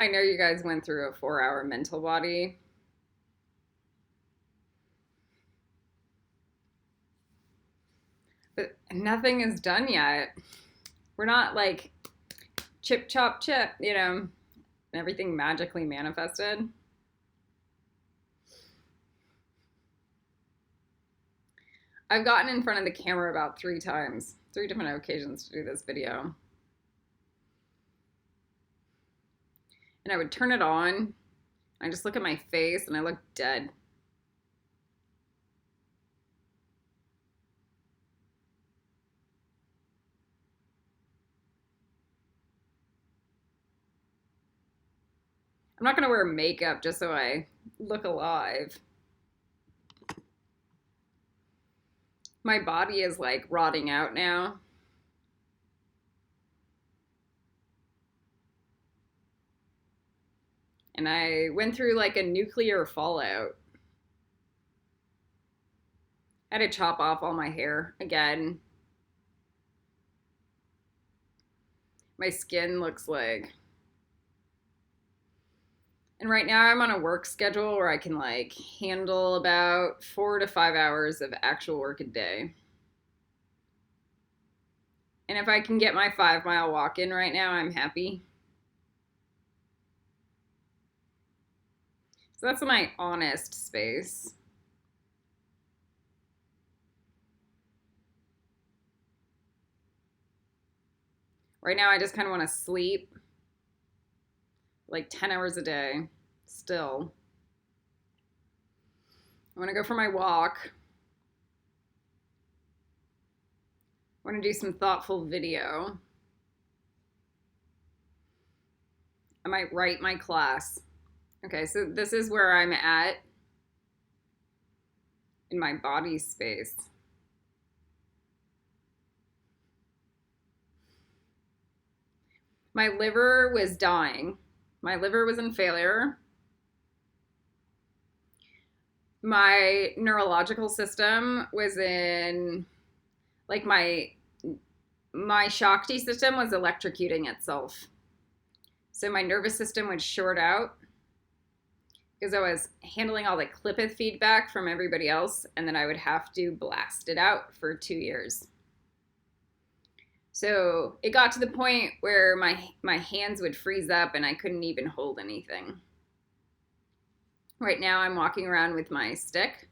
I know you guys went through a 4 hour mental body, but nothing is done yet. We're not like chip, chop, chip, everything magically manifested. I've gotten in front of the camera about 3 times, 3 different occasions to do this video. And I would turn it on, and I just look at my face, and I look dead. I'm not going to wear makeup just so I look alive. My body is like rotting out now. And I went through like a nuclear fallout. I had to chop off all my hair again. My skin looks like. And right now I'm on a work schedule where I can like handle about 4 to 5 hours of actual work a day. And if I can get my 5 mile walk in right now, I'm happy. So that's my honest space. Right now I just kind of want to sleep like 10 hours a day still. I want to go for my walk. I want to do some thoughtful video. I might write my class. Okay, so this is where I'm at in my body space. My liver was dying. My liver was in failure. My neurological system was in, like, my Shakti system was electrocuting itself. So my nervous system would short out because I was handling all the Clipith feedback from everybody else, and then I would have to blast it out for 2 years. So it got to the point where my hands would freeze up and I couldn't even hold anything. Right now I'm walking around with my stick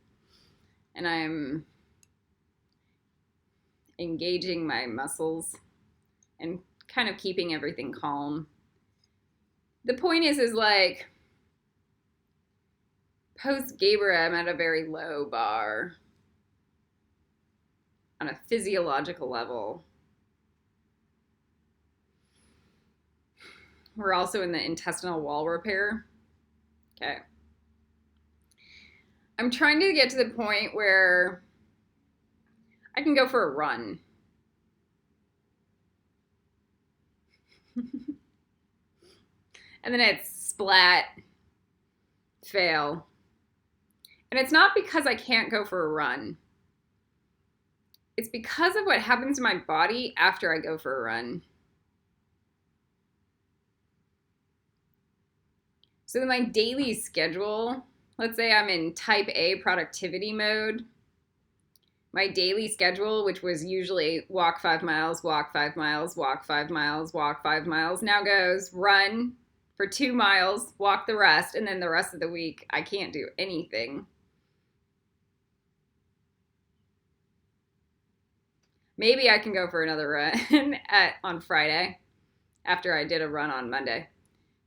and I'm engaging my muscles and kind of keeping everything calm. The point is like, post Gabriel, I'm at a very low bar on a physiological level. We're also in the intestinal wall repair. Okay. I'm trying to get to the point where I can go for a run. And then it's splat, fail. And it's not because I can't go for a run. It's because of what happens to my body after I go for a run. So in my daily schedule, let's say I'm in type A productivity mode. My daily schedule, which was usually walk 5 miles, walk 5 miles, walk 5 miles, walk 5 miles, now goes run for 2 miles, walk the rest, and then the rest of the week I can't do anything. Maybe I can go for another run on Friday after I did a run on Monday.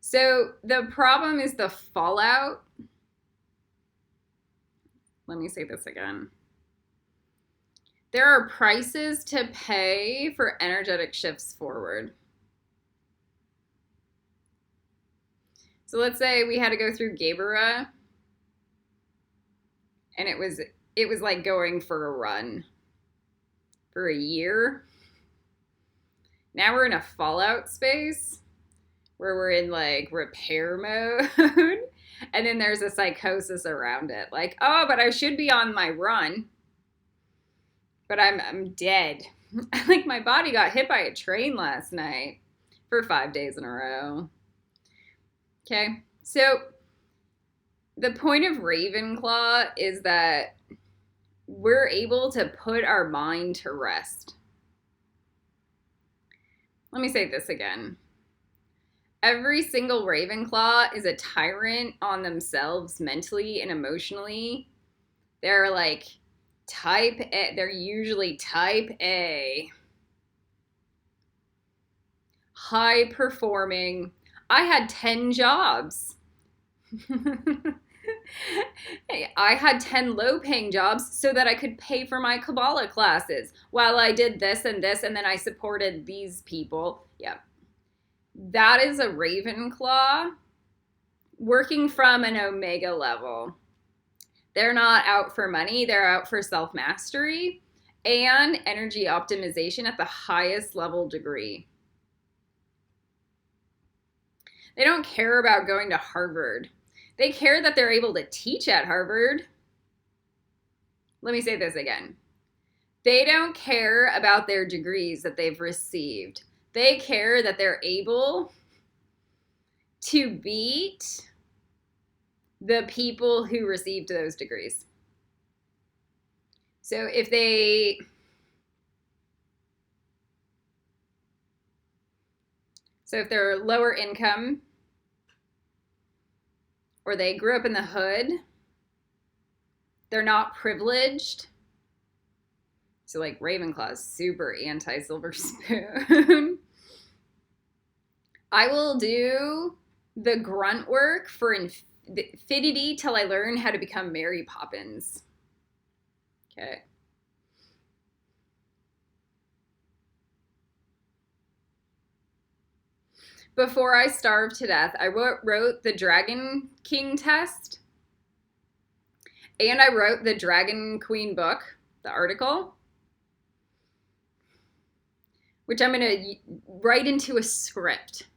So the problem is the fallout. Let me say this again. There are prices to pay for energetic shifts forward. So let's say we had to go through Gabriel, and it was like going for a run for a year. Now we're in a fallout space where we're in like repair mode. And then there's a psychosis around it. Like, oh, but I should be on my run. But I'm dead. Like my body got hit by a train last night for 5 days in a row. Okay? So the point of Ravenclaw is that we're able to put our mind to rest. Let me say this again. Every single Ravenclaw is a tyrant on themselves mentally and emotionally. They're like type A, they're usually type A. High performing. I had 10 jobs. I had 10 low paying jobs so that I could pay for my Kabbalah classes while I did this, and then I supported these people. Yeah. That is a Ravenclaw working from an Omega level. They're not out for money, they're out for self mastery and energy optimization at the highest level degree. They don't care about going to Harvard. They care that they're able to teach at Harvard. Let me say this again. They don't care about their degrees that they've received. They care that they're able to beat the people who received those degrees. So if they're lower income or they grew up in the hood, they're not privileged. So like Ravenclaw's super anti-silver spoon. I will do the grunt work for infinity till I learn how to become Mary Poppins. Okay. Before I starved to death, I wrote the Dragon King test. And I wrote the Dragon Queen book, the article, which I'm going to write into a script.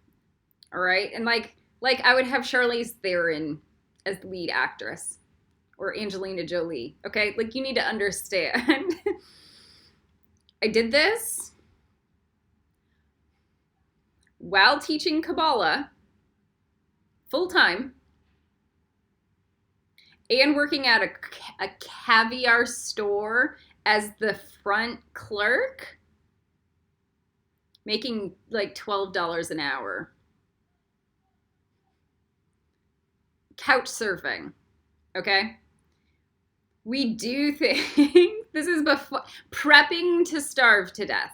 All right? And like I would have Charlize Theron as the lead actress or Angelina Jolie. Okay? Like you need to understand. I did this while teaching Kabbalah full time and working at a caviar store as the front clerk, making like $12 an hour. Couch surfing, okay? We do things, this is before, prepping to starve to death.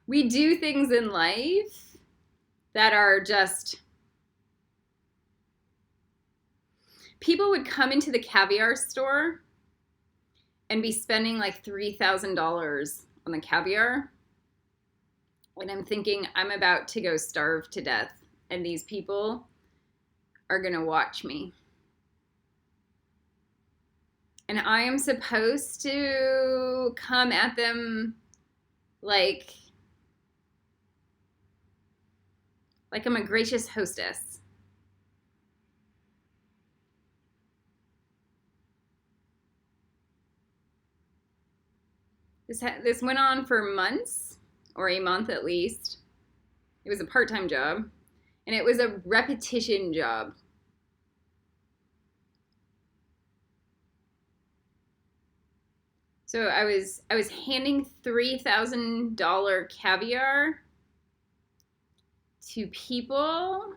We do things in life that are just, people would come into the caviar store and be spending like $3,000 on the caviar. And I'm thinking, I'm about to go starve to death. And these people are going to watch me. And I am supposed to come at them like I'm a gracious hostess. This went on for months, or a month at least. It was a part-time job, and it was a repetition job. So I was handing $3,000 caviar to people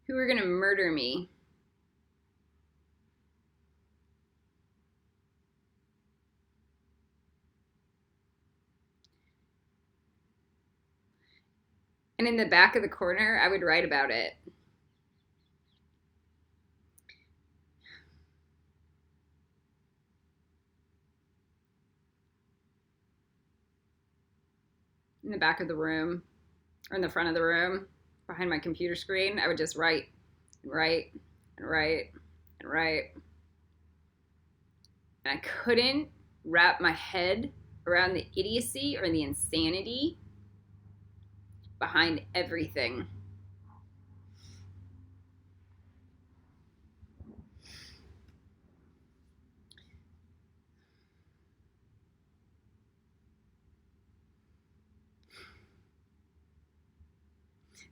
who were going to murder me. And in the back of the corner, I would write about it. In the back of the room, or in the front of the room, behind my computer screen, I would just write and write and write and write. And I couldn't wrap my head around the idiocy or the insanity behind everything.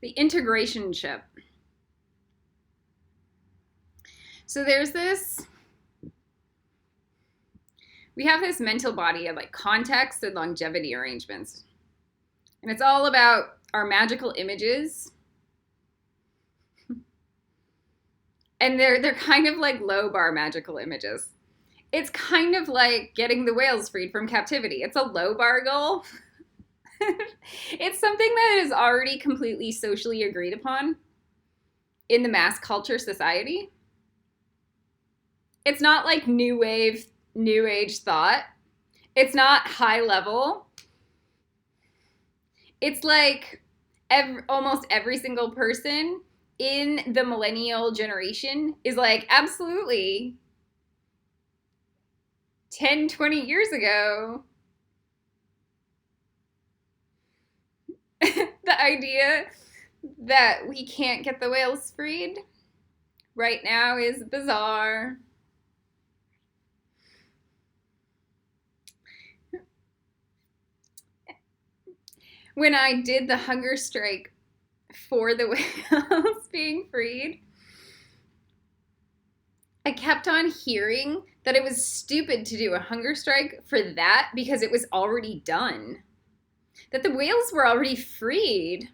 The integration ship. So we have this mental body of like context and longevity arrangements. And it's all about our magical images. And they're kind of like low bar magical images. It's kind of like getting the whales freed from captivity. It's a low bar goal. It's something that is already completely socially agreed upon in the mass culture society. It's not like new wave, new age thought. It's not high level. It's like almost every single person in the millennial generation is like, absolutely, 10, 20 years ago, the idea that we can't get the whales freed right now is bizarre. When I did the hunger strike for the whales being freed, I kept on hearing that it was stupid to do a hunger strike for that because it was already done. That the whales were already freed.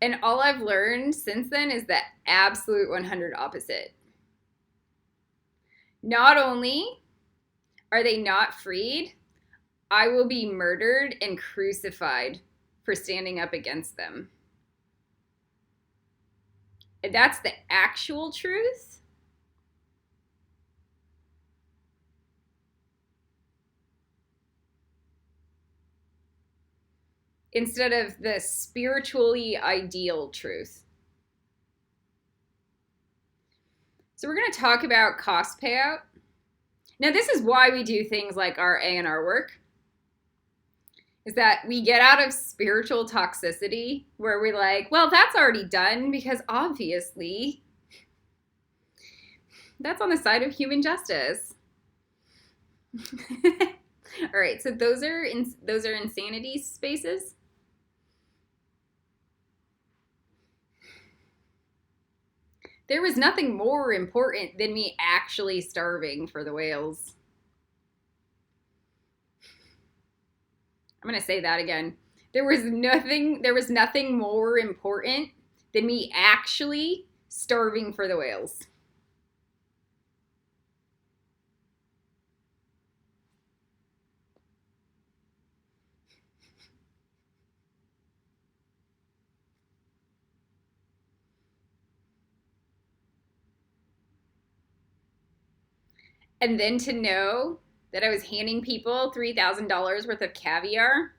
And all I've learned since then is the absolute 100 opposite. Not only are they not freed, I will be murdered and crucified for standing up against them. And that's the actual truth. Instead of the spiritually ideal truth. So we're going to talk about cost payout. Now, this is why we do things like our A&R work, is that we get out of spiritual toxicity where we're like, well, that's already done because obviously that's on the side of human justice. All right, so those are insanity spaces. There was nothing more important than me actually starving for the whales. I'm going to say that again. There was nothing more important than me actually starving for the whales. And then to know that I was handing people $3,000 worth of caviar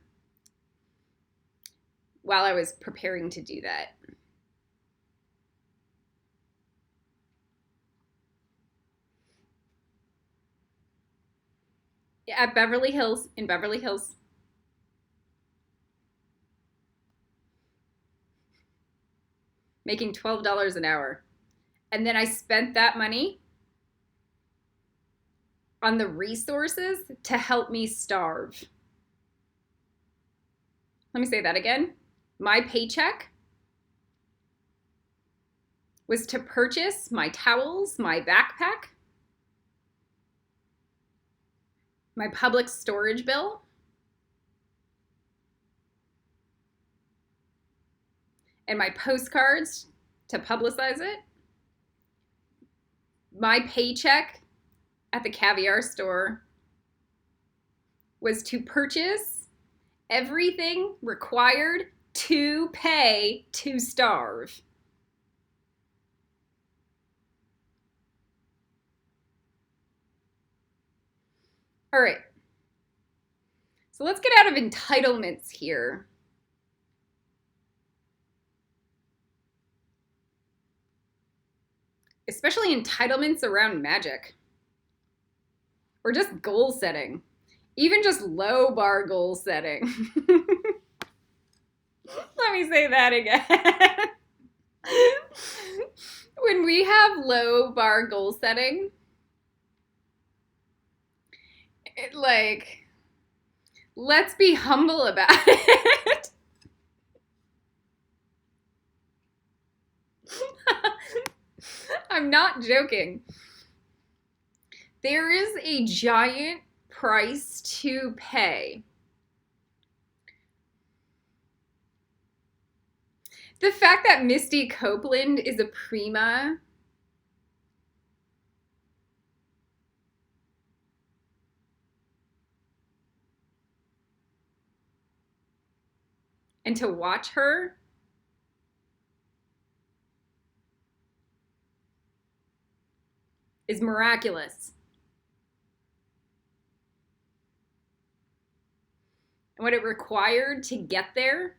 while I was preparing to do that. At Beverly Hills, in Beverly Hills. Making $12 an hour. And then I spent that money on the resources to help me starve. Let me say that again. My paycheck was to purchase my towels, my backpack, my public storage bill, and my postcards to publicize it. My paycheck at the caviar store was to purchase everything required to pay to starve. All right. So let's get out of entitlements here. Especially entitlements around magic. Or just goal setting. Even just low bar goal setting. Let me say that again. When we have low bar goal setting, Like, let's be humble about it. I'm not joking. There is a giant price to pay. The fact that Misty Copeland is a prima and to watch her is miraculous. And what it required to get there,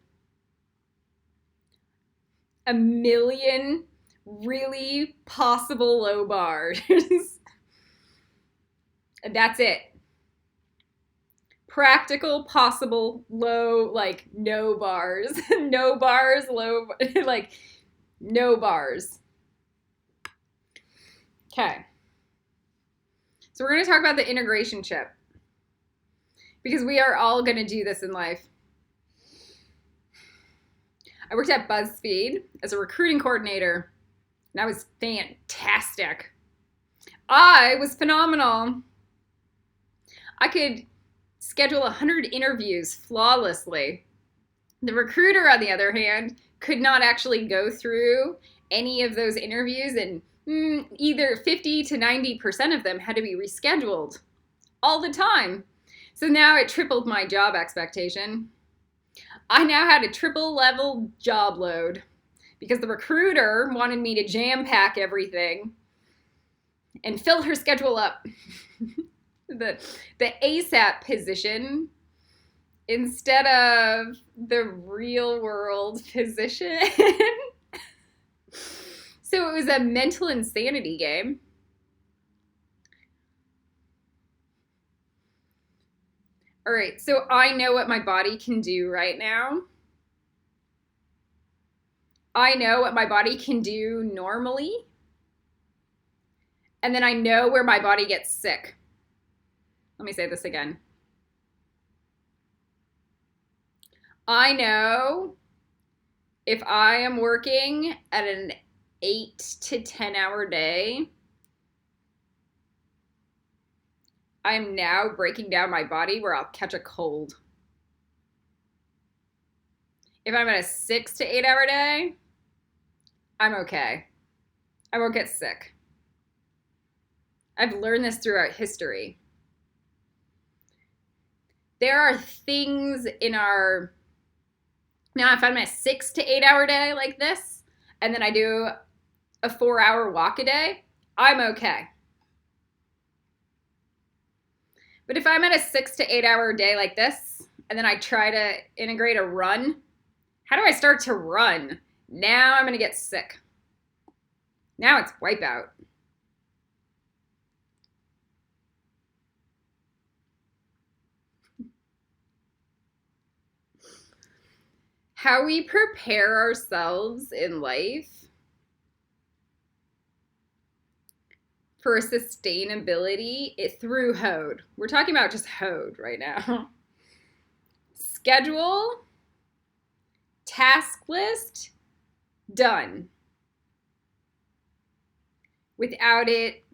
a million really possible low bars. And that's it. Practical, possible, low, like no bars. No bars, low, like no bars. Okay. So we're going to talk about the integration chip because we are all going to do this in life. I worked at BuzzFeed as a recruiting coordinator, and that was fantastic. I was phenomenal. I could schedule 100 interviews flawlessly. The recruiter, on the other hand, could not actually go through any of those interviews, and either 50 to 90% of them had to be rescheduled all the time. So now it tripled my job expectation. I now had a triple level job load because the recruiter wanted me to jam pack everything and fill her schedule up. the ASAP position instead of the real world position. So it was a mental insanity game. All right, so I know what my body can do right now. I know what my body can do normally. And then I know where my body gets sick. Let me say this again. I know if I am working at an 8 to 10 hour day, I am now breaking down my body where I'll catch a cold. If I'm at a 6 to 8 hour day, I'm okay. I won't get sick. I've learned this throughout history. There are things in our, now if I'm at a 6 to 8 hour day like this, and then I do a 4-hour walk a day, I'm okay. But if I'm at a 6 to 8 hour day like this, and then I try to integrate a run, how do I start to run? Now I'm going to get sick. Now it's wipeout. How we prepare ourselves in life for sustainability through HODE. We're talking about just HODE right now. Schedule, task list, done. Without it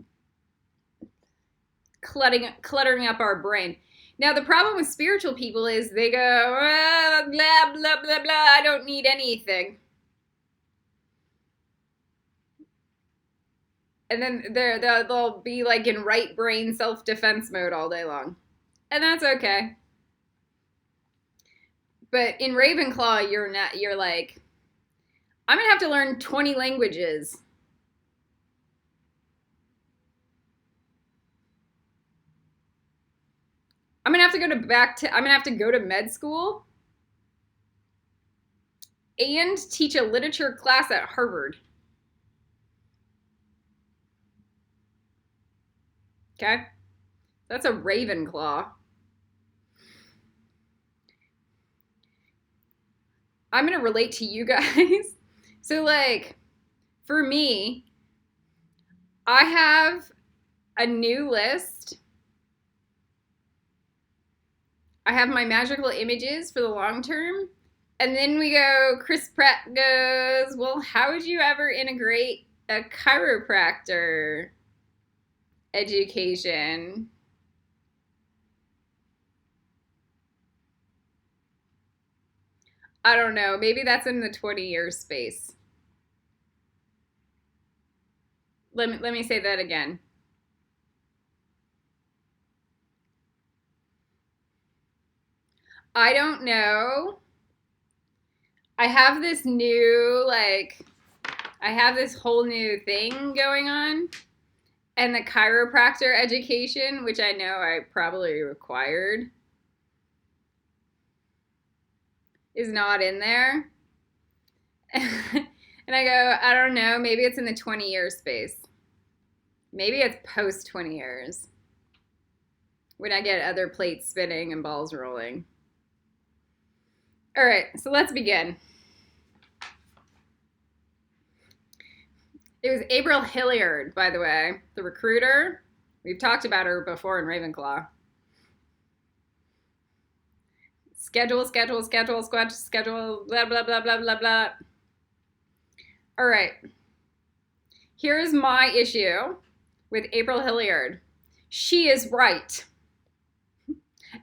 cluttering up our brain. Now, the problem with spiritual people is they go, blah, blah, blah, blah, I don't need anything. And then they'll be like in right brain self-defense mode all day long. And that's okay. But in Ravenclaw, you're like, I'm going to have to learn 20 languages. I'm going to have to go to med school and teach a literature class at Harvard. Okay? That's a Ravenclaw. I'm going to relate to you guys. So, like, for me, I have a new list I have my magical images for the long term. And then we go, Chris Pratt goes, well, how would you ever integrate a chiropractor education? I don't know. Maybe that's in the 20-year space. Let me say that again. I don't know. I have this whole new thing going on. And the chiropractor education, which I know I probably required, is not in there. And I go, I don't know, maybe it's in the 20-year space. Maybe it's post 20 years when I get other plates spinning and balls rolling. All right, so let's begin. It was April Hilliard, by the way, the recruiter. We've talked about her before in Ravenclaw. Schedule, blah, blah, blah, blah, blah, blah. All right. Here's my issue with April Hilliard. She is right.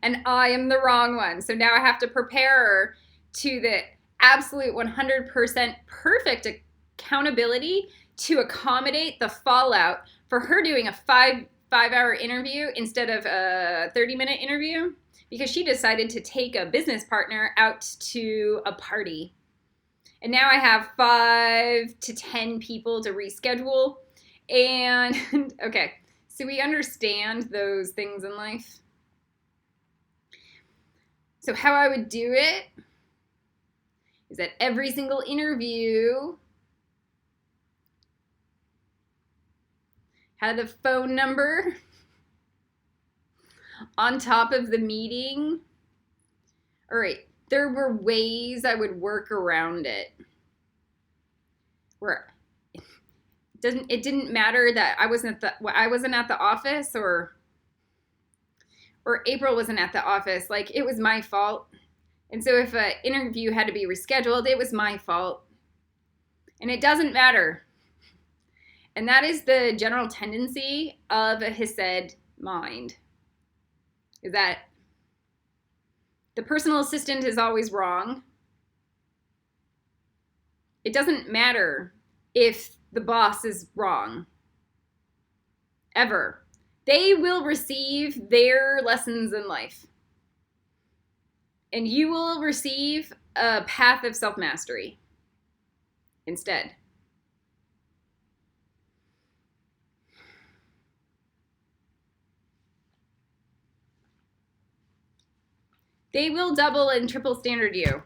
And I am the wrong one. So now I have to prepare her to the absolute 100% perfect accountability to accommodate the fallout for her doing a five-hour interview instead of a 30-minute interview because she decided to take a business partner out to a party. And now I have 5 to 10 people to reschedule. And okay, so we understand those things in life. So how I would do it is that every single interview had a phone number on top of the meeting. All right, there were ways I would work around it. Where it didn't matter that I wasn't at the office or April wasn't at the office. Like, it was my fault. And so if an interview had to be rescheduled, it was my fault. And it doesn't matter. And that is the general tendency of a Hesed mind, is that the personal assistant is always wrong. It doesn't matter if the boss is wrong, ever. They will receive their lessons in life. And you will receive a path of self-mastery instead. They will double and triple standard you.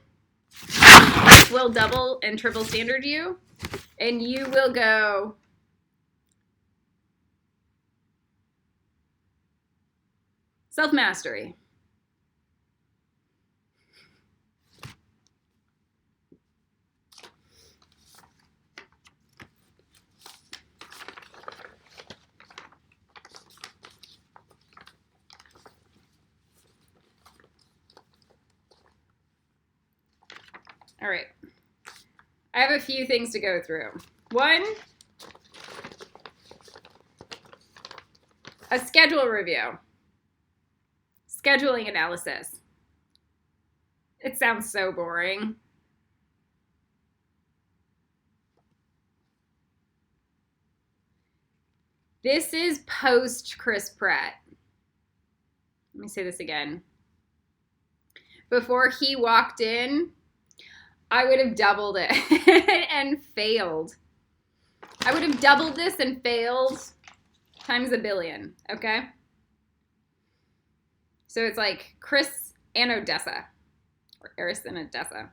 Will double and triple standard you. And you will go self-mastery. All right. I have a few things to go through. One, a schedule review. Scheduling analysis. It sounds so boring. This is post Chris Pratt. Let me say this again. Before he walked in, I would have doubled it and failed. I would have doubled this and failed times a billion, okay? So it's like Chris and Odessa, or Eris and Odessa.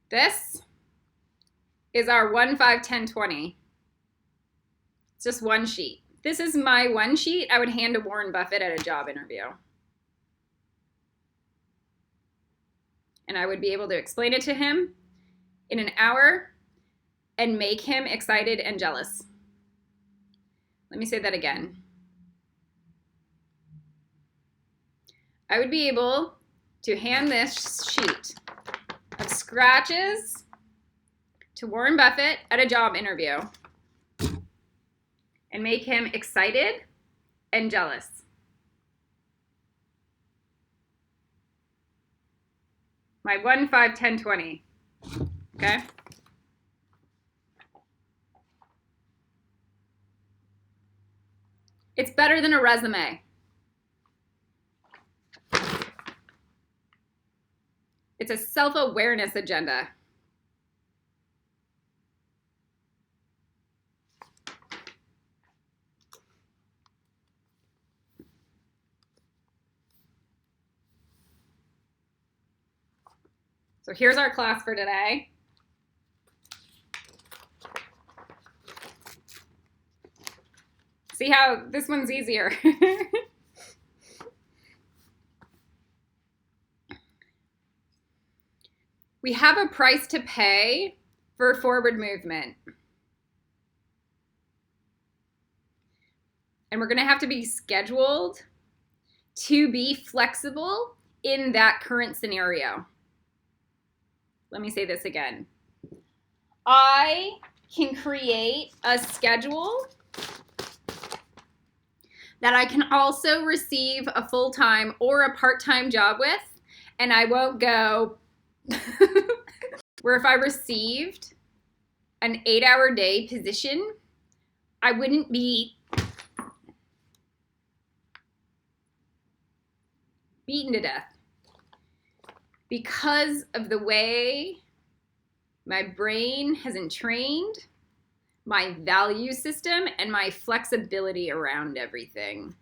This is our 1, 5, 10, 20. It's just one sheet. This is my one sheet I would hand to Warren Buffett at a job interview. And I would be able to explain it to him in an hour and make him excited and jealous. Let me say that again. I would be able to hand this sheet of scratches to Warren Buffett at a job interview and make him excited and jealous. My 1, 5, 10, 20. Okay? It's better than a resume. It's a self-awareness agenda. So here's our class for today. See how this one's easier. We have a price to pay for forward movement. And we're going to have to be scheduled to be flexible in that current scenario. Let me say this again. I can create a schedule that I can also receive a full-time or a part-time job with, and I won't go where if I received an 8-hour day position, I wouldn't be beaten to death because of the way my brain has entrained my value system and my flexibility around everything.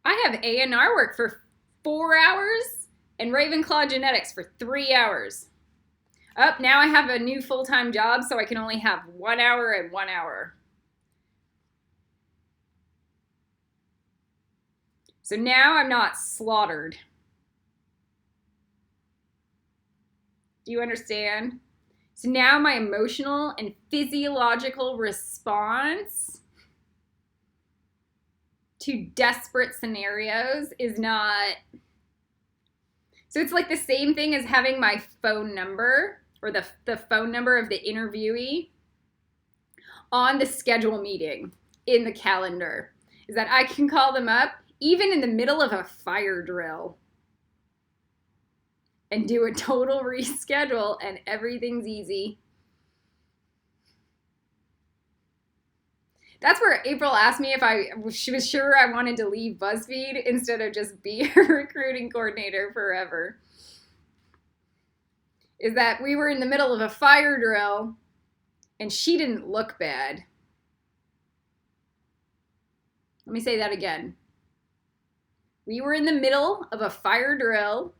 I have A&R work for 4 hours and Ravenclaw genetics for 3 hours. Oh, now I have a new full-time job, so I can only have 1 hour and 1 hour. So now I'm not slaughtered. Do you understand? So now my emotional and physiological response to desperate scenarios is not... So it's like the same thing as having my phone number or the phone number of the interviewee on the schedule meeting in the calendar. Is that I can call them up even in the middle of a fire drill and do a total reschedule and everything's easy. That's where April asked me if she was sure I wanted to leave BuzzFeed instead of just be a recruiting coordinator forever. Is that we were in the middle of a fire drill and she didn't look bad. Let me say that again. We were in the middle of a fire drill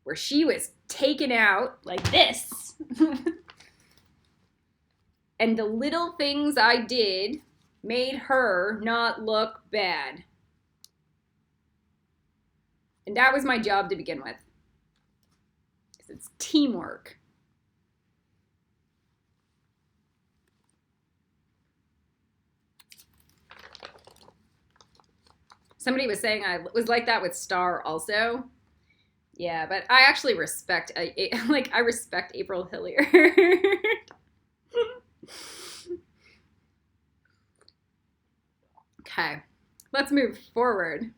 where she was taken out like this. And the little things I did made her not look bad. And that was my job to begin with. Because it's teamwork. Somebody was saying I was like that with Star also. Yeah, but I actually respect, I respect April Hilliard. Okay, let's move forward.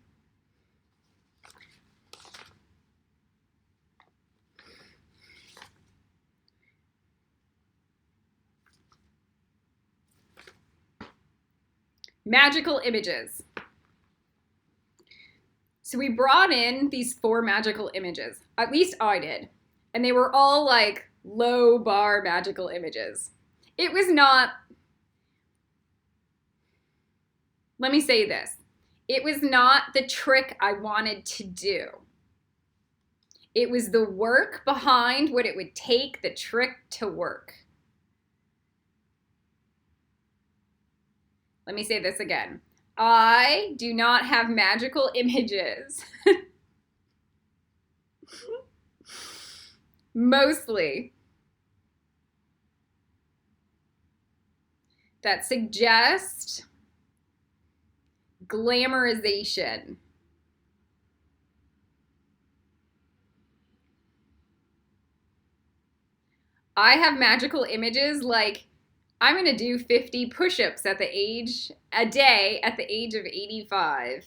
Magical images. So we brought in these 4 magical images. At least I did. And they were all like low bar magical images. It was not, let me say this. It was not the trick I wanted to do. It was the work behind what it would take the trick to work. Let me say this again. I do not have magical images. Mostly. that suggest glamorization. I have magical images like I'm going to do 50 push-ups a day at the age of 85.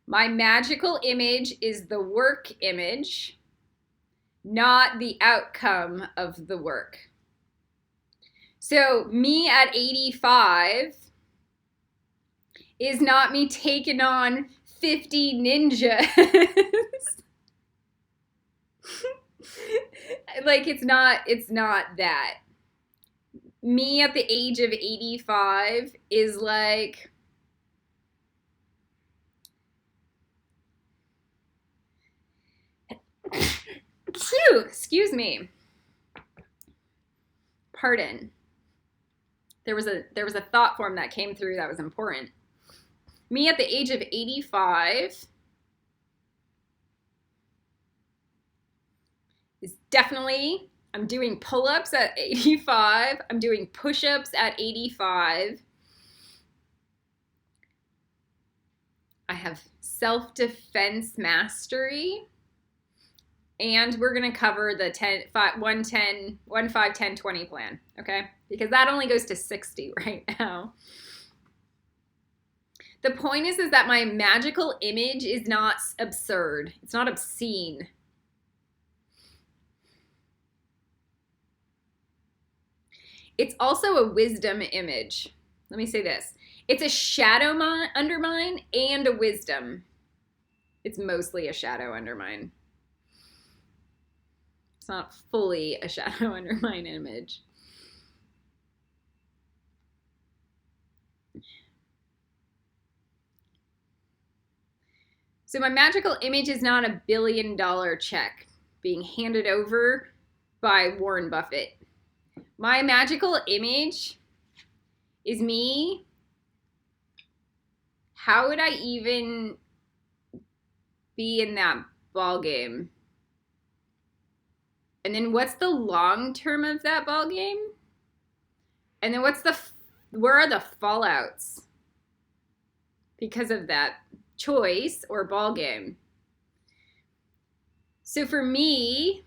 My magical image is the work image, not the outcome of the work. So me at 85 is not me taking on 50 ninjas. Like it's not that. Me at the age of 85 is like excuse me. Pardon. There was a thought form that came through that was important. Me at the age of 85 is definitely, I'm doing pull-ups at 85. I'm doing push-ups at 85. I have self-defense mastery. And we're going to cover the 1, 5, 10, 20 plan, okay? Because that only goes to 60 right now. The point is that my magical image is not absurd. It's not obscene. It's also a wisdom image. Let me say this. It's a shadow undermine and a wisdom. It's mostly a shadow undermine. It's not fully a shadow undermine image. So my magical image is not $1 billion check being handed over by Warren Buffett. My magical image is me. How would I even be in that ball game? And then what's the long term of that ball game? And then where are the fallouts because of that choice or ball game? So for me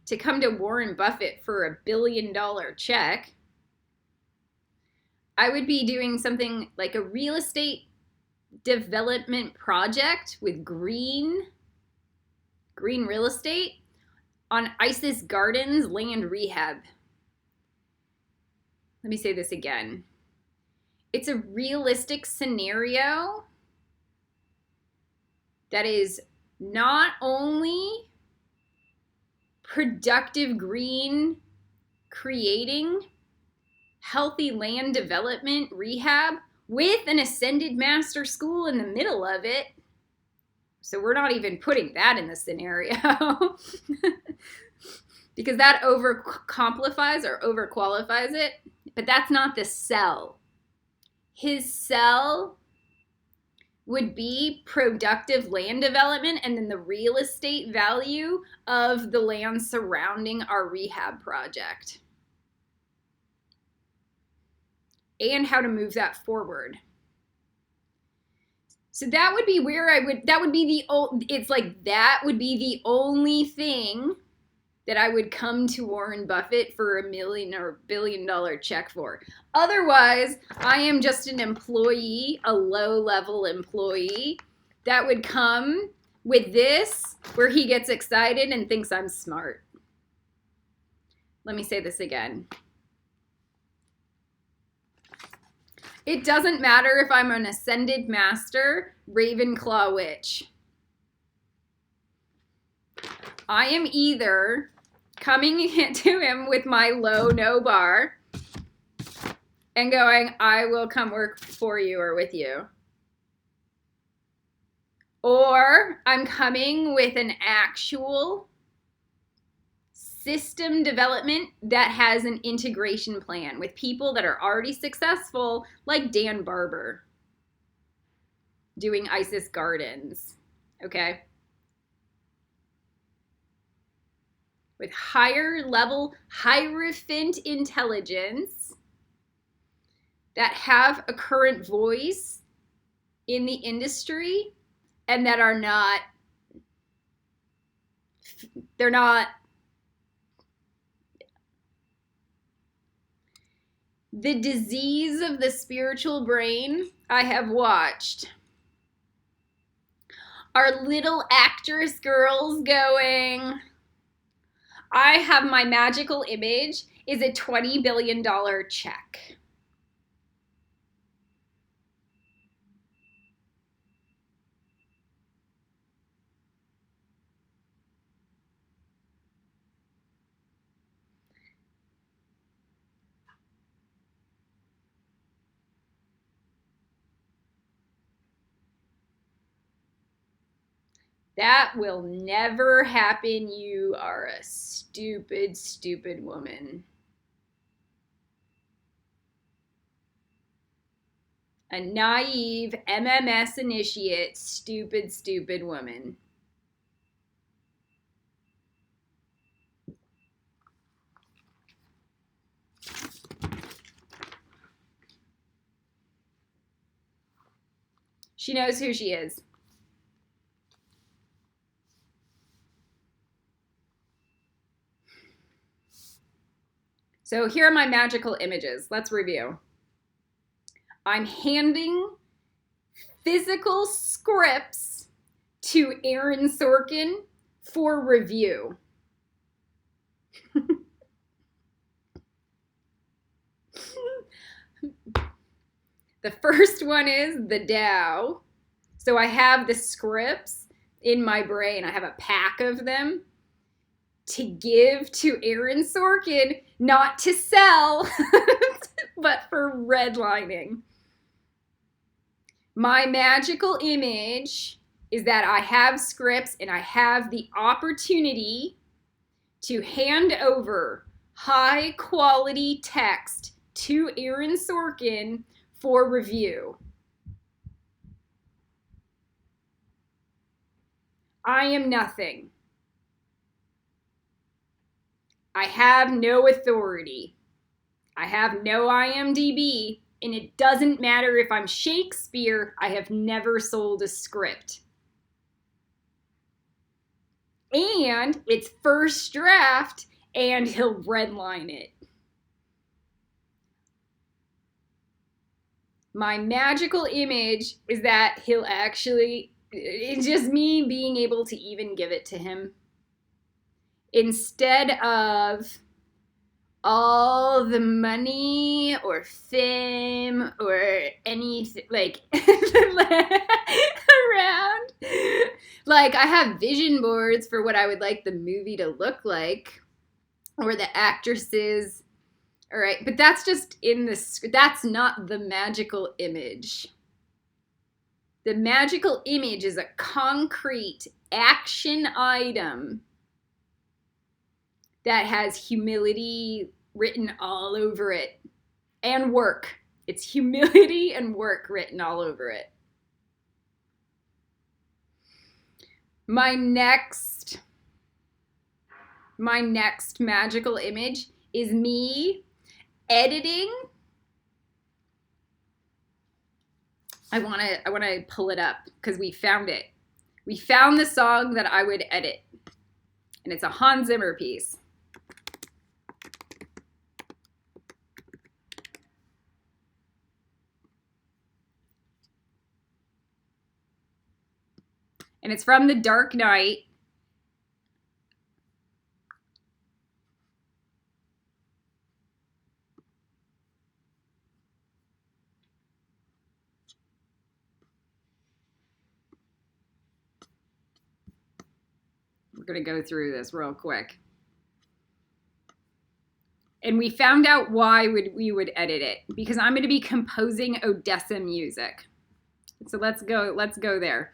to come to Warren Buffett for $1 billion check, I would be doing something like a real estate development project with green real estate on Isis Gardens land rehab. Let me say this again. It's a realistic scenario that is not only productive green creating healthy land development rehab with an ascended master school in the middle of it. So we're not even putting that in the scenario because that overcomplifies or overqualifies it. But that's not the sell. His sell would be productive land development and then the real estate value of the land surrounding our rehab project. And how to move that forward. So that would be where that would be the only thing that I would come to Warren Buffett for $1 million or $1 billion check for. Otherwise, I am just an employee, a low-level employee that would come with this where he gets excited and thinks I'm smart. Let me say this again. It doesn't matter if I'm an ascended master, Ravenclaw witch. I am either coming to him with my low no bar and going, I will come work for you or with you. Or I'm coming with an actual system development that has an integration plan with people that are already successful, like Dan Barber doing Isis Gardens, okay? with higher level hierophant intelligence that have a current voice in the industry and that are not, they're not, The Disease of the Spiritual Brain, I have watched. Are little actress girls going, I have my magical image is a $20 billion check. That will never happen. You are a stupid, stupid woman. A naive MMS initiate, stupid, stupid woman. She knows who she is. So here are my magical images. Let's review. I'm handing physical scripts to Aaron Sorkin for review. The first one is the Tao. So I have the scripts in my brain. I have a pack of them to give to Aaron Sorkin, not to sell, but for redlining. My magical image is that I have scripts and I have the opportunity to hand over high quality text to Aaron Sorkin for review. I am nothing. I have no authority. I have no IMDb, and it doesn't matter if I'm Shakespeare, I have never sold a script. And it's first draft, and he'll redline it. My magical image is that he'll actually, it's just me being able to even give it to him. Instead of all the money or fame or anything like around. Like I have vision boards for what I would like the movie to look like or the actresses. All right, but that's just in the, that's not the magical image. The magical image is a concrete action item that has humility written all over it and work. It's humility and work written all over it. My next magical image is me editing. I want to pull it up because we found it. We found the song that I would edit. And it's a Hans Zimmer piece. And it's from The Dark Knight. We're going to go through this real quick. And we found out why we would edit it. Because I'm going to be composing Odessa music. So let's go there.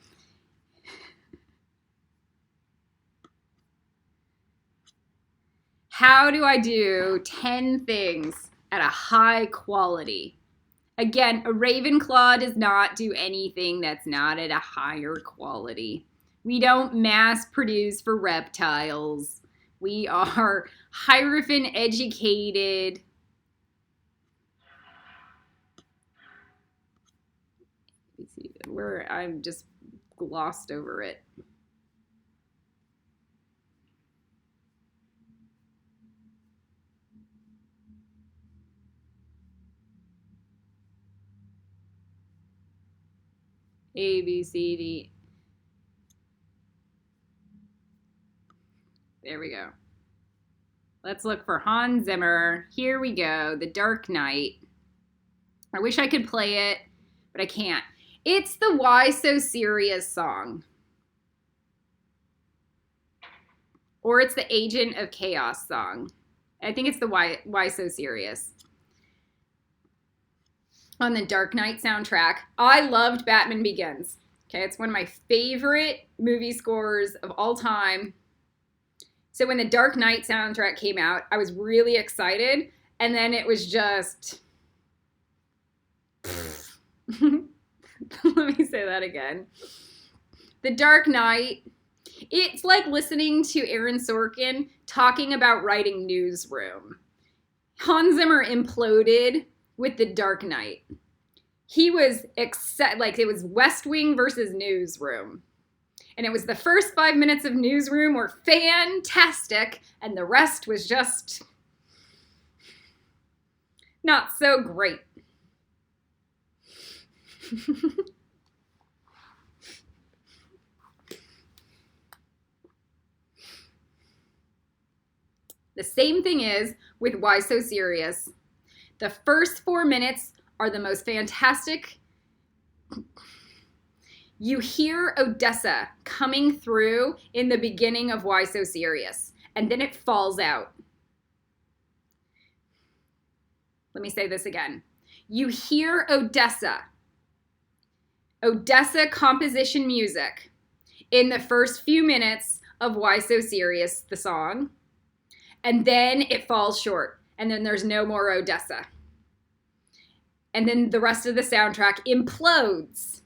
How do I do 10 things at a high quality? Again, a Ravenclaw does not do anything that's not at a higher quality. We don't mass produce for reptiles. We are Hierophant educated. I'm just glossed over it. A, B, C, D. There we go. Let's look for Hans Zimmer. Here we go. The Dark Knight. I wish I could play it, but I can't. It's the Why So Serious song. Or it's the Agent of Chaos song. I think it's the Why So Serious. On the Dark Knight soundtrack. I loved Batman Begins. Okay, it's one of my favorite movie scores of all time. So when the Dark Knight soundtrack came out, I was really excited. And then it was just... Let me say that again. The Dark Knight, it's like listening to Aaron Sorkin talking about writing Newsroom. Hans Zimmer imploded with The Dark Knight. He was like it was West Wing versus Newsroom. And it was the first 5 minutes of Newsroom were fantastic, and the rest was just not so great. The same thing is with Why So Serious. The first 4 minutes are the most fantastic. You hear Odessa coming through in the beginning of Why So Serious, and then it falls out. Let me say this again. You hear Odessa composition music in the first few minutes of Why So Serious, the song, and then it falls short, and then there's no more Odessa. And then the rest of the soundtrack implodes.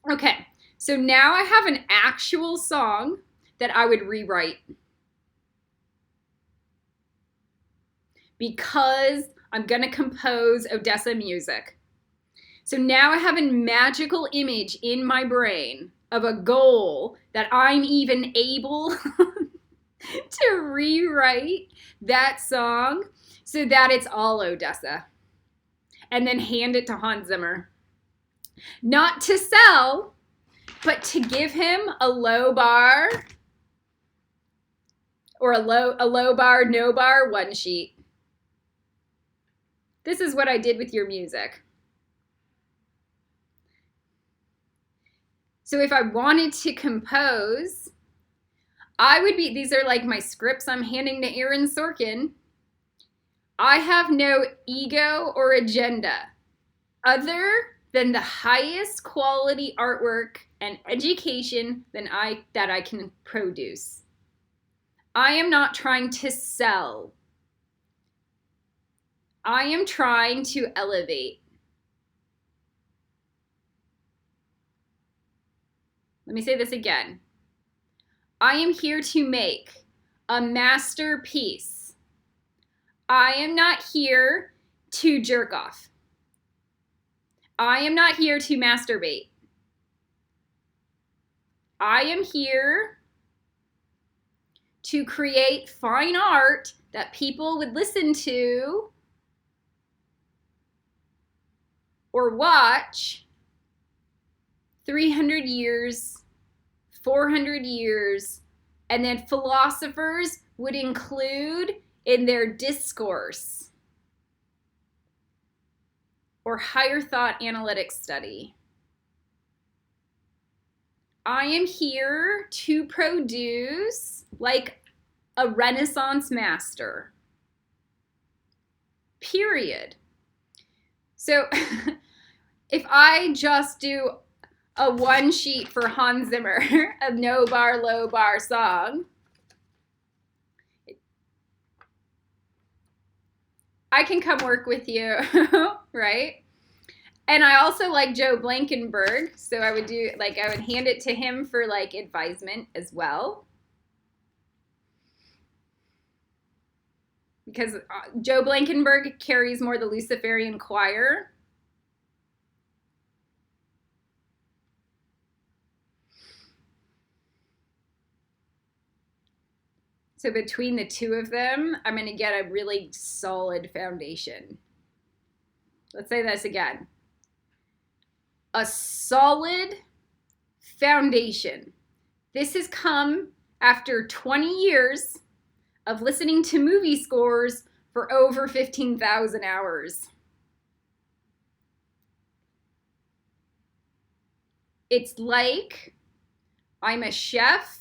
Okay, so now I have an actual song that I would rewrite. Because I'm going to compose Odessa music. So now I have a magical image in my brain of a goal that I'm even able to rewrite that song so that it's all Odessa. And then hand it to Hans Zimmer. Not to sell, but to give him a low bar or a low bar, no bar, one sheet. This is what I did with your music. So if I wanted to compose, these are like my scripts I'm handing to Aaron Sorkin. I have no ego or agenda other than the highest quality artwork and education that I can produce. I am not trying to sell. I am trying to elevate. Let me say this again. I am here to make a masterpiece. I am not here to jerk off. I am not here to masturbate. I am here to create fine art that people would listen to or watch 300 years, 400 years, and then philosophers would include in their discourse or higher thought analytic study. I am here to produce like a Renaissance master. Period. So if I just do a one sheet for Hans Zimmer, a no bar, low bar song, I can come work with you, right? And I also like Joe Blankenberg, so I would hand it to him for like advisement as well. because Joe Blankenberg carries more the Luciferian choir. So between the two of them, I'm going to get a really solid foundation. Let's say this again. A solid foundation. This has come after 20 years of listening to movie scores for over 15,000 hours. It's like I'm a chef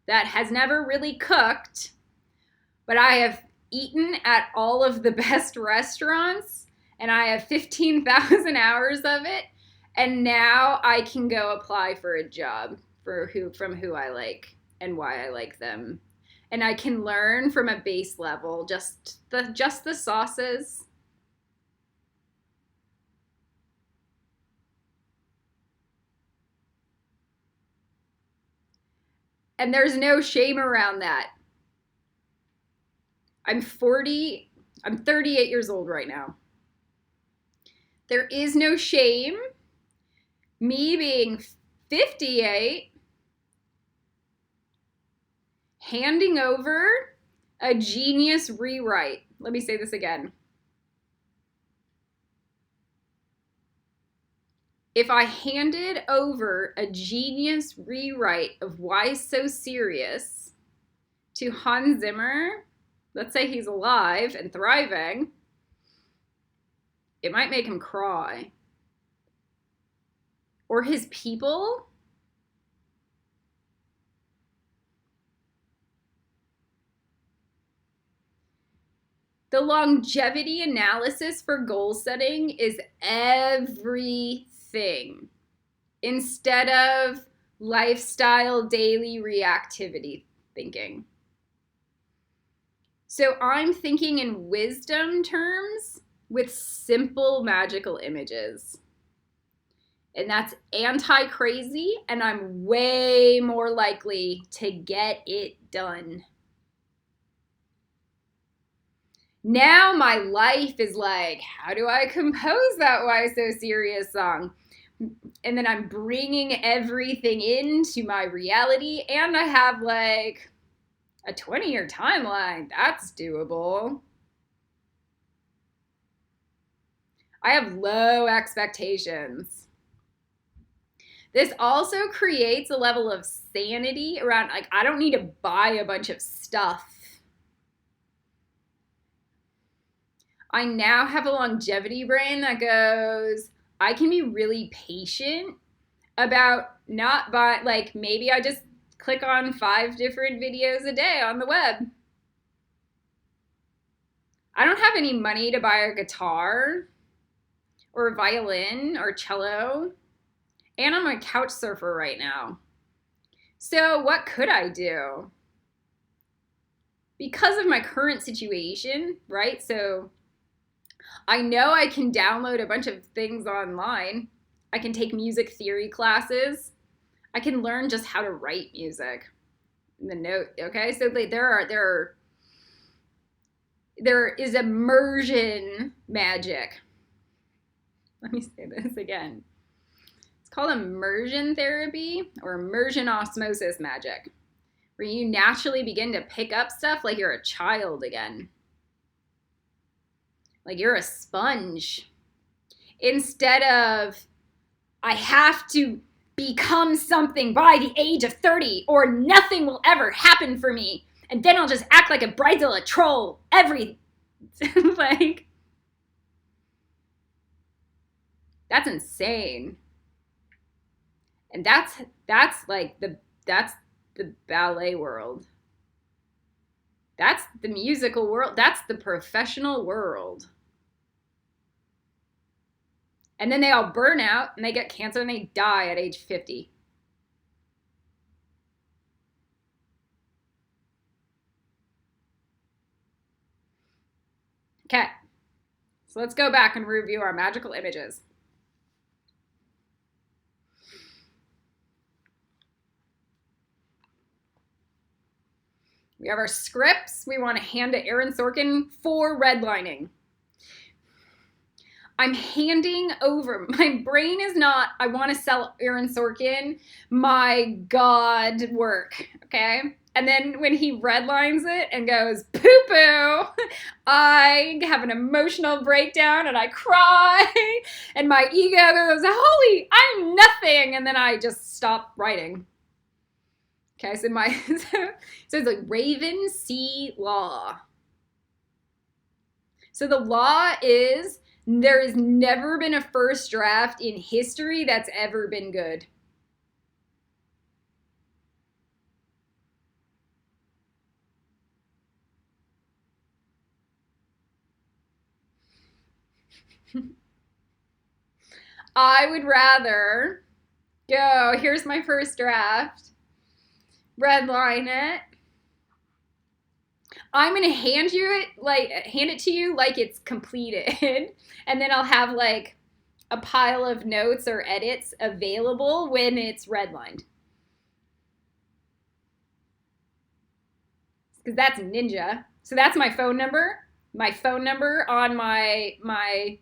that has never really cooked, but I have eaten at all of the best restaurants, and I have 15,000 hours of it, and now I can go apply for a job from who I like and why I like them. And I can learn from a base level, just the sauces. And there's no shame around that. I'm 38 years old right now. There is no shame. Me being 58, handing over a genius rewrite. Let me say this again. If I handed over a genius rewrite of Why So Serious to Hans Zimmer, let's say he's alive and thriving, it might make him cry. Or his people. The longevity analysis for goal setting is everything instead of lifestyle daily reactivity thinking. So I'm thinking in wisdom terms with simple magical images. And that's anti-crazy, and I'm way more likely to get it done. Now my life is like, how do I compose that Why So Serious song? And then I'm bringing everything into my reality, and I have like a 20-year timeline. That's doable. I have low expectations. This also creates a level of sanity around, like, I don't need to buy a bunch of stuff. I now have a longevity brain that goes, I can be really patient about not buying, like, maybe I just click on 5 different videos a day on the web. I don't have any money to buy a guitar or a violin or cello. And I'm a couch surfer right now. So what could I do? Because of my current situation, right? So I know I can download a bunch of things online. I can take music theory classes. I can learn just how to write music. The note, okay? So there is immersion magic. Let me say this again. It's called immersion therapy or immersion osmosis magic, where you naturally begin to pick up stuff like you're a child again. Like you're a sponge. Instead of, I have to become something by the age of 30 or nothing will ever happen for me. And then I'll just act like a bridezilla troll like, that's insane. And that's the ballet world. That's the musical world. That's the professional world. And then they all burn out and they get cancer and they die at age 50. Okay. So let's go back and review our magical images. We have our scripts we want to hand to Aaron Sorkin for redlining. I'm handing over. My brain is not, I want to sell Aaron Sorkin my God work, okay? And then when he redlines it and goes, poo-poo, I have an emotional breakdown and I cry and my ego goes, holy, I'm nothing. And then I just stop writing. Okay, so it's like Raven C. Law. So the law is there has never been a first draft in history that's ever been good. I would rather go, here's my first draft, redline it. I'm gonna hand it to you like it's completed, and then I'll have like a pile of notes or edits available when it's redlined. Because that's ninja. So that's my phone number. My phone number on my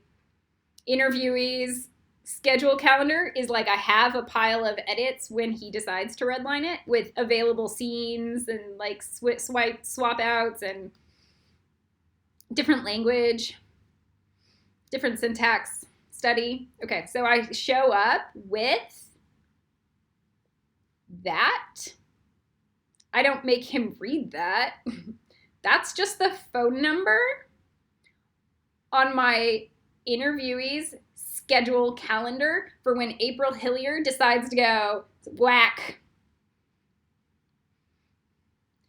interviewee's schedule calendar is like I have a pile of edits when he decides to redline it with available scenes and like swap outs and different language, different syntax study. Okay, so I show up with that. I don't make him read that. That's just the phone number on my interviewee's schedule calendar for when April Hilliard decides to go whack.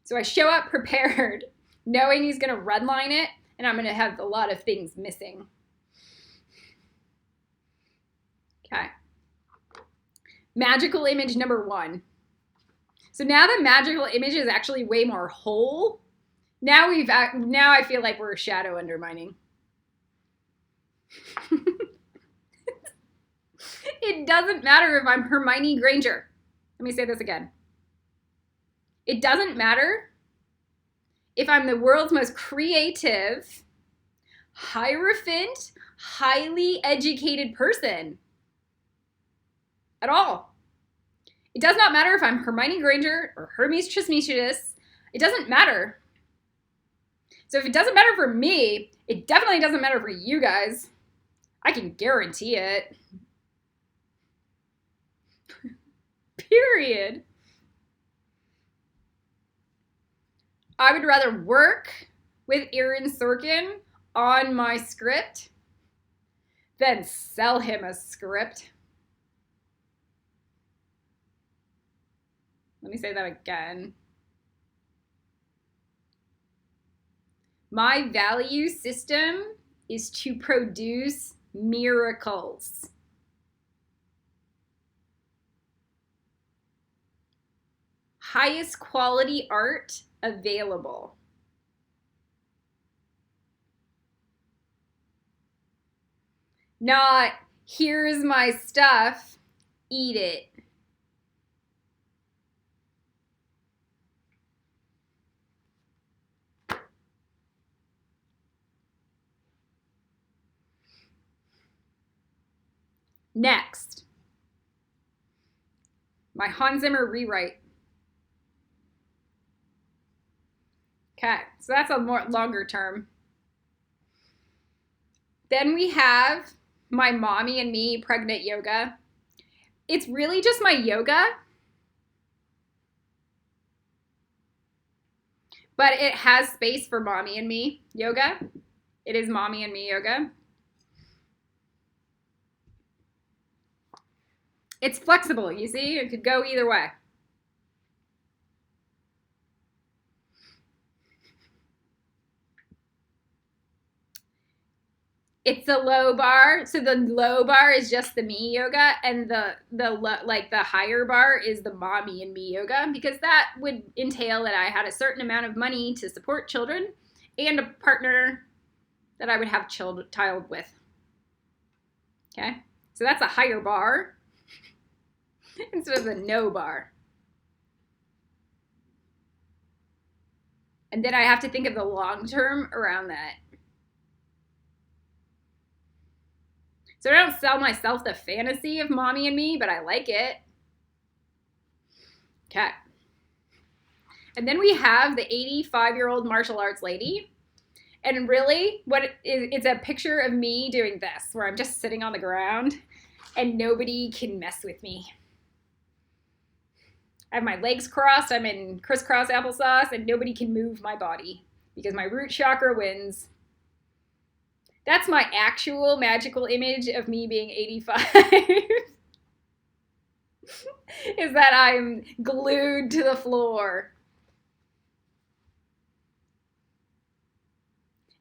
So I show up prepared, knowing he's going to redline it, and I'm going to have a lot of things missing. Okay. Magical image number 1. So now the magical image is actually way more whole. Now I feel like we're shadow undermining. It doesn't matter if I'm Hermione Granger. Let me say this again. It doesn't matter if I'm the world's most creative, hierophant, highly educated person. At all. It does not matter if I'm Hermione Granger or Hermes Trismegistus. It doesn't matter. So if it doesn't matter for me, it definitely doesn't matter for you guys. I can guarantee it. Period. I would rather work with Aaron Sorkin on my script than sell him a script. Let me say that again. My value system is to produce miracles. Highest quality art available. Not, here's my stuff, eat it. Next, my Hans Zimmer rewrite. Okay, so that's a more longer term. Then we have my Mommy and Me pregnant yoga. It's really just my yoga, but it has space for Mommy and Me yoga. It is Mommy and Me yoga. It's flexible, you see? It could go either way. It's a low bar. So the low bar is just the me yoga, and the higher bar is the Mommy and Me yoga, because that would entail that I had a certain amount of money to support children and a partner that I would have child with. Okay? So that's a higher bar instead of the no bar. And then I have to think of the long term around that. So I don't sell myself the fantasy of mommy and me, but I like it. Okay. And then we have the 85-year-old martial arts lady. And really, it's a picture of me doing this, where I'm just sitting on the ground and nobody can mess with me. I have my legs crossed, I'm in crisscross applesauce, and nobody can move my body because my root chakra wins. That's my actual magical image of me being 85. Is that I'm glued to the floor.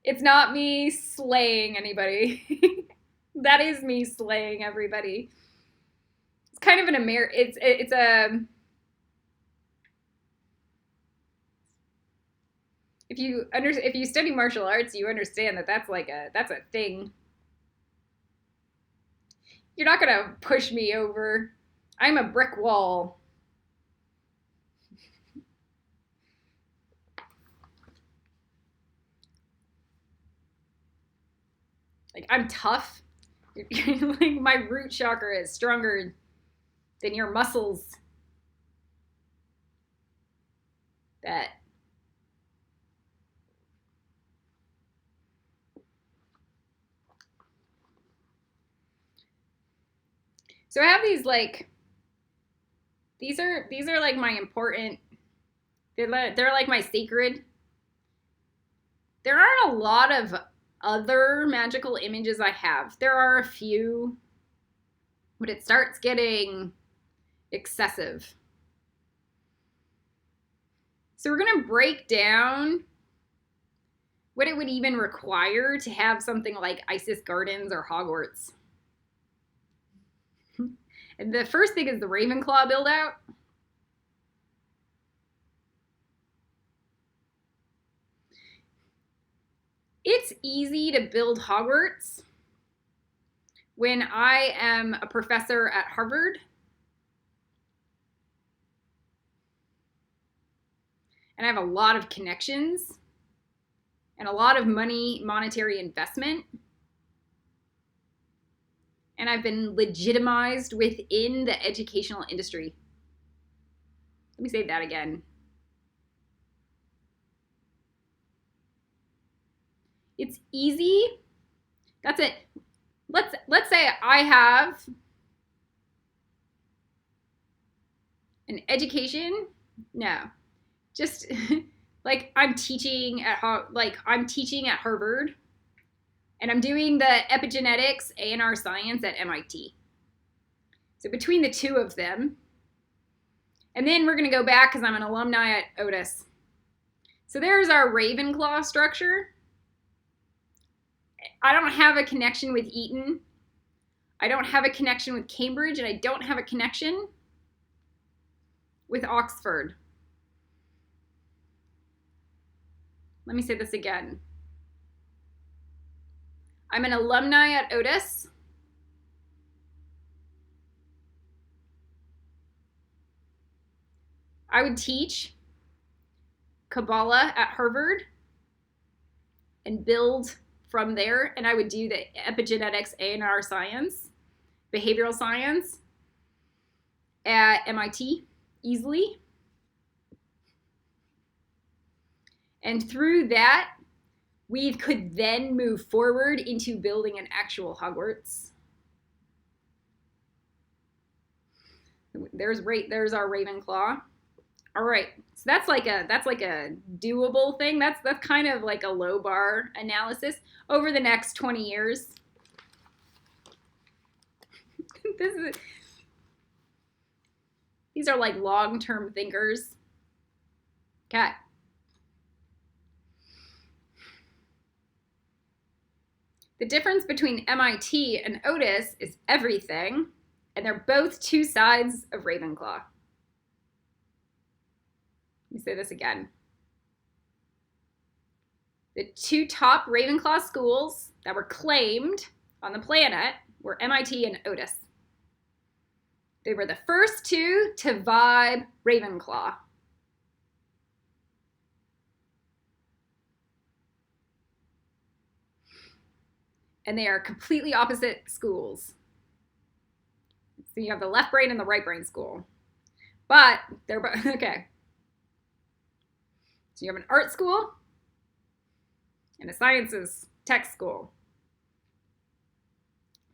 It's not me slaying anybody. That is me slaying everybody. It's kind of an it's a if you study martial arts, you understand that that's a thing. You're not gonna push me over. I'm a brick wall. Like, I'm tough. Like, my root chakra is stronger than your muscles. That. So I have these, like, these are like my important, they're like my sacred. There aren't a lot of other magical images I have. There are a few, but it starts getting excessive. So we're going to break down what it would even require to have something like Isis Gardens or Hogwarts. And the first thing is the Ravenclaw build out. It's easy to build Hogwarts when I am a professor at Harvard. And I have a lot of connections and a lot of monetary investment. And I've been legitimized within the educational industry. Let me say that again. It's easy. That's it. Let's say I have an education. No, just like I'm teaching at Harvard, and I'm doing the epigenetics A&R science at MIT. So between the two of them, and then we're going to go back because I'm an alumni at Otis. So there's our Ravenclaw structure. I don't have a connection with Eton. I don't have a connection with Cambridge, and I don't have a connection with Oxford. Let me say this again. I'm an alumni at Otis. I would teach Kabbalah at Harvard and build from there, and I would do the epigenetics A&R science, behavioral science at MIT easily. And through that, we could then move forward into building an actual Hogwarts. There's our Ravenclaw. All right, so that's like a doable thing. That's kind of like a low bar analysis over the next 20 years. These are like long-term thinkers. Okay. The difference between MIT and Otis is everything, and they're both two sides of Ravenclaw. Let me say this again. The two top Ravenclaw schools that were claimed on the planet were MIT and Otis. They were the first two to vibe Ravenclaw. And they are completely opposite schools. So you have the left brain and the right brain school. But they're both, okay. So you have an art school and a sciences tech school.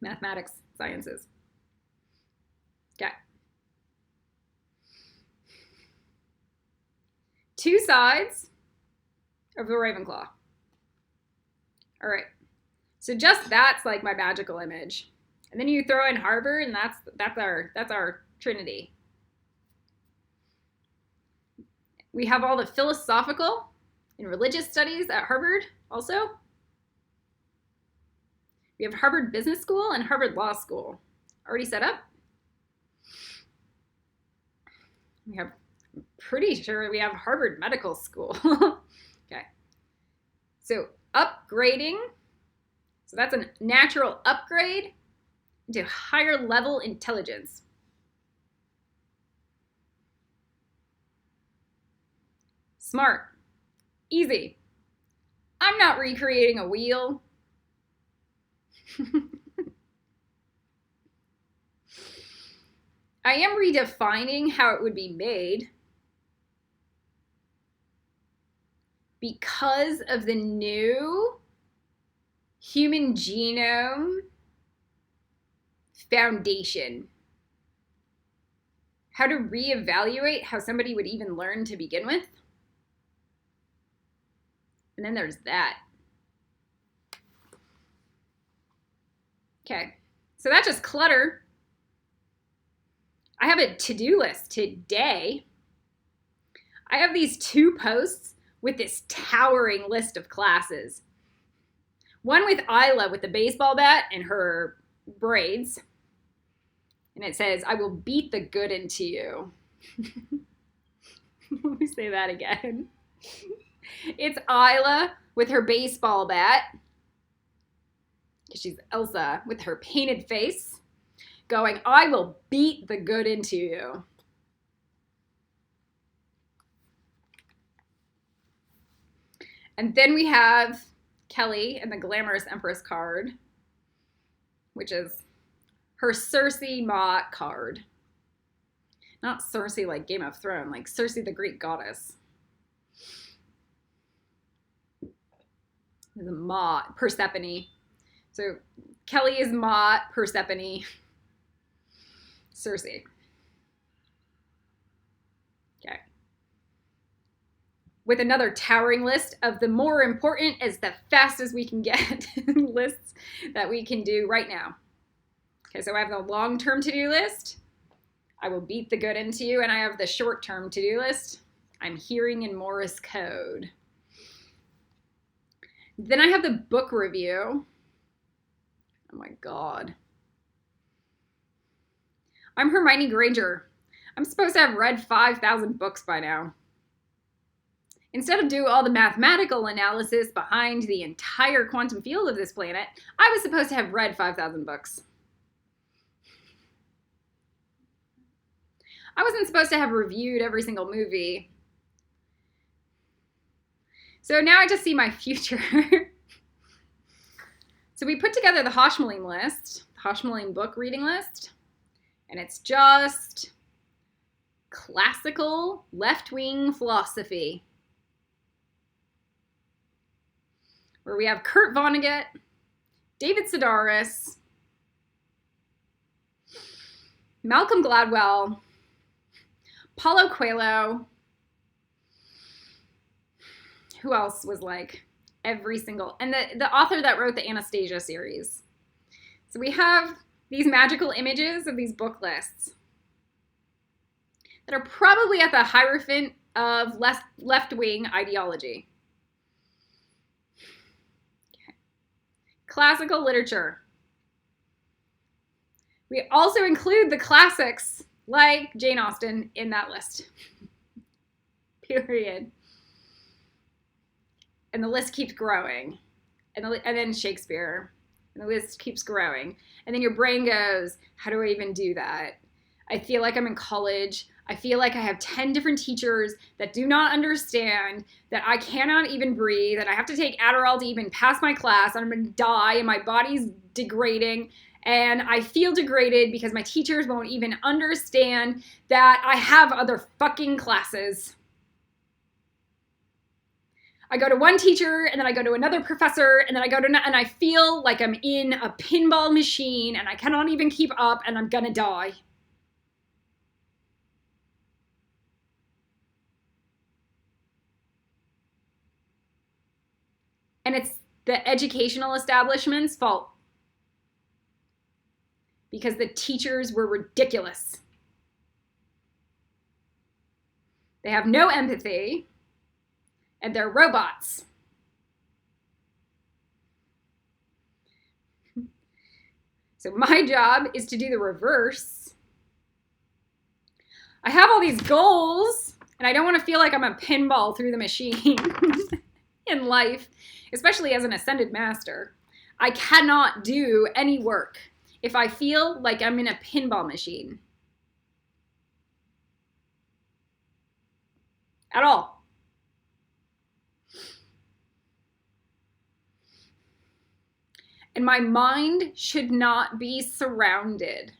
Mathematics, sciences. Okay. Two sides of the Ravenclaw. All right. So just that's like my magical image. And then you throw in Harvard, and that's our trinity. We have all the philosophical and religious studies at Harvard also. We have Harvard Business School and Harvard Law School already set up. We have, I'm pretty sure we have Harvard Medical School. Okay. So upgrading. So that's a natural upgrade into higher level intelligence. Smart. Easy. I'm not recreating a wheel. I am redefining how it would be made because of the new Human Genome Foundation. How to reevaluate how somebody would even learn to begin with. And then there's that. Okay, so that's just clutter. I have a to-do list today. I have these 2 posts with this towering list of classes. One with Isla with the baseball bat and her braids. And it says, I will beat the good into you. Let me say that again. It's Isla with her baseball bat. She's Elsa with her painted face going, I will beat the good into you. And then we have Kelly and the Glamorous Empress card, which is her Cersei Mott card. Not Cersei like Game of Thrones, like Cersei the Greek goddess. There's a Mott, Persephone. So Kelly is Mott, Persephone, Cersei. Okay. With another towering list of the more important as the fast as we can get lists that we can do right now. Okay, so I have the long-term to-do list. I will beat the good into you, and I have the short-term to-do list. I'm hearing in Morse code. Then I have the book review. Oh my God. I'm Hermione Granger. I'm supposed to have read 5,000 books by now. Instead of doing all the mathematical analysis behind the entire quantum field of this planet, I was supposed to have read 5,000 books. I wasn't supposed to have reviewed every single movie. So now I just see my future. So we put together the Hoshmaline list, Hoshmaline book reading list, and it's just classical left-wing philosophy, where we have Kurt Vonnegut, David Sedaris, Malcolm Gladwell, Paulo Coelho. Who else was like every single, and the author that wrote the Anastasia series. So we have these magical images of these book lists that are probably at the hierophant of left-wing ideology. Okay. Classical literature. We also include the classics like Jane Austen in that list. Period. And the list keeps growing. And then Shakespeare. And the list keeps growing. And then your brain goes, how do I even do that? I feel like I'm in college. I feel like I have 10 different teachers that do not understand that I cannot even breathe, and I have to take Adderall to even pass my class, and I'm going to die, and my body's degrading, and I feel degraded because my teachers won't even understand that I have other fucking classes. I go to one teacher, and then I go to another professor, and then I go to, and I feel like I'm in a pinball machine, and I cannot even keep up, and I'm gonna die. And it's the educational establishment's fault because the teachers were ridiculous. They have no empathy, and they're robots. So my job is to do the reverse. I have all these goals, and I don't want to feel like I'm a pinball through the machine in life, especially as an ascended master. I cannot do any work if I feel like I'm in a pinball machine. At all. And my mind should not be surrounded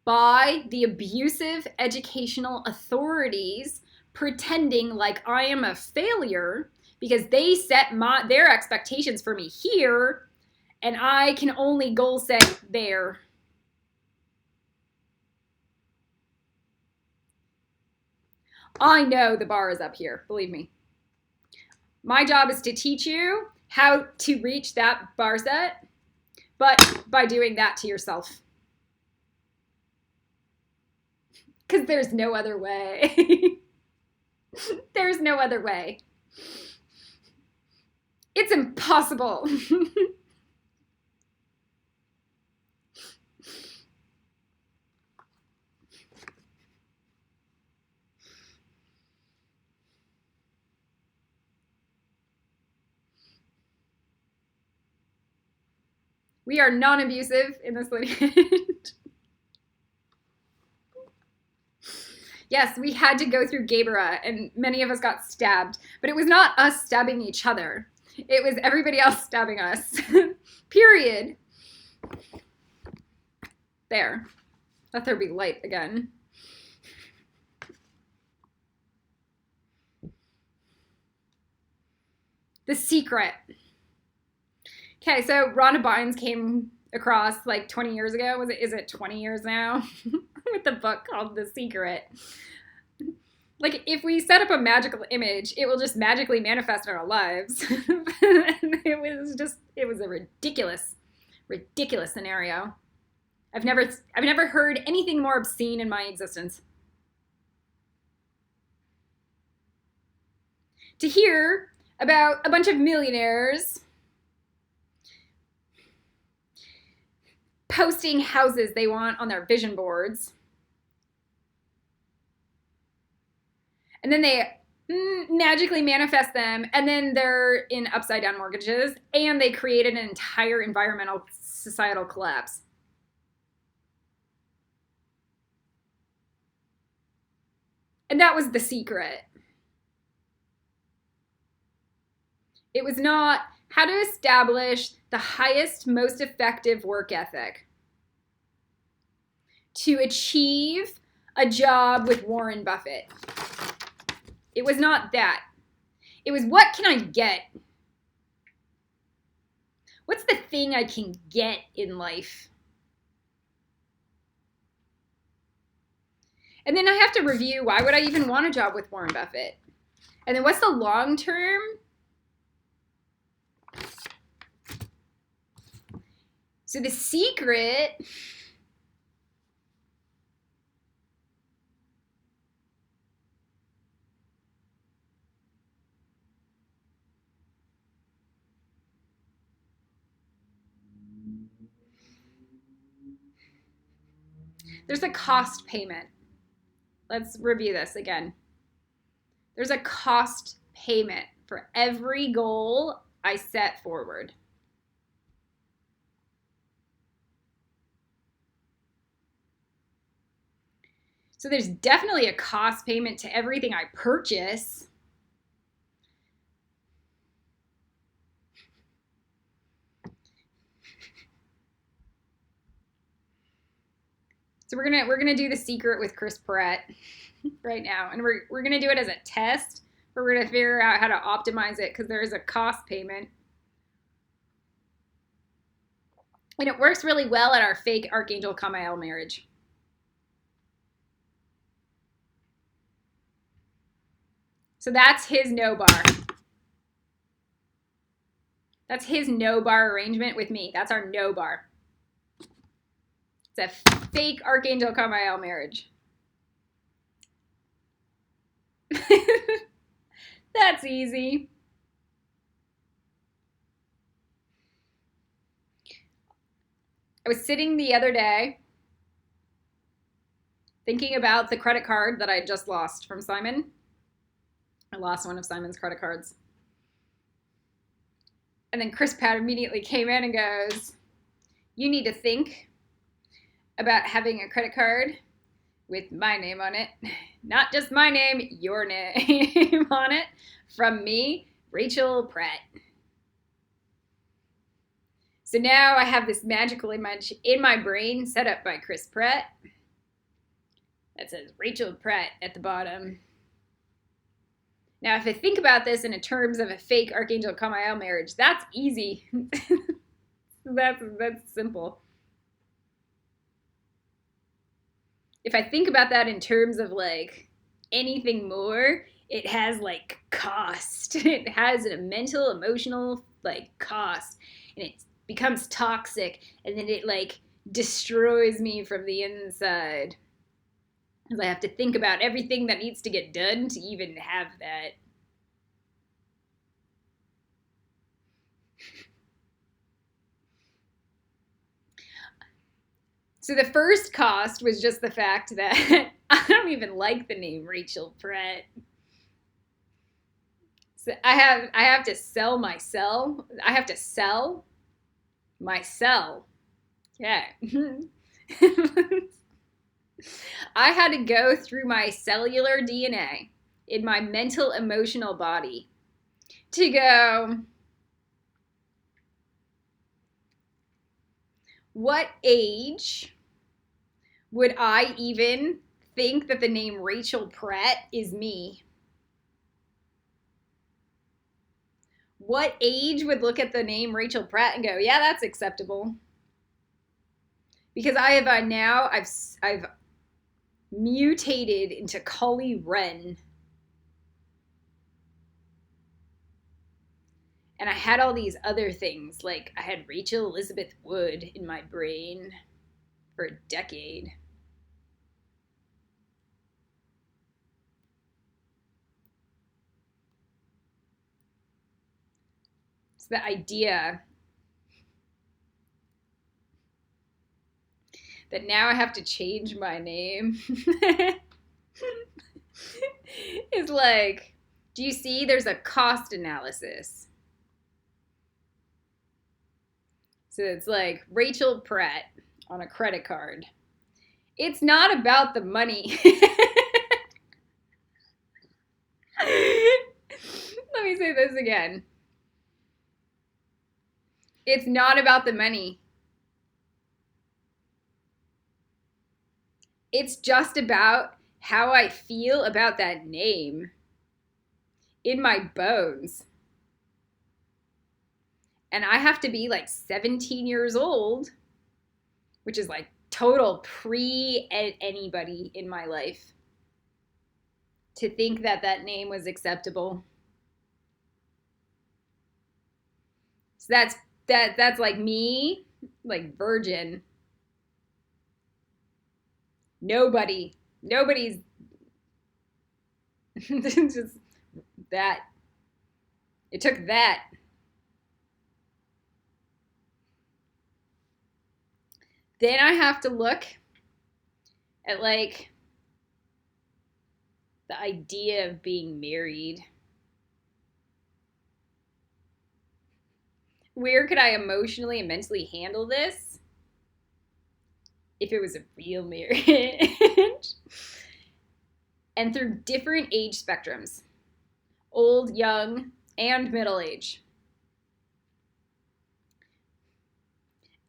by the abusive educational authorities pretending like I am a failure because they set their expectations for me here, and I can only goal set there. I know the bar is up here, believe me. My job is to teach you how to reach that bar set, but by doing that to yourself. Because there's no other way. There's no other way. It's impossible. We are non-abusive in this lineage. Yes, we had to go through Gaebara, and many of us got stabbed. But it was not us stabbing each other. It was everybody else stabbing us. Period. There. Let there be light again. The Secret. Okay, so Rhonda Bynes came across like 20 years ago. Is it 20 years now? With the book called The Secret. Like, if we set up a magical image, it will just magically manifest in our lives. It was a ridiculous scenario. I've never heard anything more obscene in my existence. To hear about a bunch of millionaires posting houses they want on their vision boards, and then they magically manifest them, and then they're in upside down mortgages, and they created an entire environmental societal collapse. And that was The Secret. It was not how to establish the highest, most effective work ethic to achieve a job with Warren Buffett. It was not that. It was, what can I get? What's the thing I can get in life? And then I have to review, why would I even want a job with Warren Buffett? And then what's the long term? So The Secret there's a cost payment. Let's review this again. There's a cost payment for every goal I set forward. So there's definitely a cost payment to everything I purchase. So we're gonna do The Secret with Chris Pratt right now, and we're gonna do it as a test. But we're gonna figure out how to optimize it because there is a cost payment, and it works really well at our fake Archangel Kamael marriage. So that's his no bar. That's his no bar arrangement with me. That's our no bar. It's a fake Archangel Kamael marriage. That's easy. I was sitting the other day thinking about the credit card that I just lost from Simon. I lost one of Simon's credit cards. And then Chris Pratt immediately came in and goes, "You need to think about having a credit card with my name on it. Not just my name, your name on it. From me, Rachel Pratt." So now I have this magical image in my brain set up by Chris Pratt that says Rachel Pratt at the bottom. Now, if I think about this in terms of a fake Archangel Kamael marriage, that's easy. That's simple. If I think about that in terms of like anything more, it has like cost. It has a mental, emotional like cost, and it becomes toxic, and then it like destroys me from the inside. Because I have to think about everything that needs to get done to even have that. So the first cost was just the fact that I don't even like the name Rachel Pratt. So I have to sell my cell. I have to sell my cell. Yeah. I had to go through my cellular DNA in my mental, emotional body to go, what age would I even think that the name Rachel Pratt is me? What age would look at the name Rachel Pratt and go, yeah, that's acceptable? Because I've mutated into Cully Wren. And I had all these other things, like I had Rachel Elizabeth Wood in my brain for a decade. So the idea that now I have to change my name is like, do you see there's a cost analysis? So it's like Rachel Pratt on a credit card. It's not about the money. Let me say this again. It's not about the money. It's just about how I feel about that name in my bones. And I have to be like 17 years old, which is like total pre-anybody in my life, to think that that name was acceptable. So that's like me, like virgin. Nobody's just that. It took that. Then I have to look at like the idea of being married. Where could I emotionally and mentally handle this if it was a real marriage? and through different age spectrums, old, young, and middle age.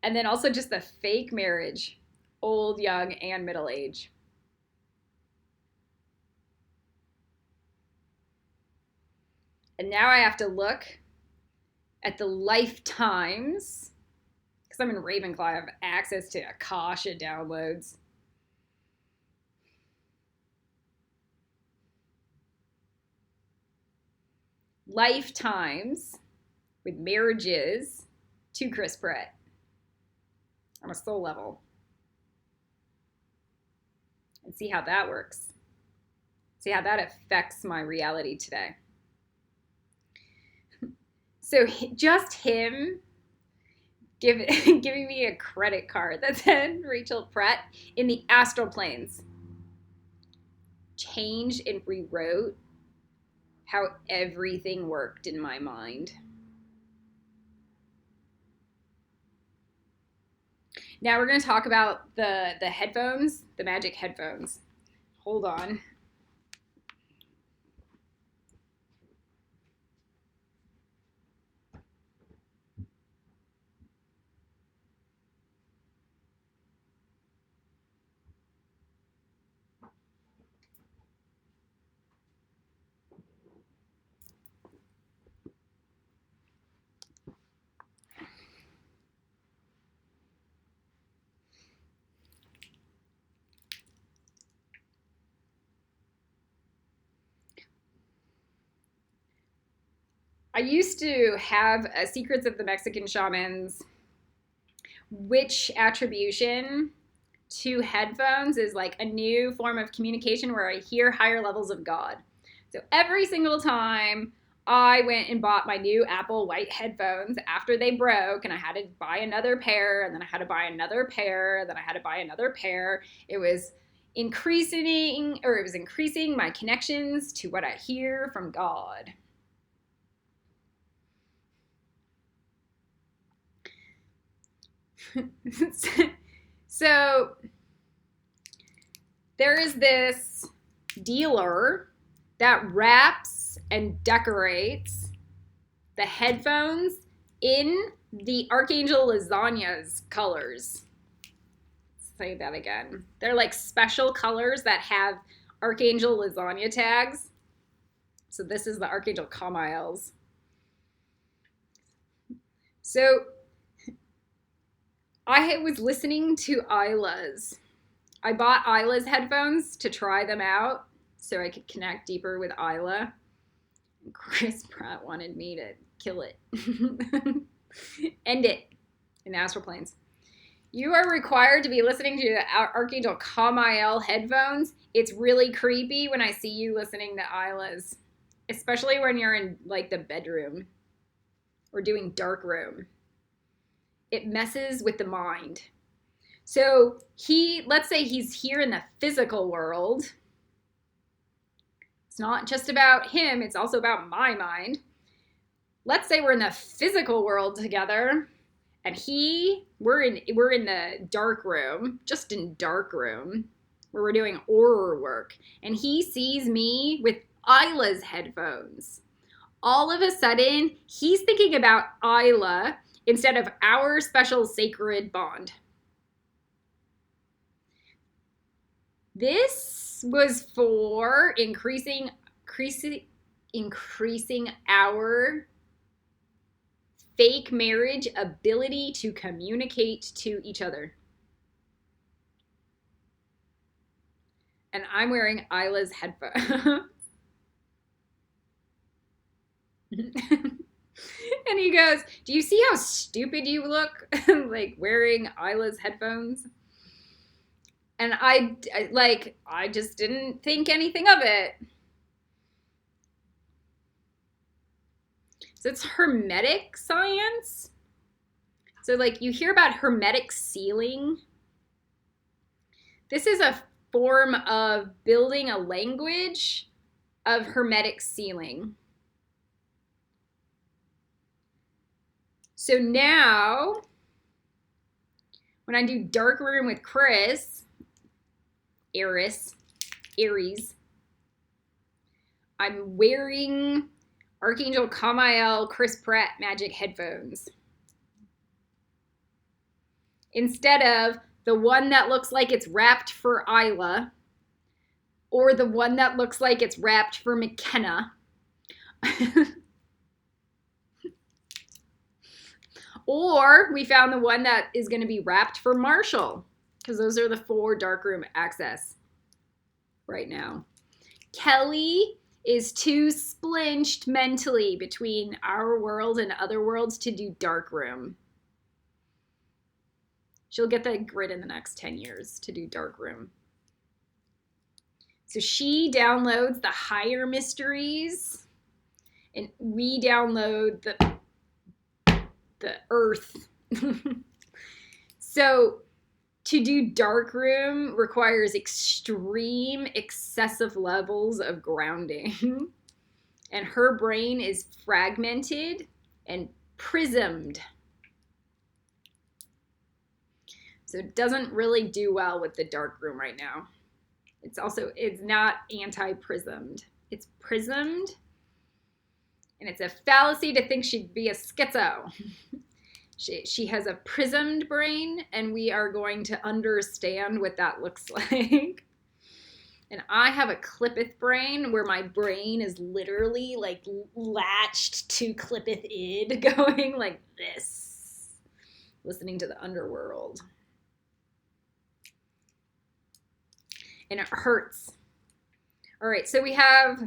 And then also just the fake marriage, old, young, and middle age. And now I have to look at the lifetimes, because I'm in Ravenclaw, I have access to Akasha downloads. Lifetimes with marriages to Chris Pratt on a soul level. And see how that works. See how that affects my reality today. So just him giving me a credit card that said Rachel Pratt in the astral planes changed and rewrote how everything worked in my mind. Now we're going to talk about the headphones, the magic headphones. Hold on. I used to have Secrets of the Mexican Shamans, which attribution to headphones is like a new form of communication where I hear higher levels of God. So every single time I went and bought my new Apple white headphones after they broke, and I had to buy another pair, and then I had to buy another pair, and then I had to buy another pair. It was increasing my connections to what I hear from God. So there is this dealer that wraps and decorates the headphones in the Archangel Lasagna's colors. Say that again. They're like special colors that have Archangel Lasagna tags. So this is the Archangel Kamiel's. So I was listening to Isla's. I bought Isla's headphones to try them out so I could connect deeper with Isla. Chris Pratt wanted me to kill it. End it in the astral planes. You are required to be listening to the Archangel Kamiel headphones. It's really creepy when I see you listening to Isla's, especially when you're in like the bedroom or doing dark room. It messes with the mind. So let's say he's here in the physical world. It's not just about him, it's also about my mind. Let's say we're in the physical world together, and we're in the dark room, just in dark room, where we're doing aura work, and he sees me with Isla's headphones. All of a sudden, he's thinking about Isla instead of our special sacred bond. This was for increasing our fake marriage ability to communicate to each other. And I'm wearing Isla's headphones. And he goes, "Do you see how stupid you look like wearing Isla's headphones?" And I just didn't think anything of it. So it's hermetic science. So like you hear about hermetic sealing. This is a form of building a language of hermetic sealing. So now, when I do dark room with Chris, Aries, I'm wearing Archangel Kamael Chris Pratt magic headphones. Instead of the one that looks like it's wrapped for Isla, or the one that looks like it's wrapped for McKenna. Or we found the one that is going to be wrapped for Marshall, because those are the 4 darkroom access right now. Kelly is too splinched mentally between our world and other worlds to do darkroom. She'll get the grid in the next 10 years to do darkroom. So she downloads the higher mysteries, and we download the earth. So to do darkroom requires extreme, excessive levels of grounding. And her brain is fragmented and prismed. So it doesn't really do well with the darkroom right now. It's not anti-prismed. It's prismed. And it's a fallacy to think she'd be a schizo. She has a prismed brain, and we are going to understand what that looks like. And I have a Clippeth brain, where my brain is literally like latched to Clippeth id, going like this, listening to the underworld. And it hurts. All right, so we have...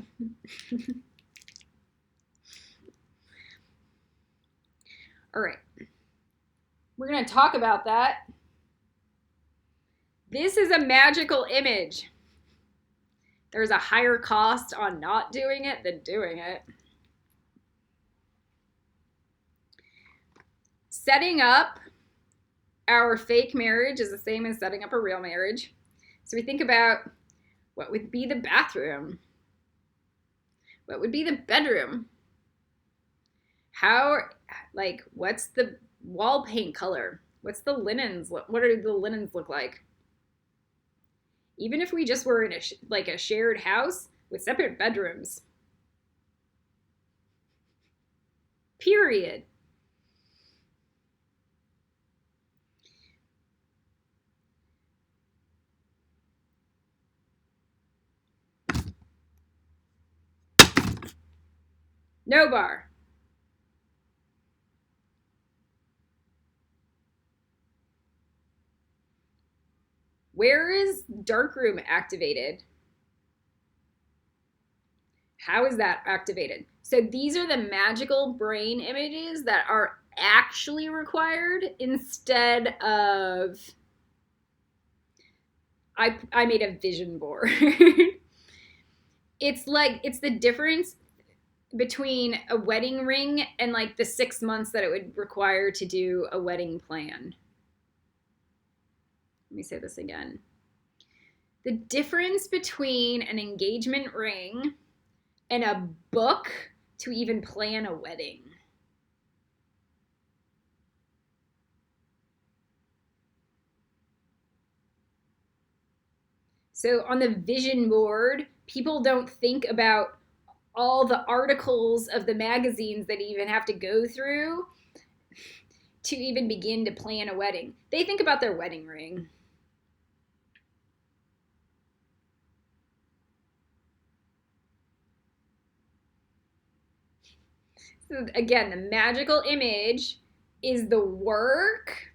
All right. We're going to talk about that. This is a magical image. There's a higher cost on not doing it than doing it. Setting up our fake marriage is the same as setting up a real marriage. So we think about what would be the bathroom? What would be the bedroom? What's the wall paint color? What's the linens? What do the linens look like? Even if we just were in a shared house with separate bedrooms. Period. No bar. Where is darkroom activated? How is that activated? So these are the magical brain images that are actually required instead of... I made a vision board. It's the difference between a wedding ring and like the 6 months that it would require to do a wedding plan. Let me say this again. The difference between an engagement ring and a book to even plan a wedding. So on the vision board, people don't think about all the articles of the magazines that even have to go through to even begin to plan a wedding. They think about their wedding ring. So again, the magical image is the work.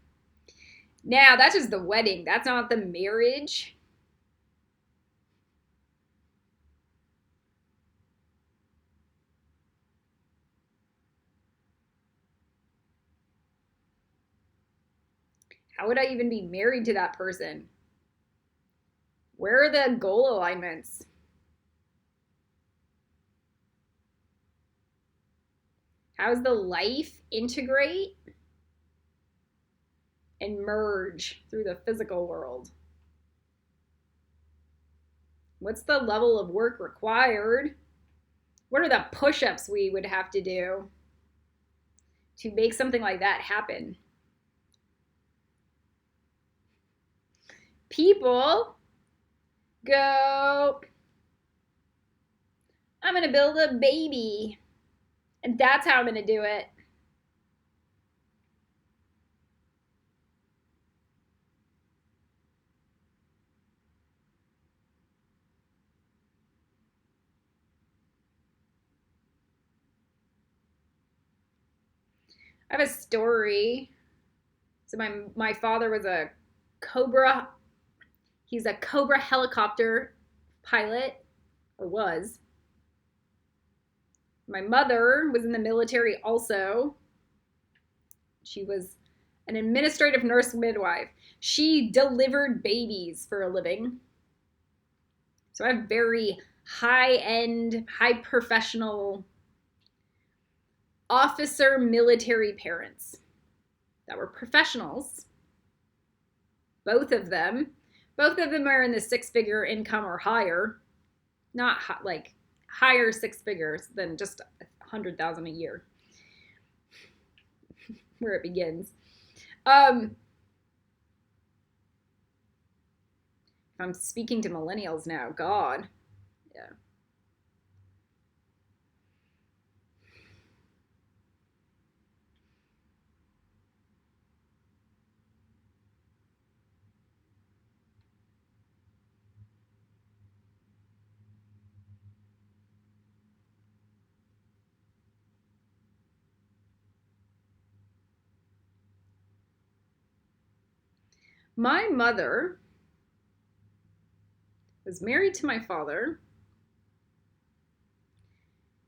Now, that's just the wedding. That's not the marriage. How would I even be married to that person? Where are the goal alignments? How does the life integrate and merge through the physical world? What's the level of work required? What are the push-ups we would have to do to make something like that happen? People go, I'm going to build a baby. And that's how I'm going to do it. I have a story. So my father was a Cobra. He's a Cobra helicopter pilot, or was. My mother was in the military also. She was an administrative nurse midwife. She delivered babies for a living. So I have very high end, high professional officer military parents that were professionals. Both of them are in the six-figure income or higher, not like higher six figures than just 100,000 a year, where it begins. If I'm speaking to millennials now, God, yeah. My mother was married to my father,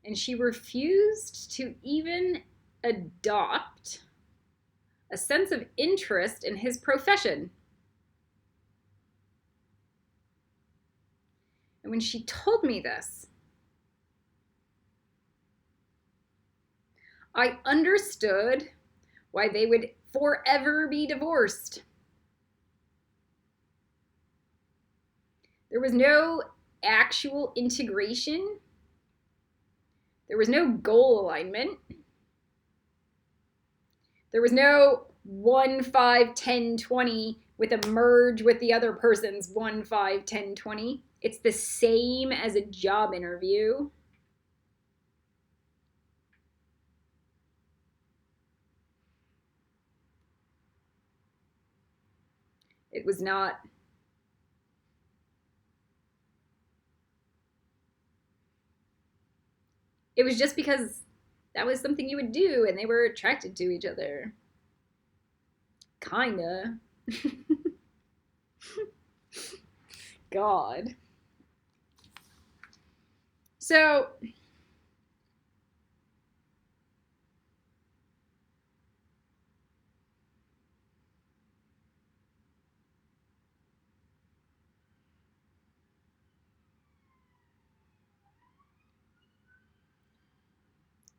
and she refused to even adopt a sense of interest in his profession. And when she told me this, I understood why they would forever be divorced. There was no actual integration. There was no goal alignment. There was no 1, 5, 10, 20 with a merge with the other person's 1, 5, 10, 20. It's the same as a job interview. It was not. It was just because that was something you would do and they were attracted to each other. Kinda. God. So,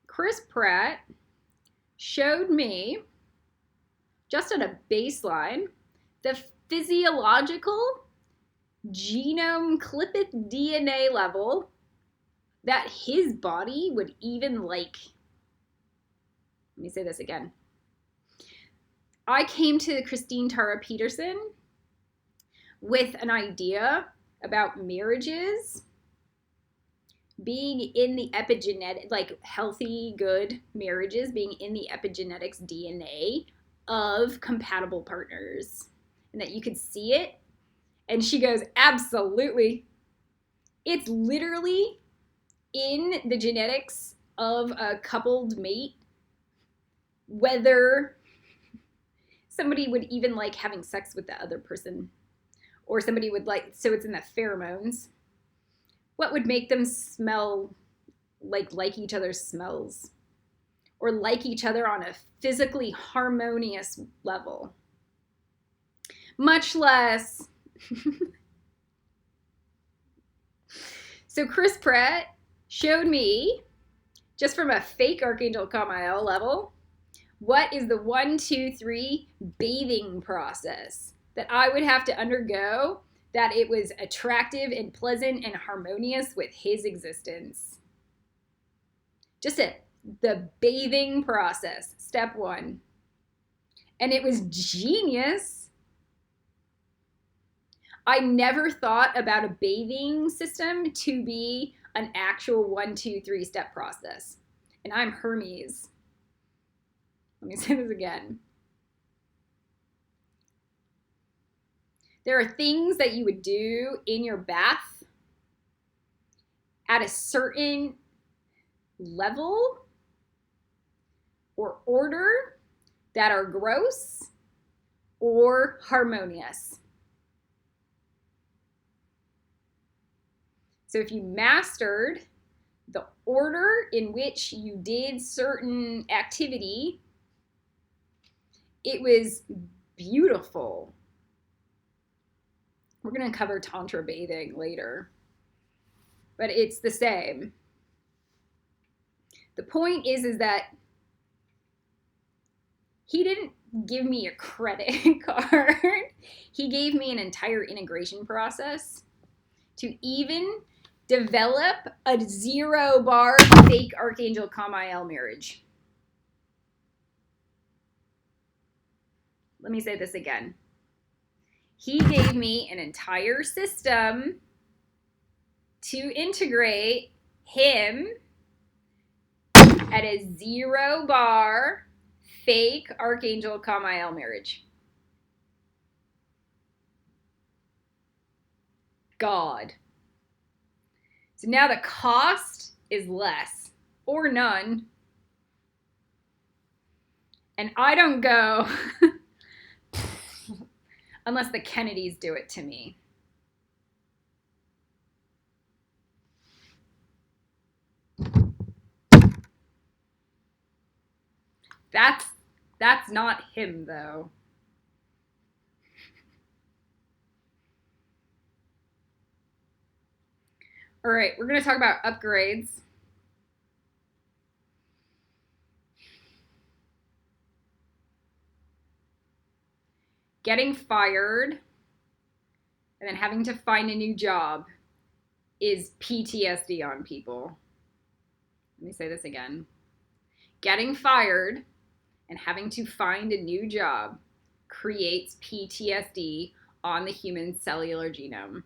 Chris Pratt showed me, just at a baseline, the physiological genome clipped DNA level that his body would even like. Let me say this again. I came to Christine Tara Peterson with an idea about marriages being in the epigenetic, like healthy, good marriages being in the epigenetics DNA of compatible partners, and that you could see it. And she goes, absolutely. It's literally in the genetics of a coupled mate, whether somebody would even like having sex with the other person, or somebody would like, so it's in the pheromones. What would make them smell like each other's smells, or like each other on a physically harmonious level? Much less. So Chris Pratt showed me, just from a fake Archangel Kamael level, what is the 1, 2, 3 bathing process that I would have to undergo that it was attractive and pleasant and harmonious with his existence. Just the bathing process, step 1. And it was genius. I never thought about a bathing system to be an actual 1, 2, 3 step process. And I'm Hermes. Let me say this again. There are things that you would do in your bath at a certain level or order that are gross or harmonious. So if you mastered the order in which you did certain activity, it was beautiful. We're going to cover Tantra bathing later, but it's the same. The point is that he didn't give me a credit card. He gave me an entire integration process to even develop a 0 bar fake Archangel Kamael marriage. Let me say this again. He gave me an entire system to integrate him at a 0 bar fake Archangel Kamael marriage. God. So now the cost is less or none. And I don't go unless the Kennedys do it to me. That's not him, though. All right, we're going to talk about upgrades. Getting fired and then having to find a new job is PTSD on people. Let me say this again. Getting fired and having to find a new job creates PTSD on the human cellular genome.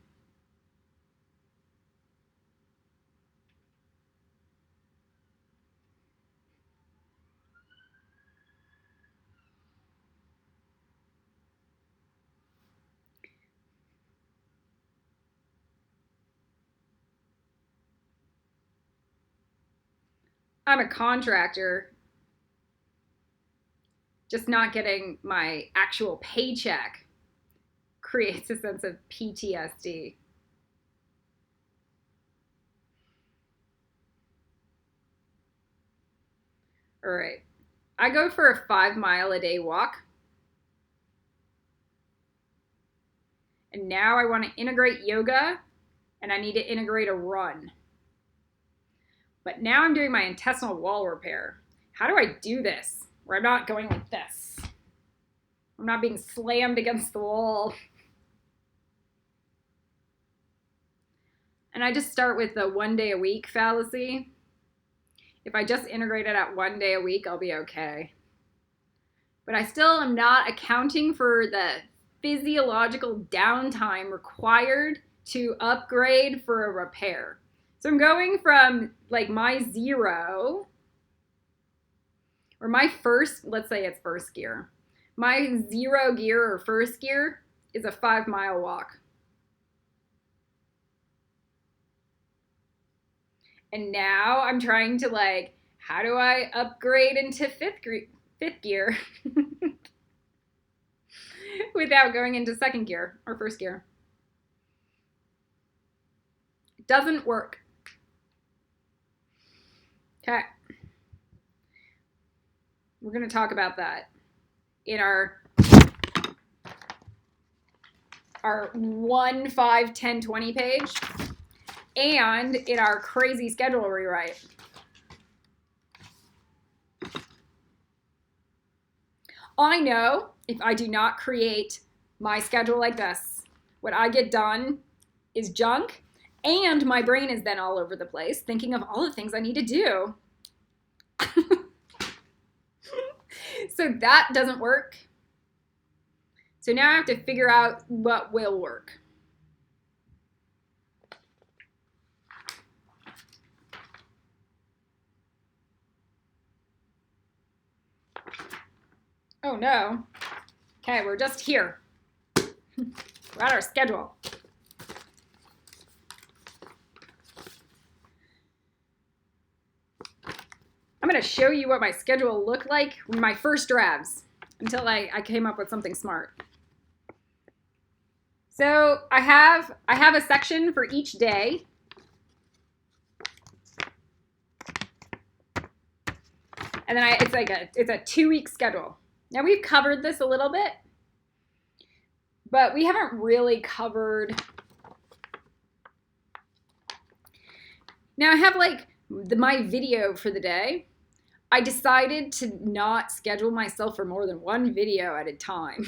I'm a contractor. Just not getting my actual paycheck creates a sense of PTSD. All right. I go for a 5-mile-a-day walk. And now I want to integrate yoga, and I need to integrate a run. But now I'm doing my intestinal wall repair. How do I do this where I'm not going like this? I'm not being slammed against the wall. And I just start with the 1 day a week fallacy. If I just integrate it at 1 day a week, I'll be okay. But I still am not accounting for the physiological downtime required to upgrade for a repair. So I'm going from like my 0, or my first, let's say it's first gear. My 0 gear or first gear is a 5-mile walk. And now I'm trying to like, how do I upgrade into fifth gear without going into second gear or first gear? It doesn't work. Okay. We're going to talk about that in our 1, 5, 10, 20 page and in our crazy schedule rewrite. I know if I do not create my schedule like this, what I get done is junk, and my brain is then all over the place thinking of all the things I need to do. So that doesn't work. So now I have to figure out what will work. Oh no. Okay, we're just here. We're on our schedule. I'm going to show you what my schedule looked like in my first drafts until I came up with something smart. So I have a section for each day. And then it's a 2-week schedule. Now we've covered this a little bit, but we haven't really covered. Now I have like my video for the day. I decided to not schedule myself for more than one video at a time.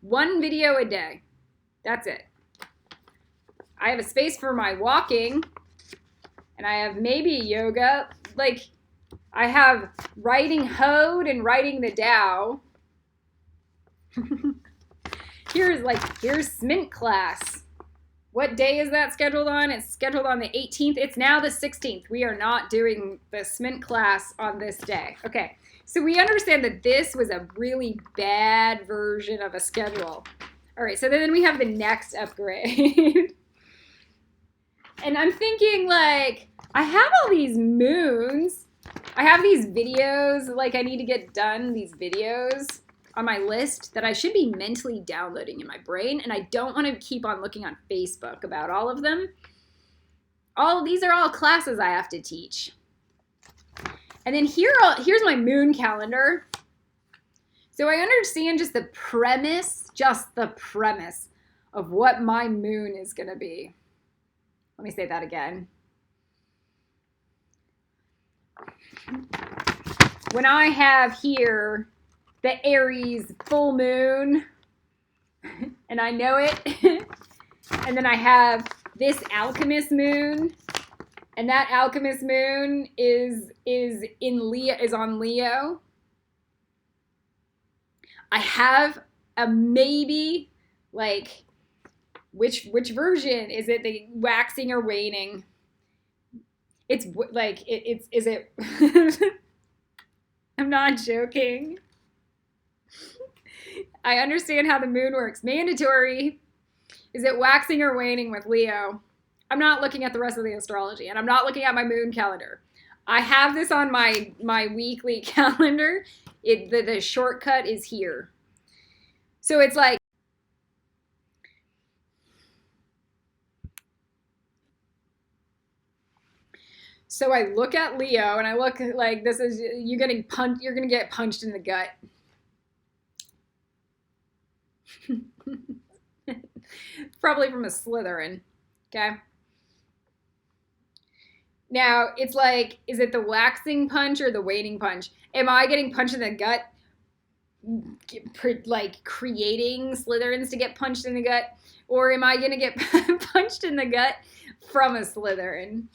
One video a day. That's it. I have a space for my walking, and I have maybe yoga. Like, I have writing Hode and writing the Tao. Here's Smint class. What day is that scheduled on? It's scheduled on the 18th. It's now the 16th. We are not doing the Smint class on this day. Okay, so we understand that this was a really bad version of a schedule. All right, so then we have the next upgrade. And I'm thinking, like, I have all these moons. I have these videos, like I need to get done, these videos on my list that I should be mentally downloading in my brain, and I don't want to keep on looking on Facebook about all of them. These are all classes I have to teach. And then here's my moon calendar. So I understand just the premise of what my moon is going to be. Let me say that again. When I have here the Aries full moon, and I know it, and then I have this alchemist moon, and that alchemist moon is on Leo. I have a maybe, like, which version is it, the waxing or waning? It's like is it I'm not joking. I understand how the moon works. Mandatory. Is it waxing or waning with Leo? I'm not looking at the rest of the astrology, and I'm not looking at my moon calendar. I have this on my weekly calendar. The shortcut is here. So it's like, so I look at Leo and I look like this is, you're gonna get punched in the gut. Probably from a Slytherin. Okay. Now it's like, is it the waxing punch or the waning punch? Am I getting punched in the gut, like creating Slytherins to get punched in the gut? Or am I going to get punched in the gut from a Slytherin?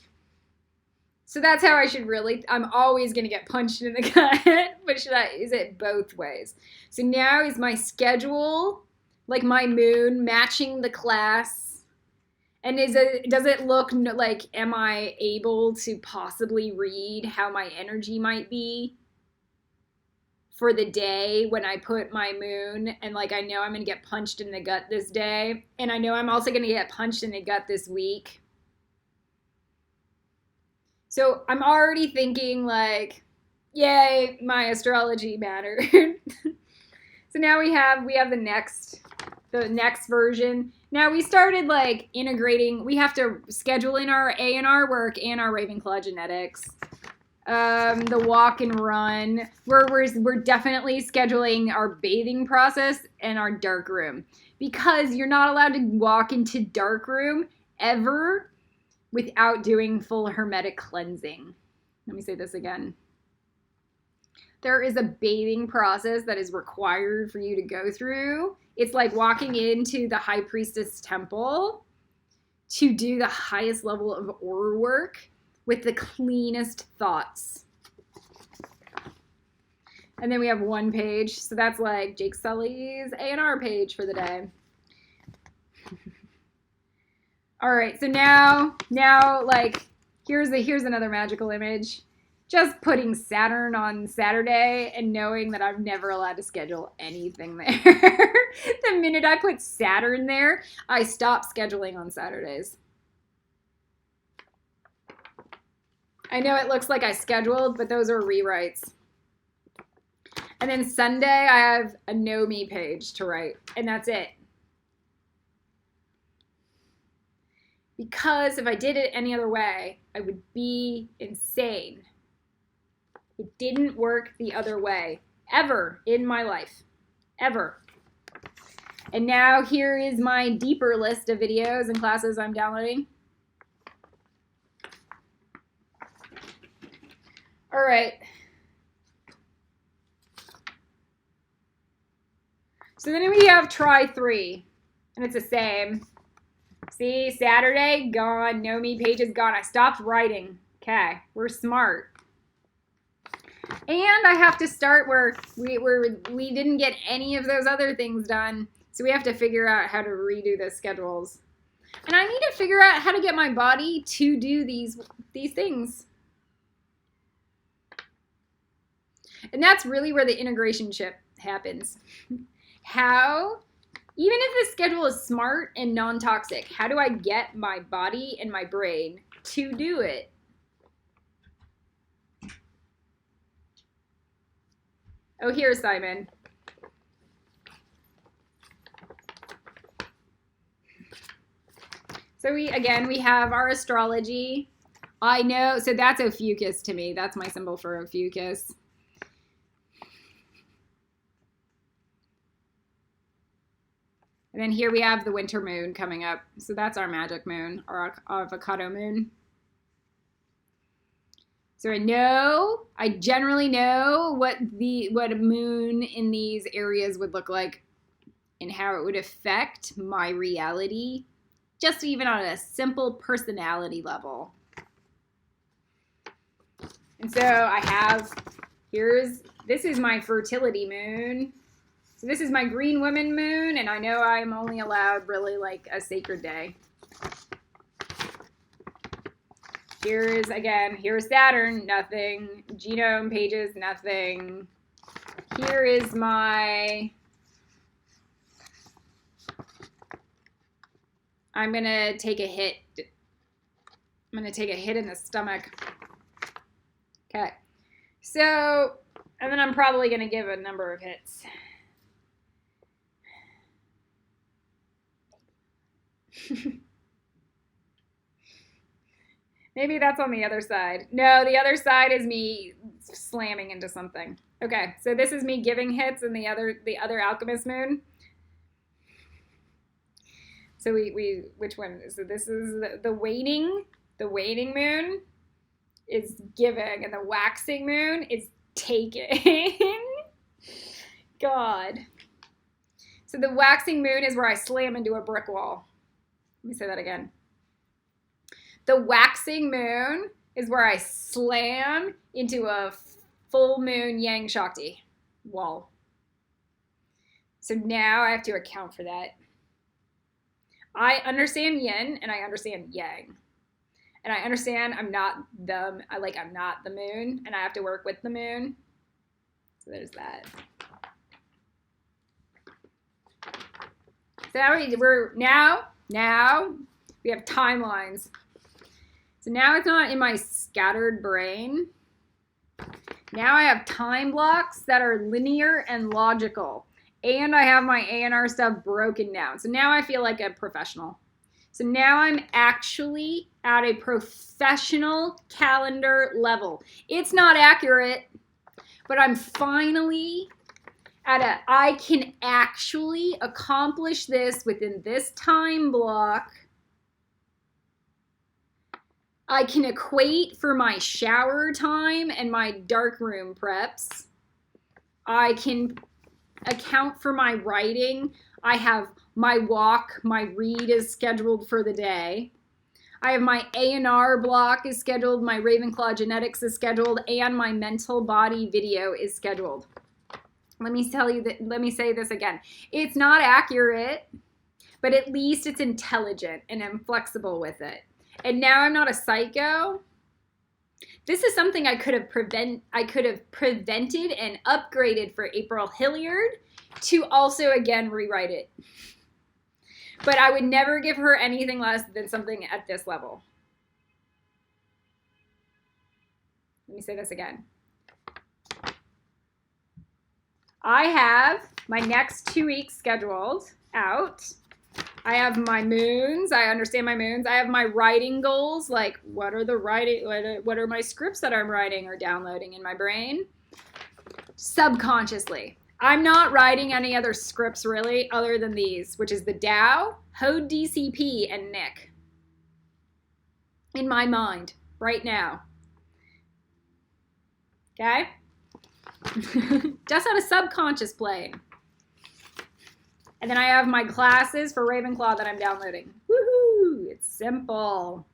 So that's how I should I'm always going to get punched in the gut. But is it both ways? So now is my schedule, like my moon, matching the class? And does it look like, am I able to possibly read how my energy might be for the day when I put my moon, and like I know I'm going to get punched in the gut this day, and I know I'm also going to get punched in the gut this week. So I'm already thinking like, yay, my astrology mattered. So now we have the next version. Now we started like integrating, we have to schedule in our A&R work and our Ravenclaw genetics. The walk and run. We're definitely scheduling our bathing process and our dark room, because you're not allowed to walk into dark room ever without doing full hermetic cleansing. Let me say this again. There is a bathing process that is required for you to go through. It's like walking into the High Priestess Temple to do the highest level of aura work with the cleanest thoughts. And then we have one page. So that's like Jake Sully's A&R page for the day. All right, so now like here's another magical image. just putting Saturn on Saturday and knowing that I'm never allowed to schedule anything there. The minute I put Saturn there, I stop scheduling on Saturdays. I know it looks like I scheduled, but those are rewrites. And then Sunday, I have a Know Me page to write, and that's it. Because if I did it any other way, I would be insane. It didn't work the other way, ever in my life, ever. And now here is my deeper list of videos and classes I'm downloading. All right. So then we have try 3, and it's the same. See, Saturday, gone. Know Me page is gone. I stopped writing. Okay, we're smart. And I have to start where we didn't get any of those other things done. So we have to figure out how to redo the schedules. And I need to figure out how to get my body to do these things. And that's really where the integration ship happens. How, even if the schedule is smart and non-toxic, how do I get my body and my brain to do it? Oh, here's Simon. So we have our astrology. I know, so that's Ophiuchus to me. That's my symbol for Ophiuchus. And then here we have the winter moon coming up. So that's our magic moon, our avocado moon. So I generally know what a moon in these areas would look like and how it would affect my reality, just even on a simple personality level. And so I have, this is my fertility moon. So this is my green woman moon, and I know I'm only allowed really like a sacred day. Here's Saturn, nothing. Genome pages, nothing. Here is I'm going to take a hit. I'm going to take a hit in the stomach. Okay. So, and then I'm probably going to give a number of hits. Maybe that's on the other side. No, the other side is me slamming into something. Okay, so this is me giving hits in the other alchemist moon. So which one? So this is the waning. The waning moon is giving, and the waxing moon is taking. God. So the waxing moon is where I slam into a brick wall. Let me say that again. The waxing moon is where I slam into a full moon Yang Shakti wall. So now I have to account for that. I understand yin and I understand yang. And I understand I'm not the moon, and I have to work with the moon. So there's that. So now we have timelines. So now it's not in my scattered brain. Now I have time blocks that are linear and logical. And I have my A&R stuff broken down. So now I feel like a professional. So now I'm actually at a professional calendar level. It's not accurate, but I'm finally I can actually accomplish this within this time block. I can equate for my shower time and my darkroom preps. I can account for my writing. I have my walk, my read is scheduled for the day. I have my A&R block is scheduled, my Ravenclaw genetics is scheduled, and my mental body video is scheduled. Let me say this again. It's not accurate, but at least it's intelligent and I'm flexible with it. And now I'm not a psycho. This is something I could have prevented and upgraded for April Hilliard to also again rewrite it. But I would never give her anything less than something at this level. Let me say this again. I have my next 2 weeks scheduled out. I have my moons. I understand my moons. I have my writing goals, like what are my scripts that I'm writing or downloading in my brain subconsciously. I'm not writing any other scripts really other than these, which is the Tao, Hode DCP, and Nick. In my mind right now. Okay? Just on a subconscious plane. And then I have my classes for Ravenclaw that I'm downloading. Woohoo! It's simple.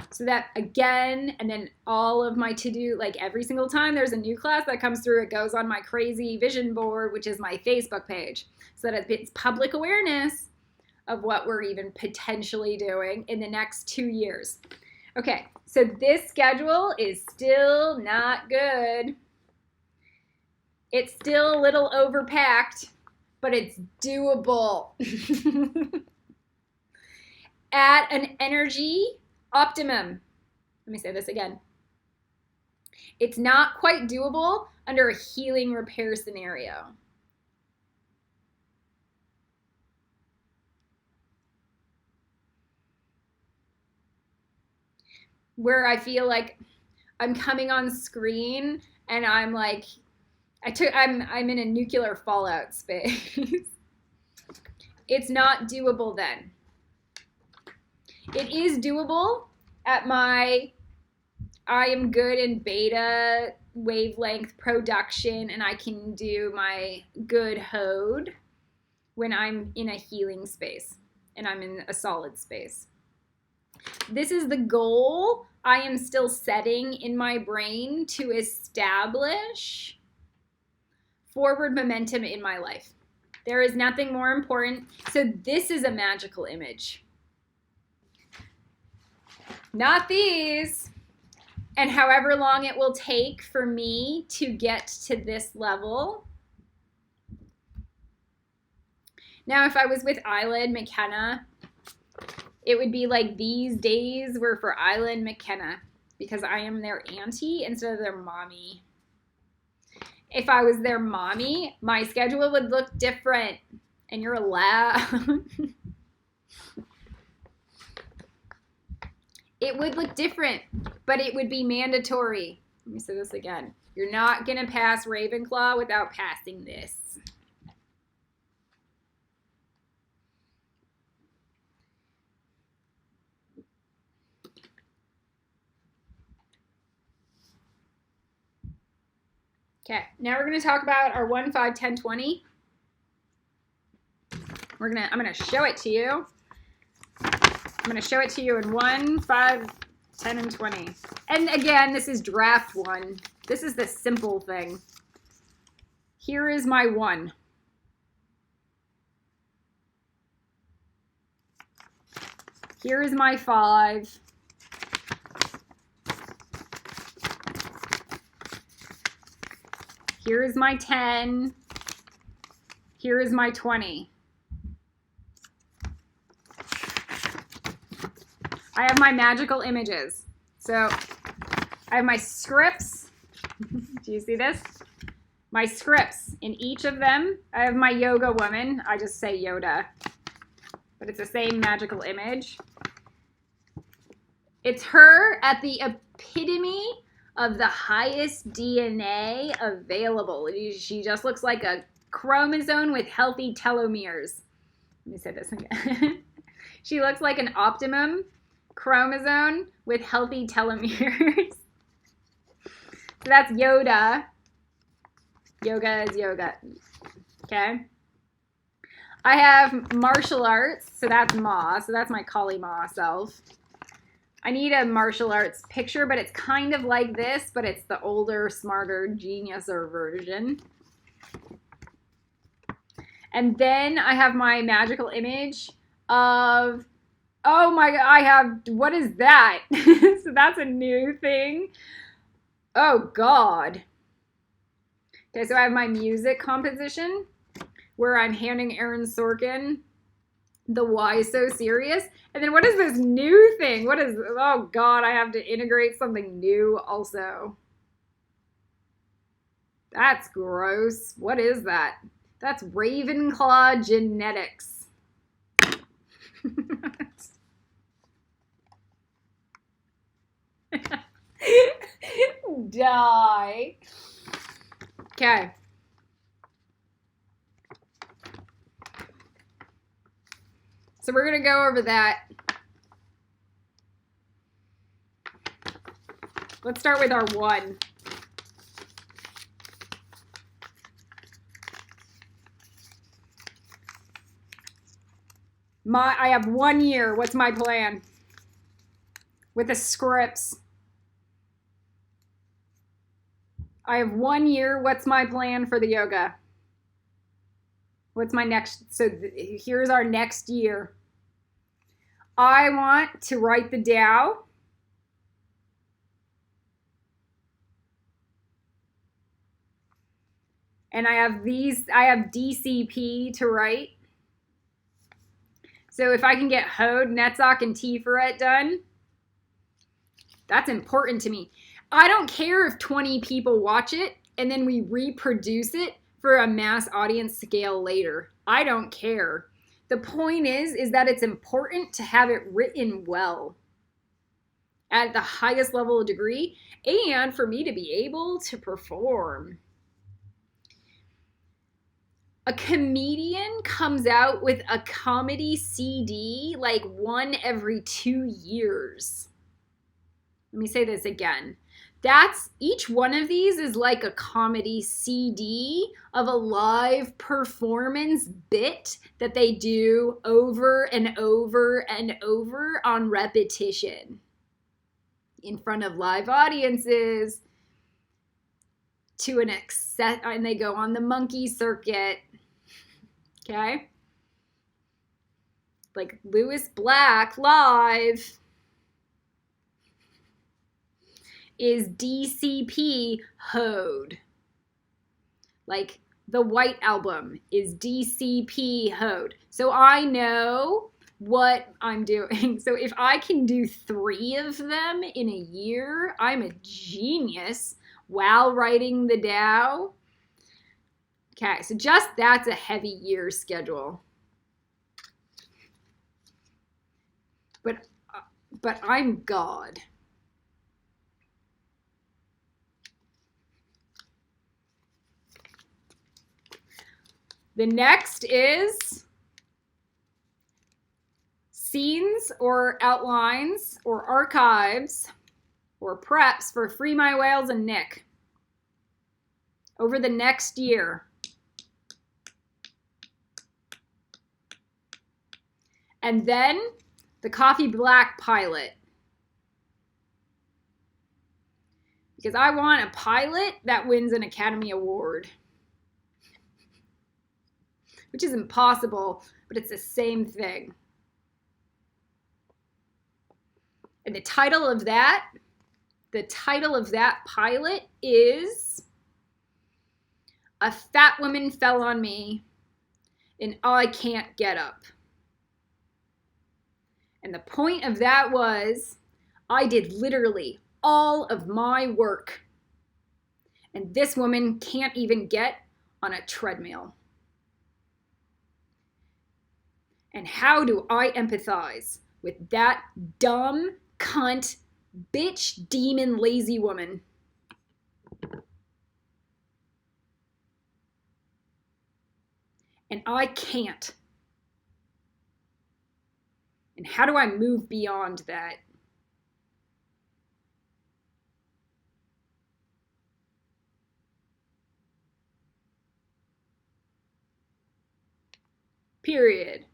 So that again, and then all of my to-do, like every single time there's a new class that comes through, it goes on my crazy vision board, which is my Facebook page. So that it's public awareness of what we're even potentially doing in the next 2 years. Okay, so this schedule is still not good. It's still a little overpacked, but it's doable. At an energy optimum. Let me say this again. It's not quite doable under a healing repair scenario. Where I feel like I'm coming on screen and I'm like, I'm in a nuclear fallout space. It's not doable then. It is doable at my I am good in beta wavelength production, and I can do my good Hode when I'm in a healing space and I'm in a solid space. This is the goal I am still setting in my brain to establish forward momentum in my life. There is nothing more important. So this is a magical image. Not these. And however long it will take for me to get to this level. Now, if I was with Isla and McKenna, it would be like these days were for Isla and McKenna because I am their auntie instead of their mommy. If I was their mommy, my schedule would look different, and you're allowed. It would look different, but it would be mandatory. Let me say this again. You're not going to pass Ravenclaw without passing this. Okay, now we're going to talk about our 1, 5, 10, 20. I'm going to show it to you. I'm going to show it to you in 1, 5, 10, and 20. And again, this is draft 1. This is the simple thing. Here is my 1. Here is my 5. Here is my 10. Here is my 20. I have my magical images. So I have my scripts. Do you see this? My scripts. In each of them, I have my yoga woman. I just say Yoda. But it's the same magical image. It's her at the epitome of the highest DNA available. She just looks like a chromosome with healthy telomeres. Let me say this again. She looks like an optimum chromosome with healthy telomeres. So that's Yoda. Yoga is yoga. Okay. I have martial arts. So that's Ma. So that's my Kali Ma self. I need a martial arts picture, but it's kind of like this, but it's the older, smarter, geniuser version. And then I have my magical image of Oh my God, I have, what is that? So that's a new thing. Oh God. Okay, so I have my music composition where I'm handing Aaron Sorkin the Why So Serious. And then what is this new thing? What is, oh God, I have to integrate something new also. That's gross. What is that? That's Ravenclaw Genetics. Die. Okay. So we're going to go over that. Let's start with our one. I have 1 year. What's my plan? With the scripts. I have 1 year. What's my plan for the yoga? What's my next? So here's our next year. I want to write the Tao. And I have DCP to write. So if I can get Hod, Netzach, and Tiferet done, that's important to me. I don't care if 20 people watch it and then we reproduce it for a mass audience scale later. I don't care. The point is that it's important to have it written well at the highest level of degree and for me to be able to perform. A comedian comes out with a comedy CD like one every 2 years. Let me say this again. Each one of these is like a comedy CD of a live performance bit that they do over and over and over on repetition in front of live audiences and they go on the monkey circuit. Okay? Like Lewis Black live is DCP Hod. Like the White Album is DCP Hod. So I know what I'm doing. So if I can do 3 of them in a year, I'm a genius while writing the Tao. Okay, so just that's a heavy year schedule. But I'm God. The next is scenes or outlines or archives or preps for Free My Whales and Nick over the next year. And then the Coffee Black pilot. Because I want a pilot that wins an Academy Award. Which is impossible, but it's the same thing. And the title of that pilot is A Fat Woman Fell on Me and I Can't Get Up. And the point of that was I did literally all of my work. And this woman can't even get on a treadmill. And how do I empathize with that dumb, cunt, bitch, demon, lazy woman? And I can't. And how do I move beyond that? Period.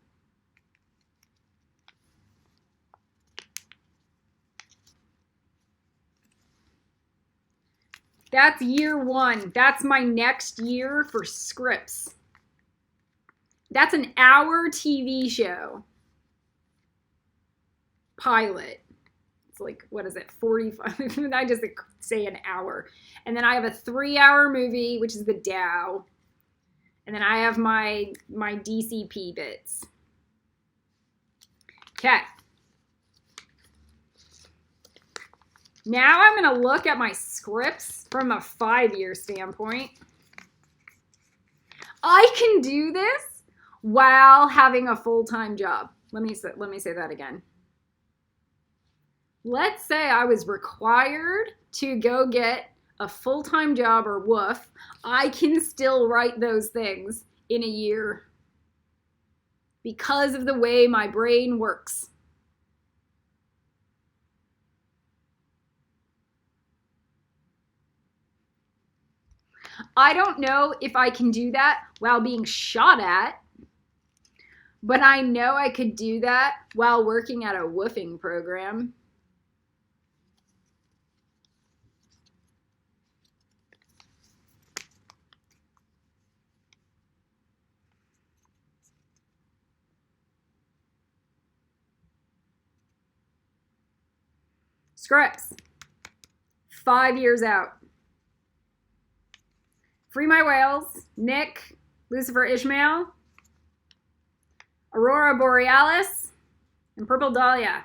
That's year 1. That's my next year for scripts. That's an hour TV show. pilot. It's like, what is it, 45? I just say an hour. And then I have a 3-hour movie, which is the Dow. And then I have my DCP bits. Okay. Now I'm going to look at my scripts from a 5-year standpoint. I can do this while having a full-time job. Let me say that again. Let's say I was required to go get a full-time job or woof. I can still write those things in a year because of the way my brain works. I don't know if I can do that while being shot at, but I know I could do that while working at a woofing program. Scripts. 5 years out. Free My Whales, Nick, Lucifer Ishmael, Aurora Borealis, and Purple Dahlia.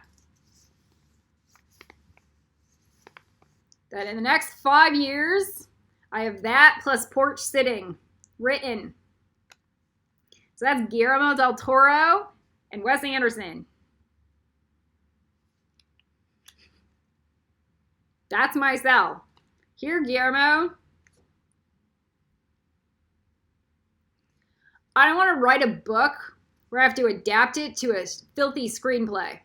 That in the next 5 years, I have that plus Porch Sitting written. So that's Guillermo del Toro and Wes Anderson. That's my sell. Here, Guillermo. I don't want to write a book where I have to adapt it to a filthy screenplay.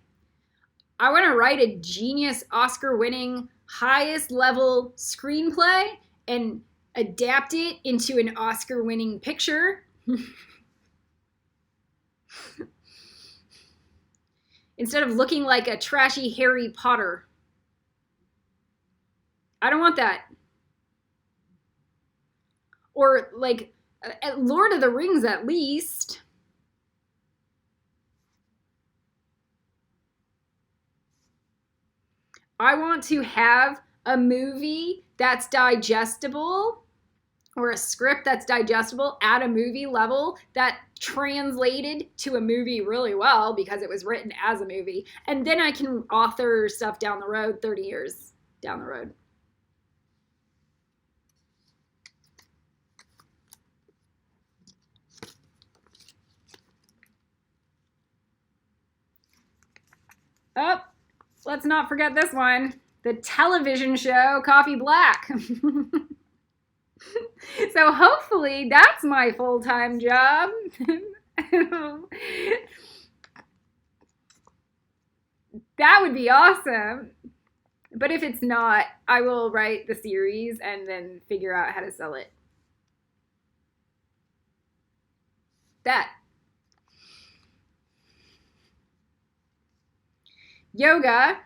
I want to write a genius Oscar-winning, highest level screenplay and adapt it into an Oscar-winning picture. Instead of looking like a trashy Harry Potter. I don't want that. Or like Lord of the Rings at least. I want to have a movie that's digestible or a script that's digestible at a movie level that translated to a movie really well because it was written as a movie. And then I can author stuff down the road, 30 years down the road. Oh, let's not forget this one. The television show Coffee Black. So hopefully that's my full-time job. That would be awesome. But if it's not, I will write the series and then figure out how to sell it. That. Yoga.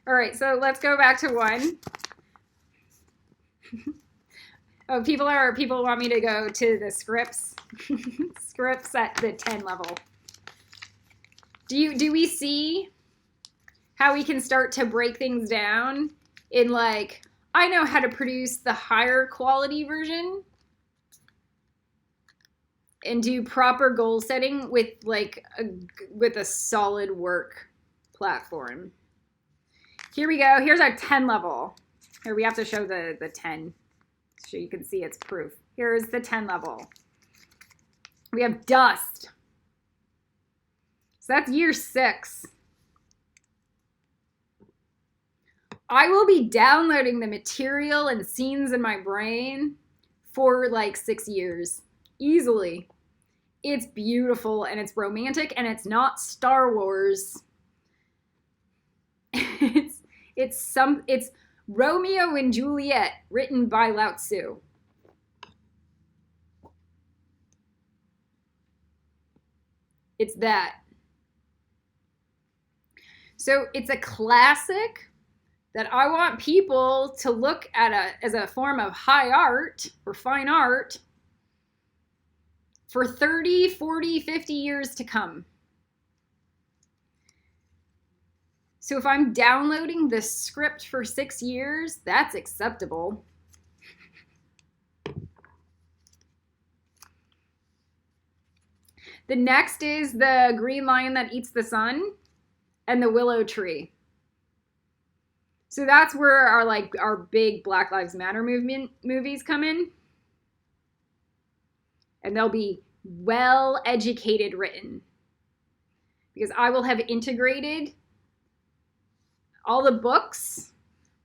All right, so let's go back to one. Oh, people want me to go to the scripts. Scripts at the 10 level. Do we see how we can start to break things down in like, I know how to produce the higher quality version and do proper goal setting with like with a solid work platform. Here we go. Here's our 10 level. Here we have to show the 10 so you can see its proof. Here's the 10 level. We have Dust. So that's year 6. I will be downloading the material and scenes in my brain for like 6 years. Easily. It's beautiful and it's romantic and it's not Star Wars. It's Romeo and Juliet written by Lao Tzu. It's that. So it's a classic that I want people to look at as a form of high art or fine art for 30, 40, 50 years to come. So if I'm downloading the script for 6 years, that's acceptable. The next is the green lion that eats the sun and the willow tree. So that's where our big Black Lives Matter movement movies come in. And they'll be well educated written. Because I will have integrated all the books,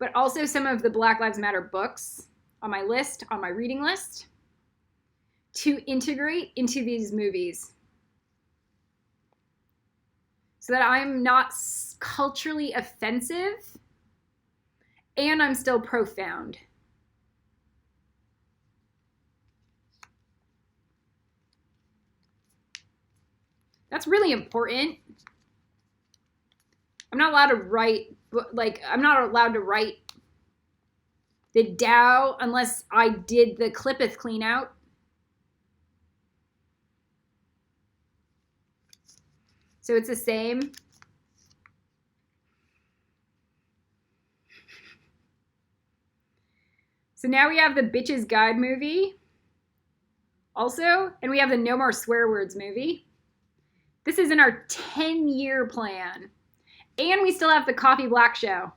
but also some of the Black Lives Matter books on my list, on my reading list, to integrate into these movies. So that I'm not culturally offensive and I'm still profound. That's really important. I'm not allowed to write, I'm not allowed to write the Tao unless I did the Clippeth clean out. So it's the same. So now we have the Bitches Guide movie also, and we have the No More Swear Words movie. This is in our 10-year plan. And we still have the Coffee Black Show.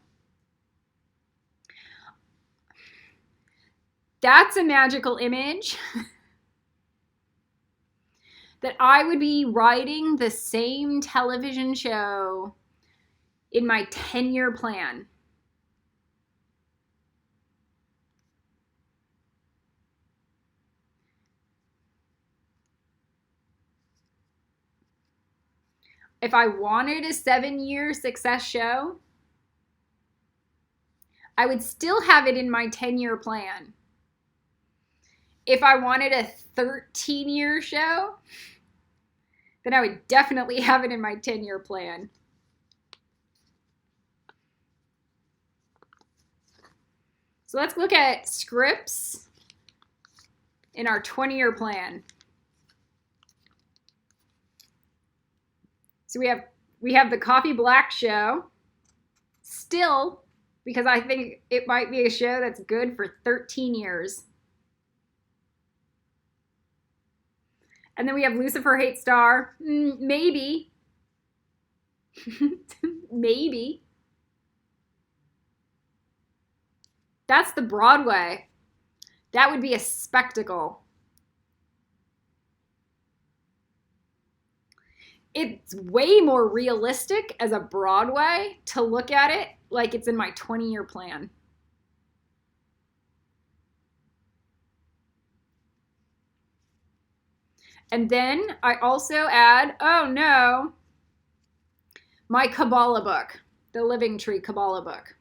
That's a magical image. That I would be writing the same television show in my 10-year plan. If I wanted a 7-year success show, I would still have it in my 10-year plan. If I wanted a 13-year show, then I would definitely have it in my 10-year plan. So let's look at scripts in our 20-year plan. So we have the Coffee Black Show still, because I think it might be a show that's good for 13 years. And then we have Lucifer Hates Star. Maybe. Maybe. That's the Broadway. That would be a spectacle. It's way more realistic as a Broadway to look at it like it's in my 20-year plan. And then I also add, oh no, my Kabbalah book, the Living Tree Kabbalah book.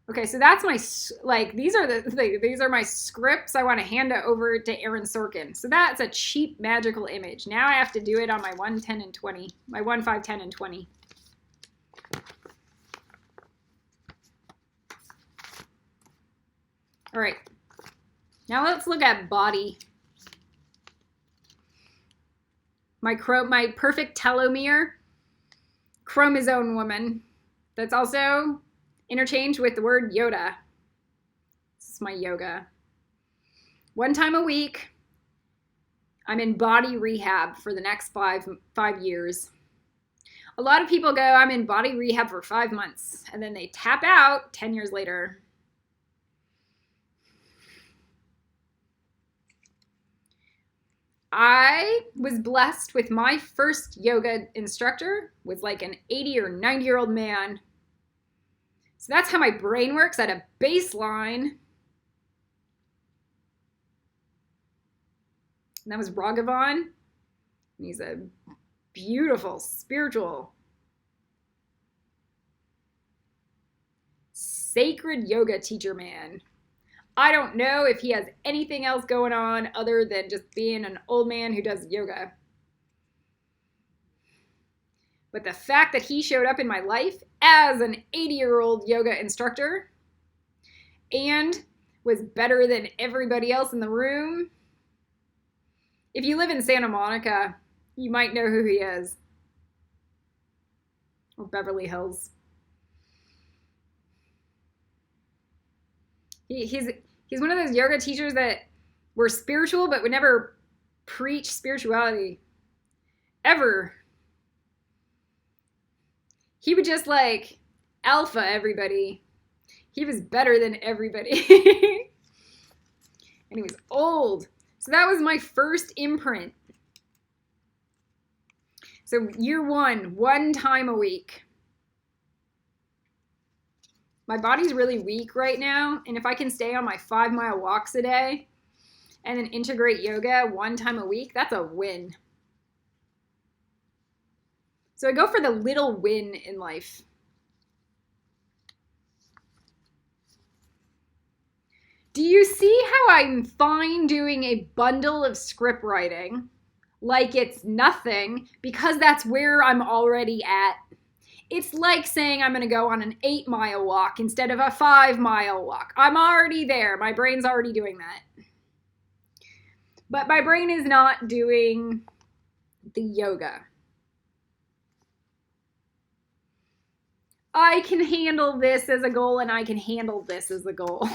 Okay, so that's my, these are my scripts. I want to hand it over to Aaron Sorkin. So that's a cheap magical image. Now I have to do it on my 1, 10, and 20. My 1, 5, 10, and 20. All right. Now let's look at body. My perfect telomere, chromosome woman. That's also interchanged with the word Yoda. This is my yoga. 1 time a week, I'm in body rehab for the next 5 years. A lot of people go, I'm in body rehab for 5 months, and then they tap out 10 years later. I was blessed with my first yoga instructor was like an 80 or 90-year-old man. So that's how my brain works at a baseline. And that was Raghavan. He's a beautiful, spiritual, sacred yoga teacher man. I don't know if he has anything else going on other than just being an old man who does yoga. But the fact that he showed up in my life as an 80-year-old yoga instructor and was better than everybody else in the room. If you live in Santa Monica, you might know who he is. or Beverly Hills. He's one of those yoga teachers that were spiritual but would never preach spirituality ever. He would just like alpha everybody. He was better than everybody. And he was old. So that was my first imprint. So year one time a week. My body's really weak right now, and if I can stay on my 5-mile walks a day and then integrate yoga 1 time a week, that's a win. So I go for the little win in life. Do you see how I'm fine doing a bundle of script writing like it's nothing because that's where I'm already at? It's like saying I'm going to go on an 8-mile walk instead of a 5-mile walk. I'm already there. My brain's already doing that. But my brain is not doing the yoga. I can handle this as a goal and I can handle this as a goal.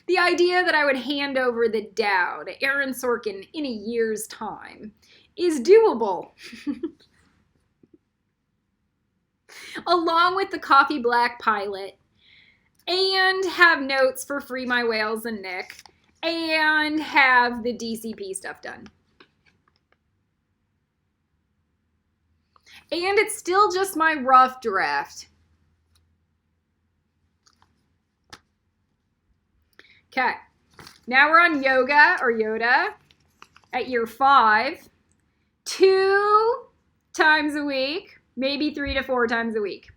The idea that I would hand over the Tao to Aaron Sorkin in a year's time is doable. Along with the Coffee Black pilot, and have notes for Free My Whales and Nick, and have the DCP stuff done. And it's still just my rough draft. Okay, now we're on yoga or Yoda at year 5, 2 times a week, maybe 3 to 4 times a week.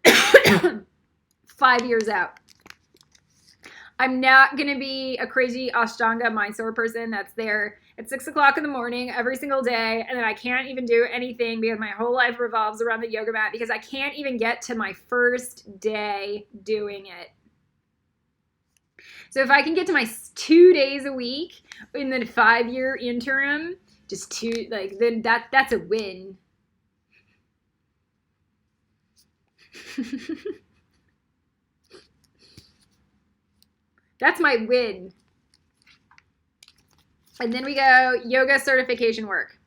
5 years out. I'm not going to be a crazy Ashtanga Mysore person that's there at 6 o'clock in the morning every single day, and then I can't even do anything because my whole life revolves around the yoga mat because I can't even get to my first day doing it. So if I can get to my 2 days a week in the 5-year interim, just 2, like, then that's a win. That's my win. And then we go yoga certification work.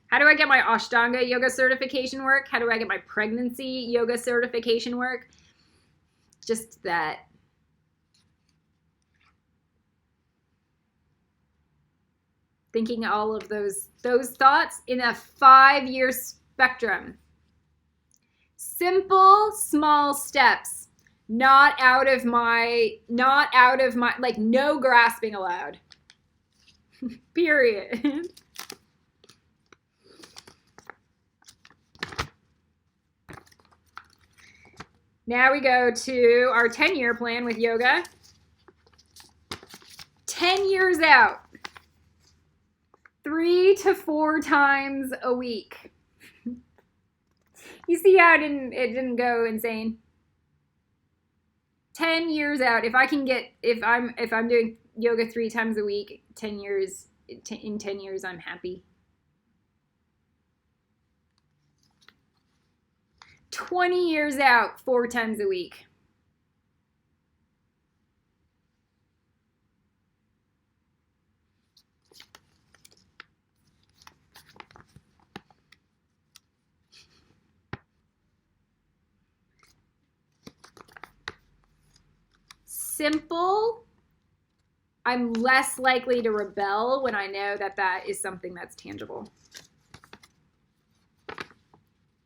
How do I get my Ashtanga yoga certification work? How do I get my pregnancy yoga certification work? Just that. Thinking all of those thoughts in a 5-year spectrum. Simple, small steps. Not out of my, like, no grasping allowed. Period. Now we go to our 10-year plan with yoga. 10 years out. 3 to 4 times a week. You see how it didn't go insane? 10 years out. If I'm doing yoga 3 times a week, 10 years, in 10 years, I'm happy. 20 years out, 4 times a week. Simple. I'm less likely to rebel when I know that that is something that's tangible.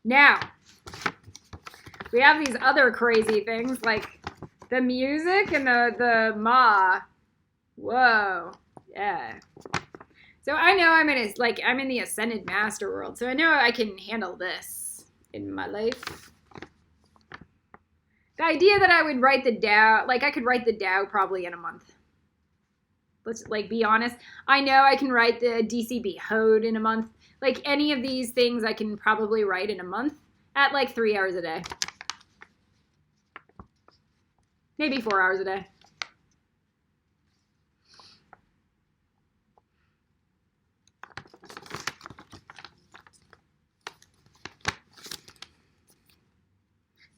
Now, we have these other crazy things like the music and the ma. Whoa, yeah. So I know I'm in the ascended master world, so I know I can handle this in my life. The idea that I would write the Tao, like I could write the Tao probably in a month. Let's be honest. I know I can write the DCB Hode in a month. Like any of these things I can probably write in a month at like 3 hours a day. Maybe 4 hours a day.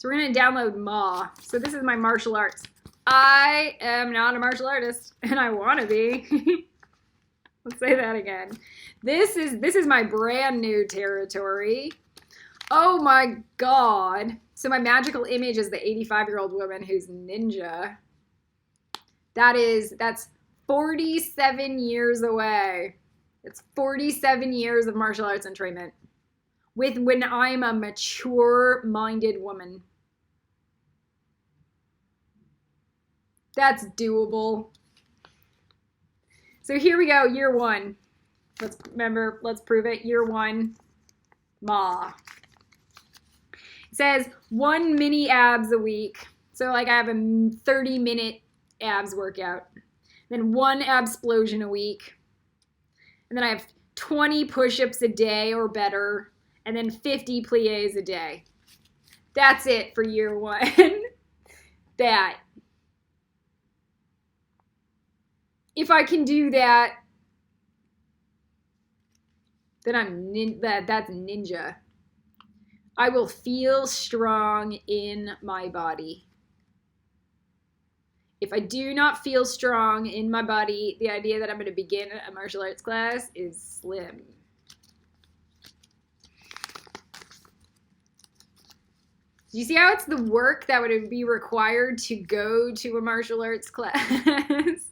So we're going to download Ma. So this is my martial arts. I am not a martial artist, and I want to be. Let's say that again. This is my brand new territory. Oh my God. So my magical image is the 85-year-old woman who's ninja. That's 47 years away. It's 47 years of martial arts entrainment when I'm a mature-minded woman. That's doable. So here we go, year one. Let's prove it. Year one, Ma. It says 1 mini abs a week. So like I have a 30-minute abs workout. Then 1 absplosion a week. And then I have 20 push-ups a day or better. And then 50 plies a day. That's it for year one. That. If I can do that, then that's ninja. I will feel strong in my body. If I do not feel strong in my body, the idea that I'm going to begin a martial arts class is slim. Do you see how it's the work that would be required to go to a martial arts class?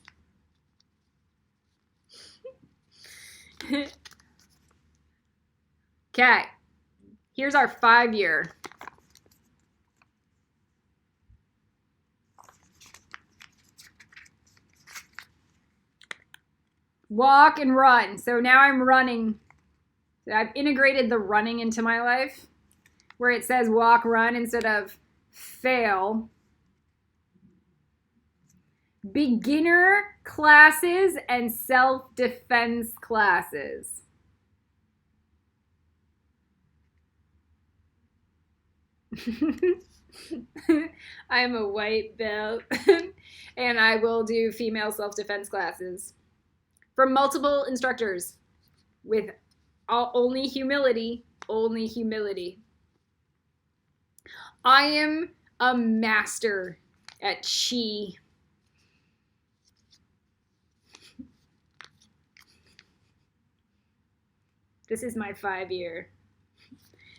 Okay, here's our 5-year. Walk and run. So now I'm running. So I've integrated the running into my life where it says walk, run instead of fail. Beginner classes and self-defense classes. I am a white belt and I will do female self-defense classes from multiple instructors with only humility, only humility. I am a master at Chi. This is my 5-year.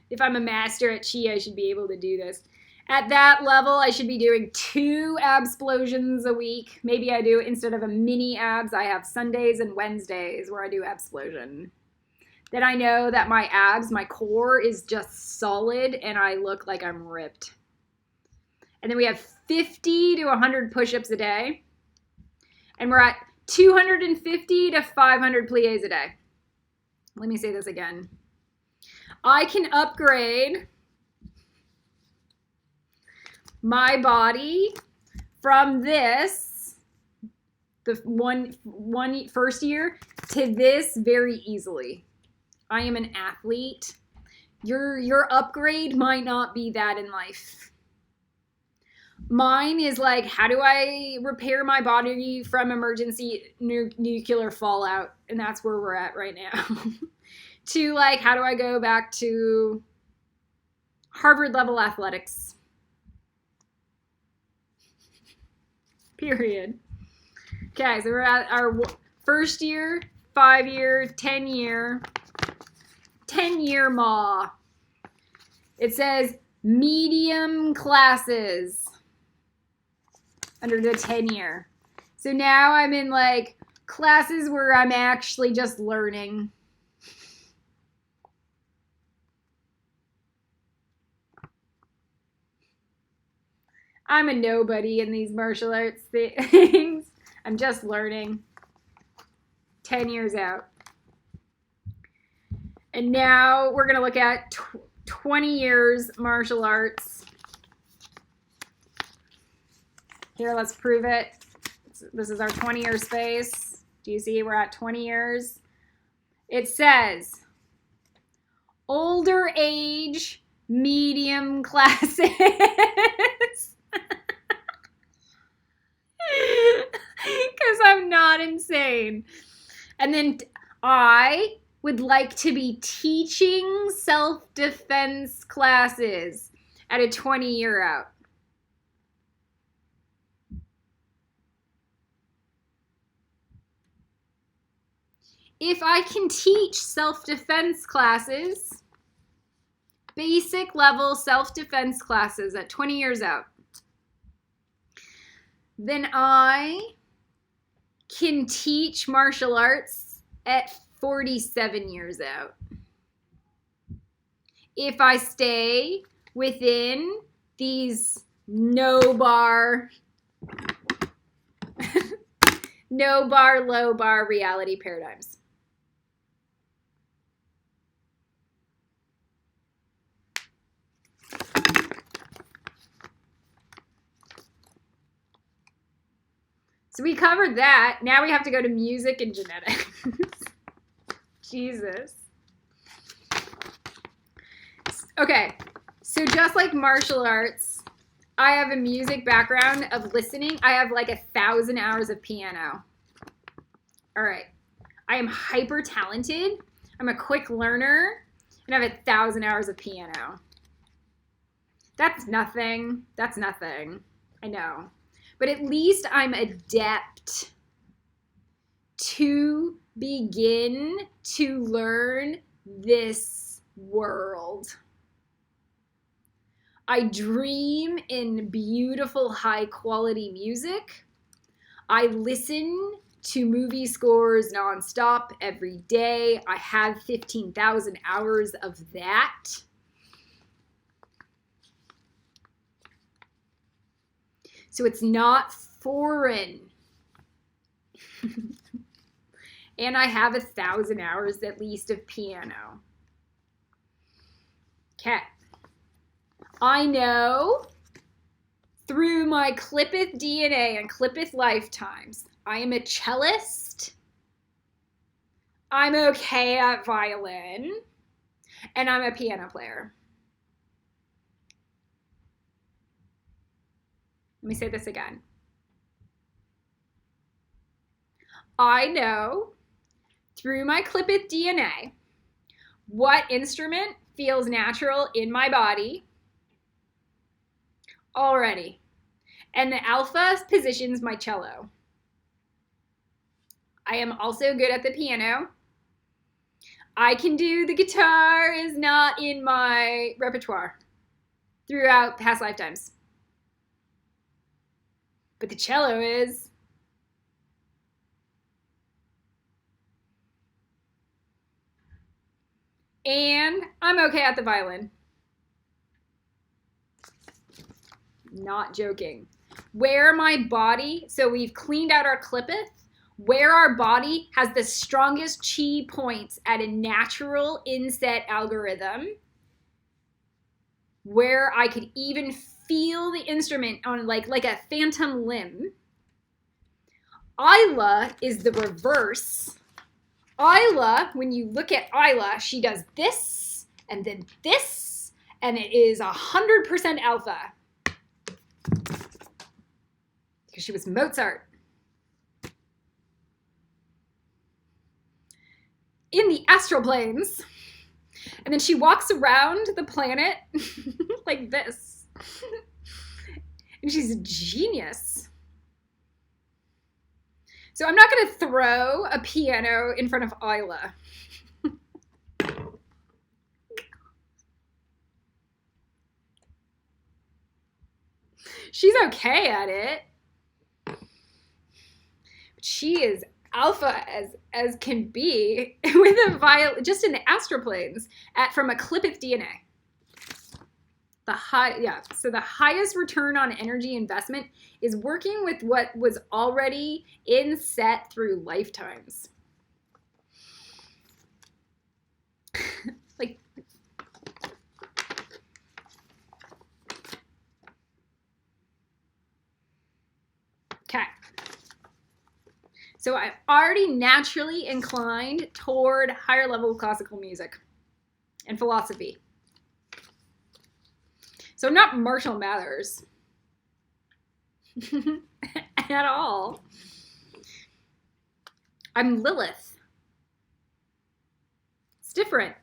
If I'm a master at Chi, I should be able to do this. At that level, I should be doing 2 absplosions a week. Maybe I do, instead of a mini abs, I have Sundays and Wednesdays where I do absplosion. Then I know that my abs, my core is just solid and I look like I'm ripped. And then we have 50 to 100 push-ups a day. And we're at 250 to 500 plies a day. Let me say this again. I can upgrade my body from this, the one first year, to this very easily. I am an athlete. Your upgrade might not be that in life. Mine is like, how do I repair my body from emergency nuclear fallout? And that's where we're at right now. To like, how do I go back to Harvard level athletics? Period. Okay, so we're at our first year, 5-year, 10-year, 10-year Ma. It says medium classes under the 10-year. So now I'm in like classes where I'm actually just learning. I'm a nobody in these martial arts things. I'm just learning. 10 years out. And now we're going to look at 20 years martial arts. Here, let's prove it. This is our 20-year space. Do you see we're at 20 years? It says older age, medium classes. Because I'm not insane. And then I would like to be teaching self-defense classes at a 20-year out? If I can teach self-defense classes, basic level self-defense classes at 20 years out, then I can teach martial arts at 47 years out. If I stay within these no bar, low bar reality paradigms. So we covered that. Now we have to go to music and genetics. Jesus. Okay, so just like martial arts, I have a music background of listening. I have like 1,000 hours of piano. All right. I am hyper talented. I'm a quick learner, and I have 1,000 hours of piano. That's nothing. That's nothing. I know. But at least I'm adept to begin to learn this world. I dream in beautiful, high-quality music. I listen to movie scores nonstop every day. I have 15,000 hours of that. So it's not foreign. And I have 1,000 hours at least of piano. Okay. I know through my Clipith DNA and Clipith lifetimes, I am a cellist. I'm okay at violin. And I'm a piano player. Let me say this again. I know through my Clipith DNA what instrument feels natural in my body already. And the alpha positions my cello. I am also good at the piano. I can do the guitar is not in my repertoire throughout past lifetimes. But the cello is. And I'm okay at the violin. Not joking. Where my body, so we've cleaned out our Clipith, where our body has the strongest chi points at a natural inset algorithm, where I could even feel the instrument on like a phantom limb. Isla is the reverse. Isla, when you look at Isla, she does this and then this, and it is 100% alpha. Because she was Mozart. In the astral planes. And then she walks around the planet like this. And she's a genius. So I'm not going to throw a piano in front of Isla. She's okay at it. But she is alpha as can be with a violin, just in the astral planes from a Clipith DNA. So the highest return on energy investment is working with what was already inset through lifetimes. Like, okay. So I'm already naturally inclined toward higher level classical music and philosophy. So I'm not Marshall Mathers at all. I'm Lilith. It's different.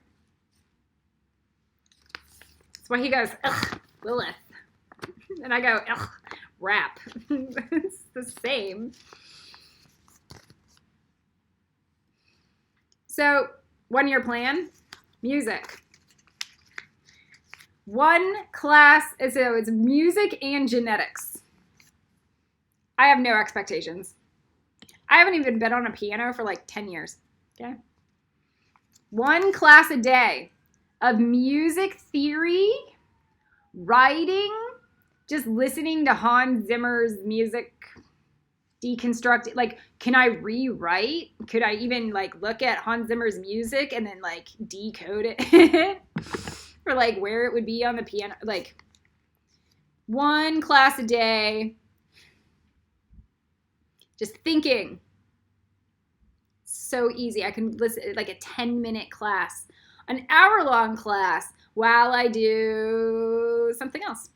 That's why he goes, ugh, Lilith. And I go, ugh, rap. It's the same. So, 1-year plan, music. One class, so it's music and genetics. I have no expectations. I haven't even been on a piano for like 10 years, okay? 1 class a day of music theory, writing, just listening to Hans Zimmer's music, deconstruct it. Like, can I rewrite? Could I even like look at Hans Zimmer's music and then like decode it for like where it would be on the piano? Like 1 class a day, just thinking. So easy. I can listen like a 10-minute class, an hour-long class while I do something else.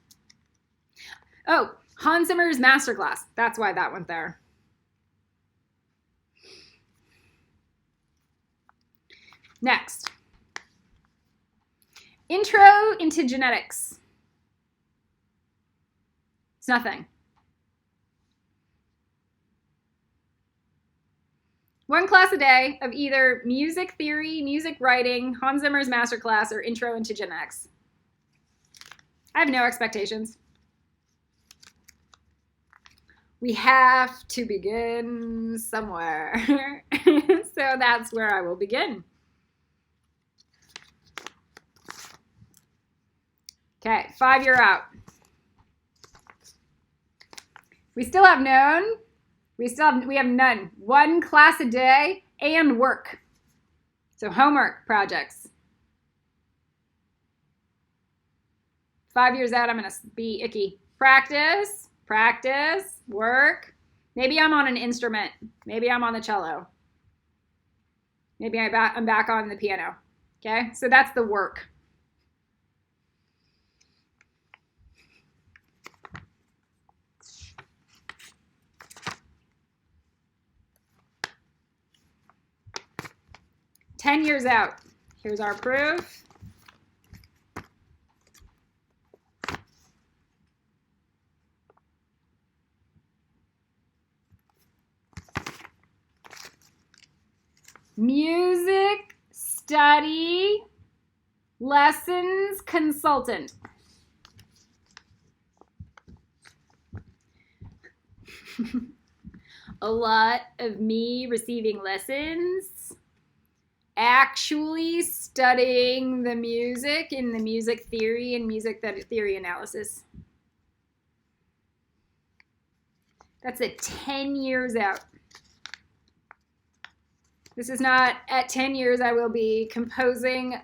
Oh, Hans Zimmer's masterclass. That's why that went there. Next. Intro into genetics. It's nothing. 1 class a day of either music theory, music writing, Hans Zimmer's masterclass, or intro into genetics. I have no expectations. We have to begin somewhere. So that's where I will begin. Okay, 5-year out. We still have known. We have none. 1 class a day and work. So homework projects. 5 years out, I'm going to be icky. Practice, work. Maybe I'm on an instrument. Maybe I'm on the cello. Maybe I'm back on the piano. Okay, so that's the work. "10 years out. Here's our proof. Music study lessons consultant. A lot of me receiving lessons, actually studying the music in the music theory and music theory analysis. That's a 10 years out. This is not at 10 years I will be composing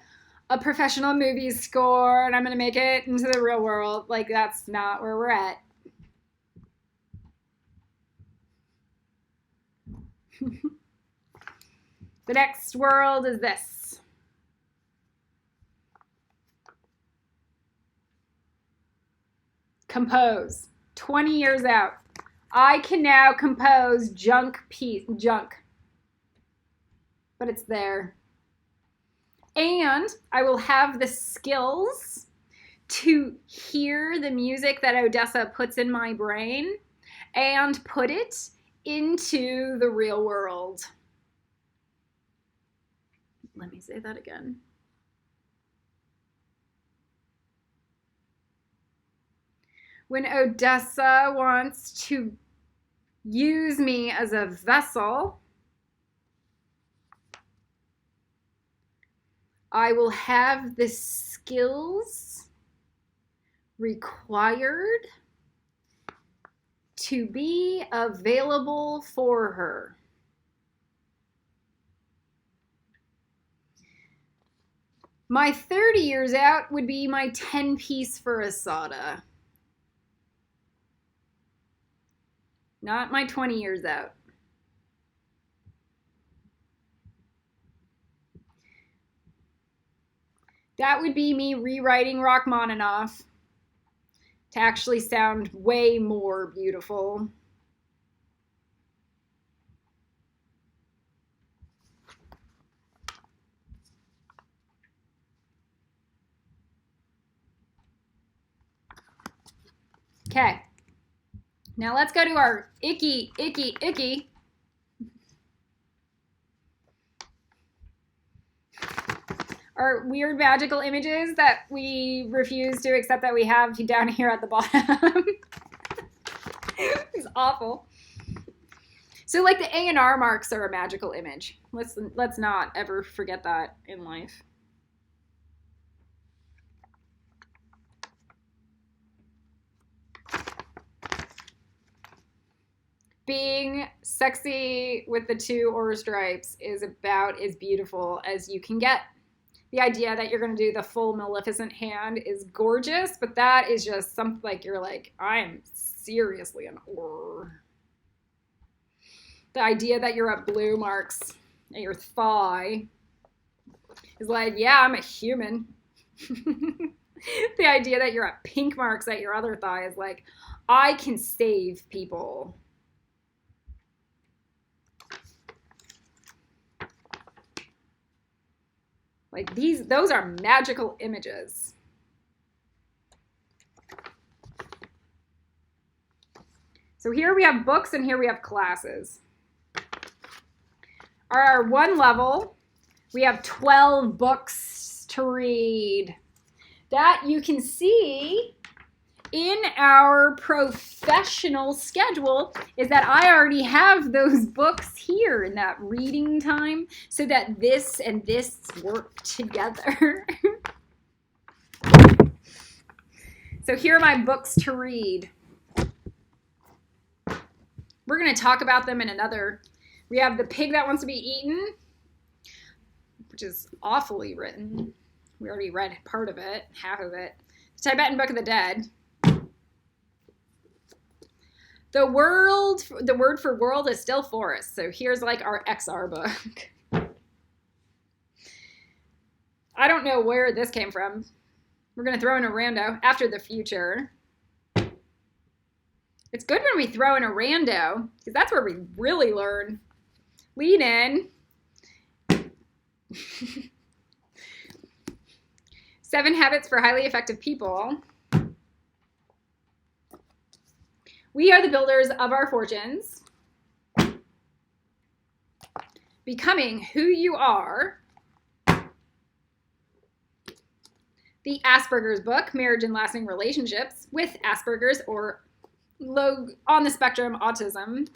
a professional movie score and I'm going to make it into the real world. Like, that's not where we're at. The next world is this. Compose. 20 years out. I can now compose junk. But it's there. And I will have the skills to hear the music that Odessa puts in my brain and put it into the real world. Let me say that again. When Odessa wants to use me as a vessel, I will have the skills required to be available for her. My 30 years out would be my 10-piece for Asada. Not my 20 years out. That would be me rewriting Rachmaninoff to actually sound way more beautiful. Okay. Now let's go to our icky, icky, icky. Our weird magical images that we refuse to accept that we have down here at the bottom. It's awful. So like the A&R marks are a magical image. Let's not ever forget that in life. Being sexy with the 2 oar stripes is about as beautiful as you can get. The idea that you're going to do the full Maleficent hand is gorgeous, but that is just something like you're like, I am seriously an oar. The idea that you're at blue marks at your thigh is like, yeah, I'm a human. The idea that you're at pink marks at your other thigh is like, I can save people. Like those are magical images. So here we have books and here we have classes. Our 1 level, we have 12 books to read. That you can see in our professional schedule is that I already have those books here in that reading time so that this and this work together. So here are my books to read. We're going to talk about them in another. We have The Pig That Wants to Be Eaten, which is awfully written. We already read part of it, half of it. The Tibetan Book of the Dead. The word for world is still forest. So here's like our XR book. I don't know where this came from. We're going to throw in a rando. After the Future. It's good when we throw in a rando because that's where we really learn. Lean in. 7 Habits for Highly Effective People. We are the builders of our fortunes. Becoming who you are. The Asperger's book, Marriage and Lasting Relationships with Asperger's or low on the spectrum autism.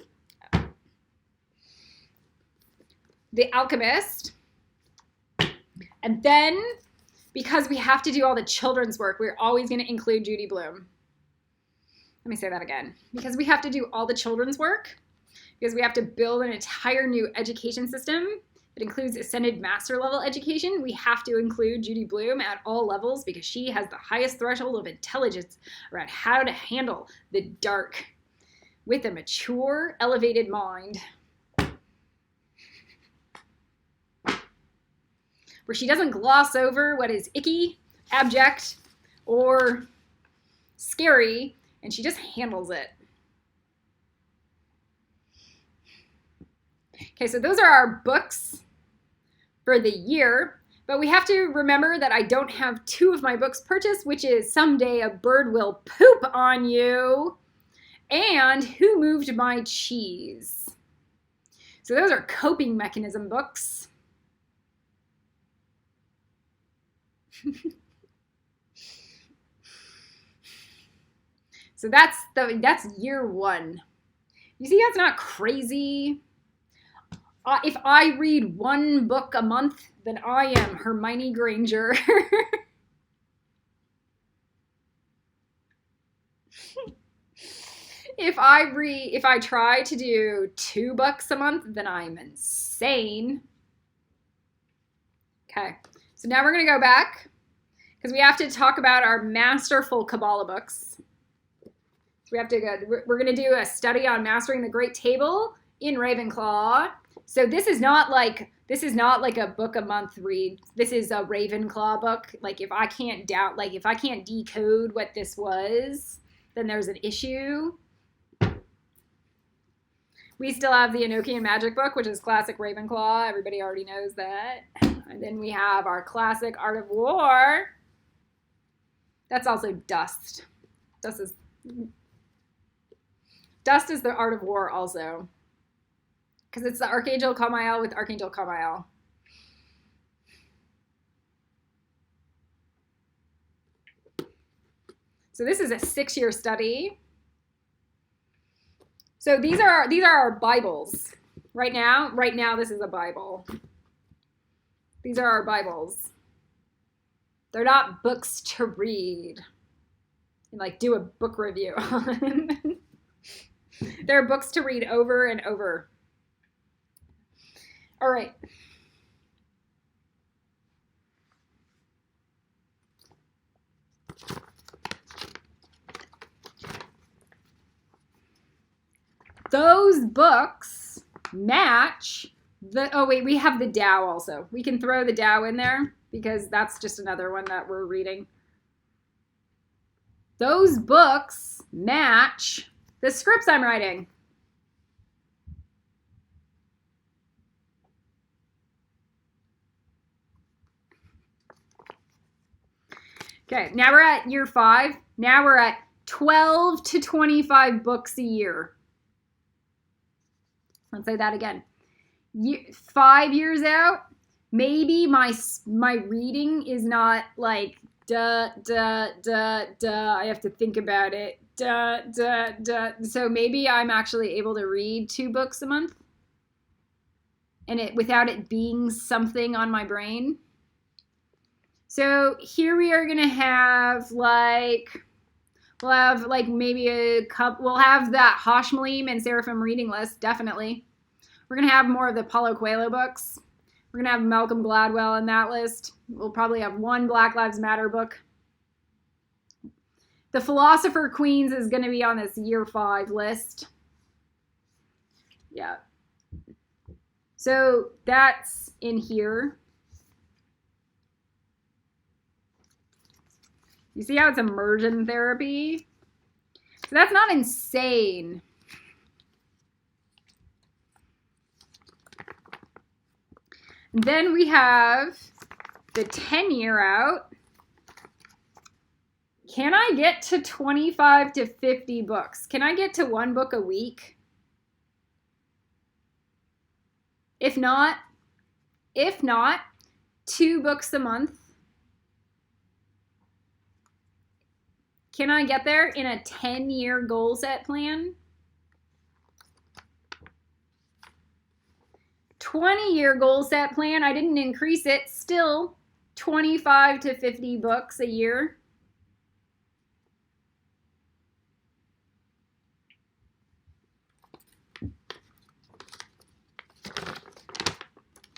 The Alchemist. And then, because we have to do all the children's work, we're always going to include Judy Blume. Let me say that again. Because we have to do all the children's work, because we have to build an entire new education system that includes ascended master level education, we have to include Judy Blume at all levels because she has the highest threshold of intelligence around how to handle the dark with a mature, elevated mind. Where she doesn't gloss over what is icky, abject, or scary, and she just handles it. Okay, so those are our books for the year, but we have to remember that I don't have 2 of my books purchased, which is Someday a Bird Will Poop on You and Who Moved My Cheese. So those are coping mechanism books. So that's year 1. You see, that's not crazy. If I read 1 book a month, then I am Hermione Granger. If I try to do 2 books a month, then I'm insane. Okay, so now we're gonna go back because we have to talk about our masterful Kabbalah books. So we have to go, we're gonna do a study on mastering the Great Table in Ravenclaw. So this is not like a book a month read. This is a Ravenclaw book. Like if I can't decode what this was, then there's an issue. We still have the Enochian Magic book, which is classic Ravenclaw. Everybody already knows that. And then we have our classic Art of War. That's also Dust. Dust is Dust is the art of war also. Because it's the Archangel Kamael with Archangel Kamael. So this is a 6-year study. So these are our Bibles. Right now, this is a Bible. These are our Bibles. They're not books to read and like do a book review on. They're books to read over and over. All right. Those books match the, oh wait, we have the Tao also. We can throw the Tao in there because that's just another one that we're reading. Those books match the scripts I'm writing. Okay, now we're at year 5. Now we're at 12 to 25 books a year. Let's say that again. 5 years out, maybe my reading is not like I have to think about it. So maybe I'm actually able to read 2 books a month, and without it being something on my brain. So here we are gonna have we'll have like maybe a couple. We'll have that Hashmalim and Seraphim reading list, definitely. We're going to have more of the Paulo Coelho books. We're going to have Malcolm Gladwell in that list. We'll probably have 1 Black Lives Matter book. The Philosopher Queens is going to be on this year 5 list. Yeah. So that's in here. You see how it's immersion therapy? So that's not insane. Then we have the 10-year out. Can I get to 25 to 50 books? Can I get to 1 book a week? If not, 2 books a month. Can I get there in a 10-year goal set plan? 20-year goal set plan, I didn't increase it, still 25 to 50 books a year.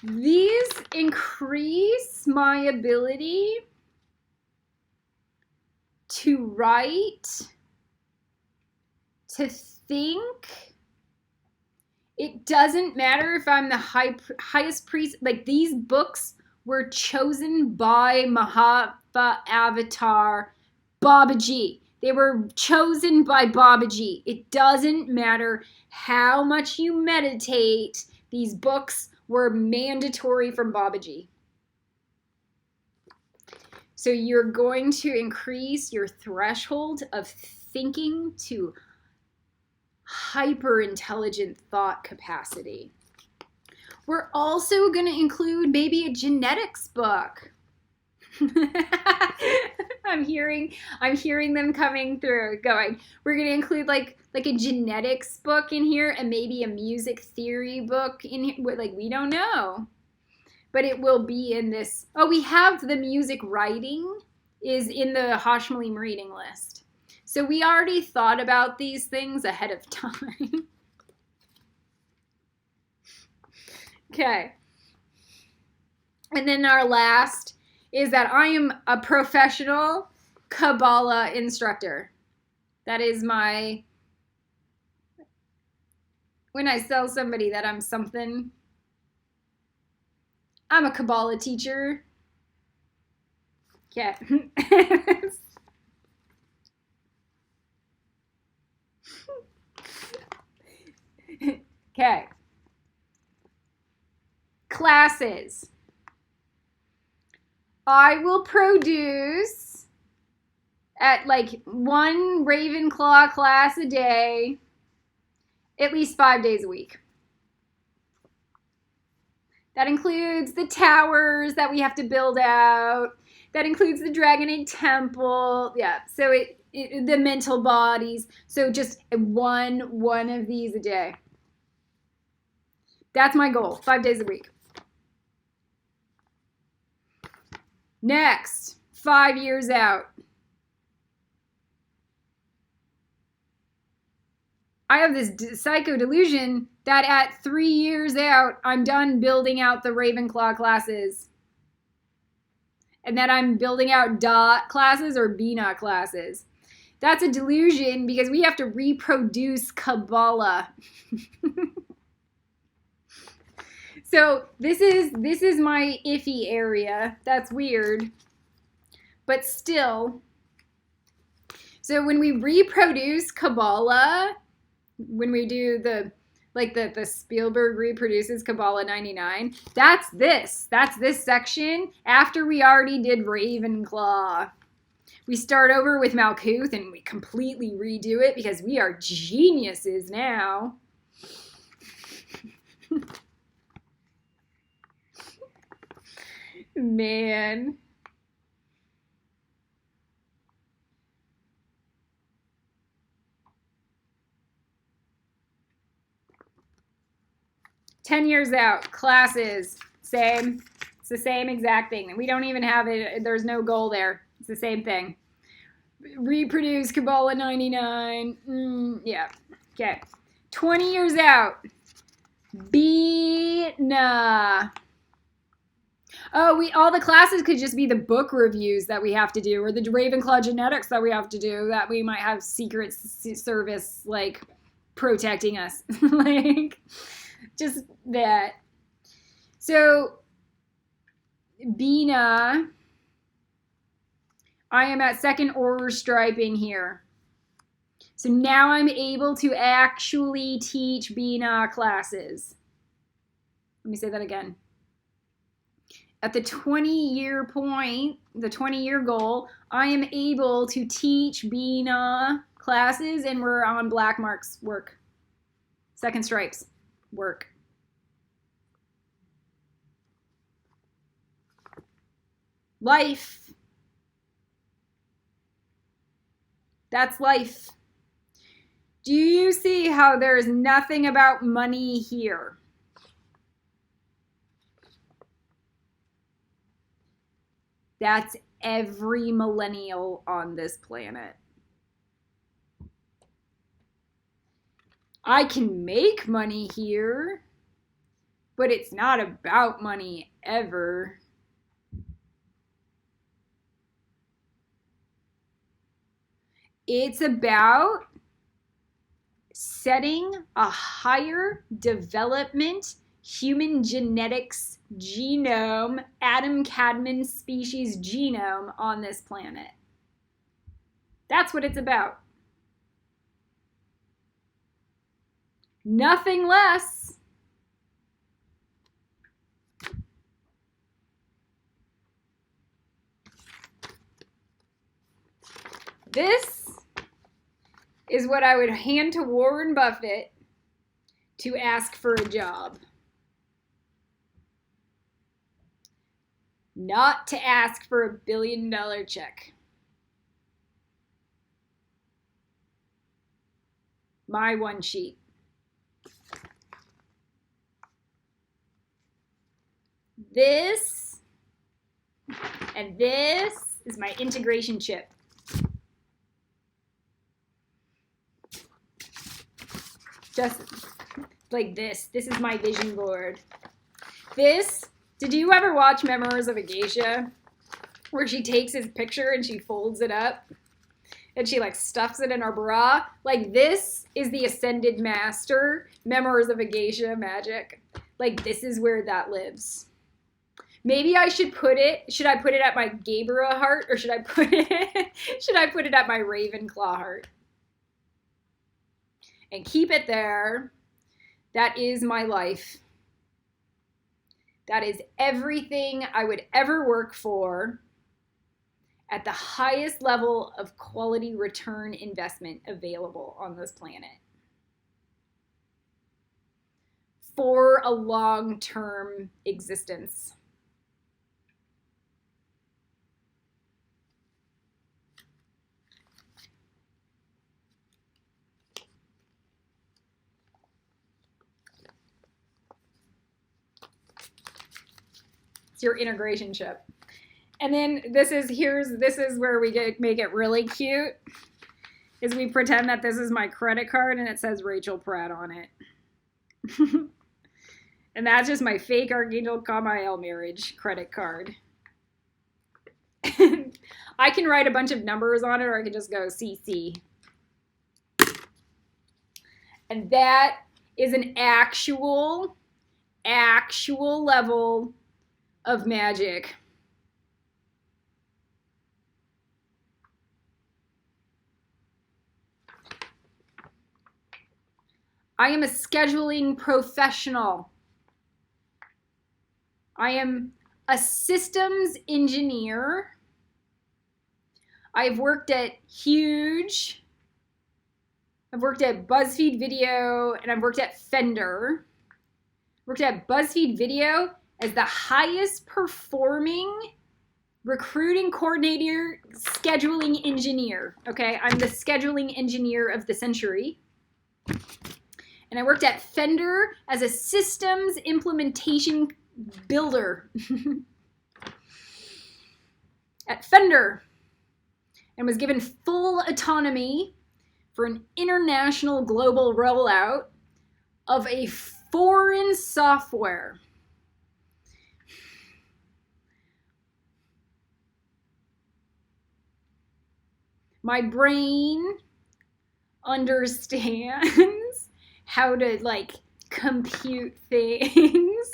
These increase my ability to write, to think. It doesn't matter if I'm the highest priest. Like, these books were chosen by Mahava Avatar Babaji. They were chosen by Babaji. It doesn't matter how much you meditate. These books were mandatory from Babaji. So you're going to increase your threshold of thinking to hyper-intelligent thought capacity. We're also going to include maybe a genetics book. I'm hearing them coming through, going, we're going to include like a genetics book in here and maybe a music theory book in here. Like, we don't know. But it will be in this. Oh, we have the music writing is in the Hashmalim reading list. So we already thought about these things ahead of time. Okay. And then our last is that I am a professional Kabbalah instructor. That is my, when I tell somebody that I'm something, I'm a Kabbalah teacher. Yeah. Okay. Classes. I will produce at like 1 Ravenclaw class a day At least 5 days a week. That includes the towers that we have to build out. That includes the Dragonade Temple. Yeah, so the mental bodies. So just one of these a day. That's my goal, 5 days a week. Next, 5 years out. I have this psycho delusion that at 3 years out, I'm done building out the Ravenclaw classes. And that I'm building out Dot classes or Bina classes. That's a delusion because we have to reproduce Kabbalah. So this is my iffy area. That's weird. But still. So when we reproduce Kabbalah, when we do the Spielberg reproduces Kabbalah 99, that's this section after we already did Ravenclaw. We start over with Malkuth and we completely redo it because we are geniuses now. Man. "10 years out, classes, same. It's the same exact thing. We don't even have it. There's no goal there. It's the same thing. Reproduce Kabbalah 99. Yeah. Okay. 20 years out, Bina. Oh, all the classes could just be the book reviews that we have to do, or the Ravenclaw genetics that we have to do, that we might have Secret Service, like, protecting us. Like, just that. So, Bina, I am at second order striping here. So now I'm able to actually teach Bina classes. Let me say that again. At the 20-year point, the 20-year goal, I am able to teach Bina classes, and we're on black marks work. Second stripes work. Life. That's life. Do you see how there's nothing about money here? That's every millennial on this planet. I can make money here, but it's not about money ever. It's about setting a higher development human genetics genome, Adam Cadman species genome on this planet. That's what it's about. Nothing less. This is what I would hand to Warren Buffett to ask for a job. Not to ask for $1 billion check. My one sheet. This and this is my integration chip. Just like this. This is my vision board. This, did you ever watch Memoirs of a Geisha? Where she takes his picture and she folds it up and she like stuffs it in her bra? Like, this is the Ascended Master, Memoirs of a Geisha magic. Like, this is where that lives. Maybe I should put it, should I put it at my Gabriel heart, or should I put it at my Ravenclaw heart? And keep it there. That is my life. That is everything I would ever work for at the highest level of quality return investment available on this planet. for a long-term existence. It's your integration ship. And then this is where we make it really cute. Is we pretend that this is my credit card and it says Rachel Pratt on it. And that's just my fake Archangel Kamael marriage credit card. I can write a bunch of numbers on it, or I can just go CC. And that is an actual level of magic. I am a scheduling professional. I am a systems engineer. I've worked at Huge. I've worked at BuzzFeed Video, and I've worked at Fender. Worked at BuzzFeed Video as the highest performing recruiting coordinator, scheduling engineer. Okay, I'm the scheduling engineer of the century. And I worked at Fender as a systems implementation builder. At Fender. And was given full autonomy for an international global rollout of a foreign software. My brain understands how to like compute things.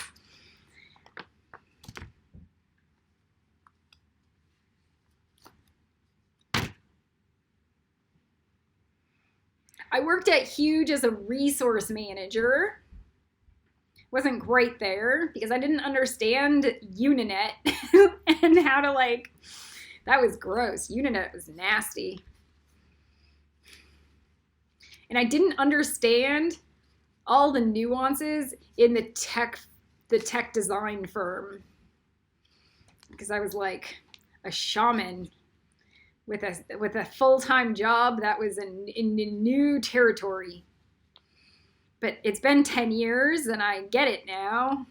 I worked at Huge as a resource manager. Wasn't great there because I didn't understand Uninet and how to like, that was gross. Uninet was nasty. And I didn't understand all the nuances in the tech design firm because I was like a shaman with a full-time job that was in new territory. But it's been 10 years and I get it now.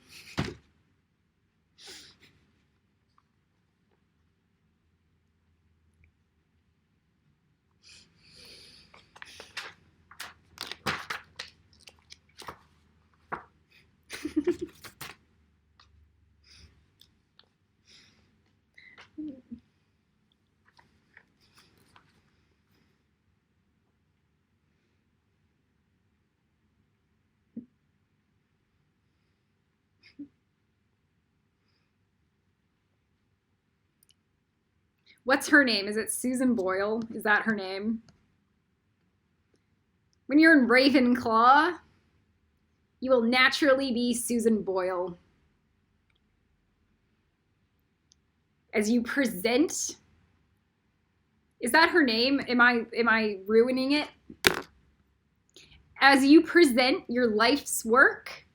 What's her name? Is it Susan Boyle? Is that her name? When you're in Ravenclaw, you will naturally be Susan Boyle. As you present, is that her name? Am I ruining it? As you present your life's work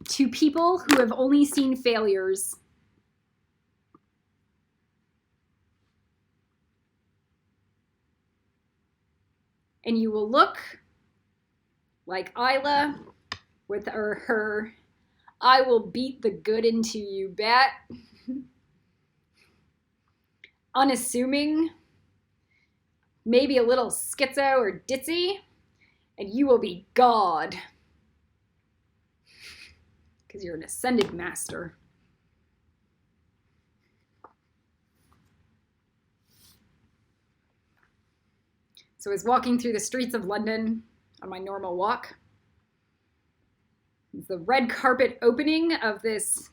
to people who have only seen failures. And you will look like Isla with her I will beat the good into you bet. Unassuming, maybe a little schizo or ditzy, and you will be God. Because you're an ascended master. So I was walking through the streets of London on my normal walk. It's the red carpet opening of this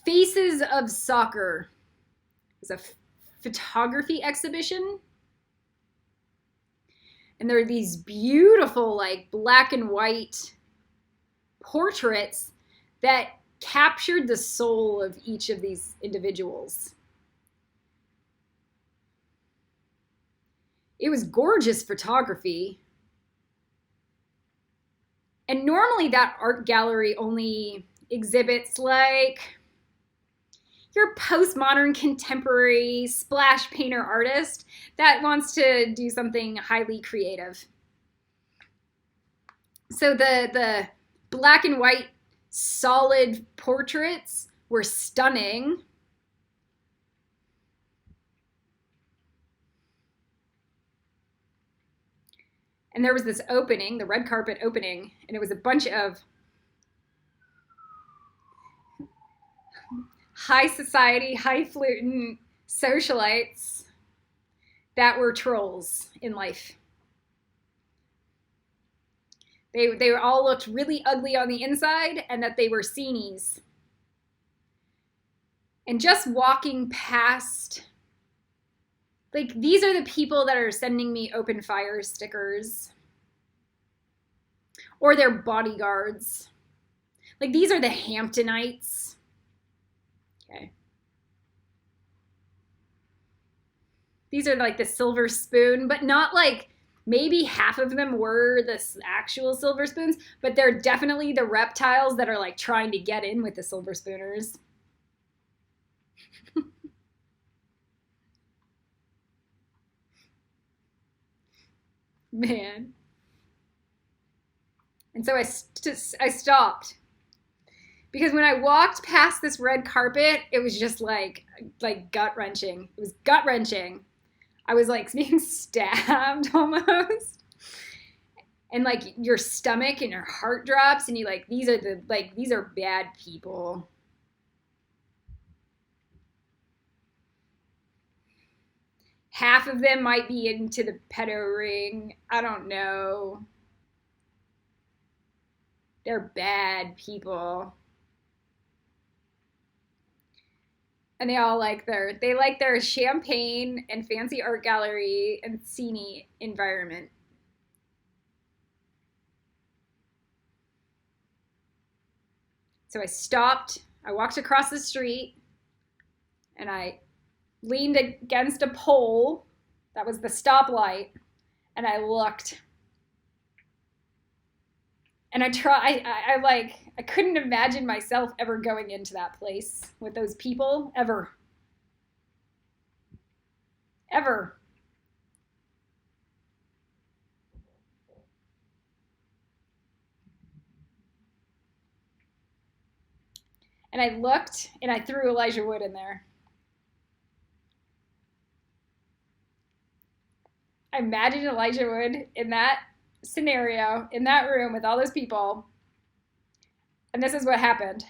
Faces of Soccer. It's a photography exhibition. And there are these beautiful, like, black and white portraits that captured the soul of each of these individuals. It was gorgeous photography. And normally that art gallery only exhibits like your postmodern contemporary splash painter artist that wants to do something highly creative. So the black and white solid portraits were stunning. And there was this opening, the red carpet opening, and it was a bunch of high society, highfalutin socialites that were trolls in life. They all looked really ugly on the inside, and that they were scenes. And just walking past, like, these are the people that are sending me open fire stickers. Or their bodyguards. Like, these are the Hamptonites. Okay. These are like the silver spoon, but not like, maybe half of them were the actual silver spoons, but they're definitely the reptiles that are like trying to get in with the silver spooners. Man. And so I stopped. Because when I walked past this red carpet, it was just like gut-wrenching. It was gut-wrenching. I was like being stabbed almost. And like your stomach and your heart drops, and you like, these are bad people. Half of them might be into the pedo ring. I don't know. They're bad people. And they all like their champagne and fancy art gallery and scenic environment. So I stopped, I walked across the street, and I leaned against a pole that was the stoplight, and I looked. And I couldn't imagine myself ever going into that place with those people, ever. Ever. And I looked, and I threw Elijah Wood in there. I imagined Elijah Wood in that scenario, in that room with all those people. And this is what happened.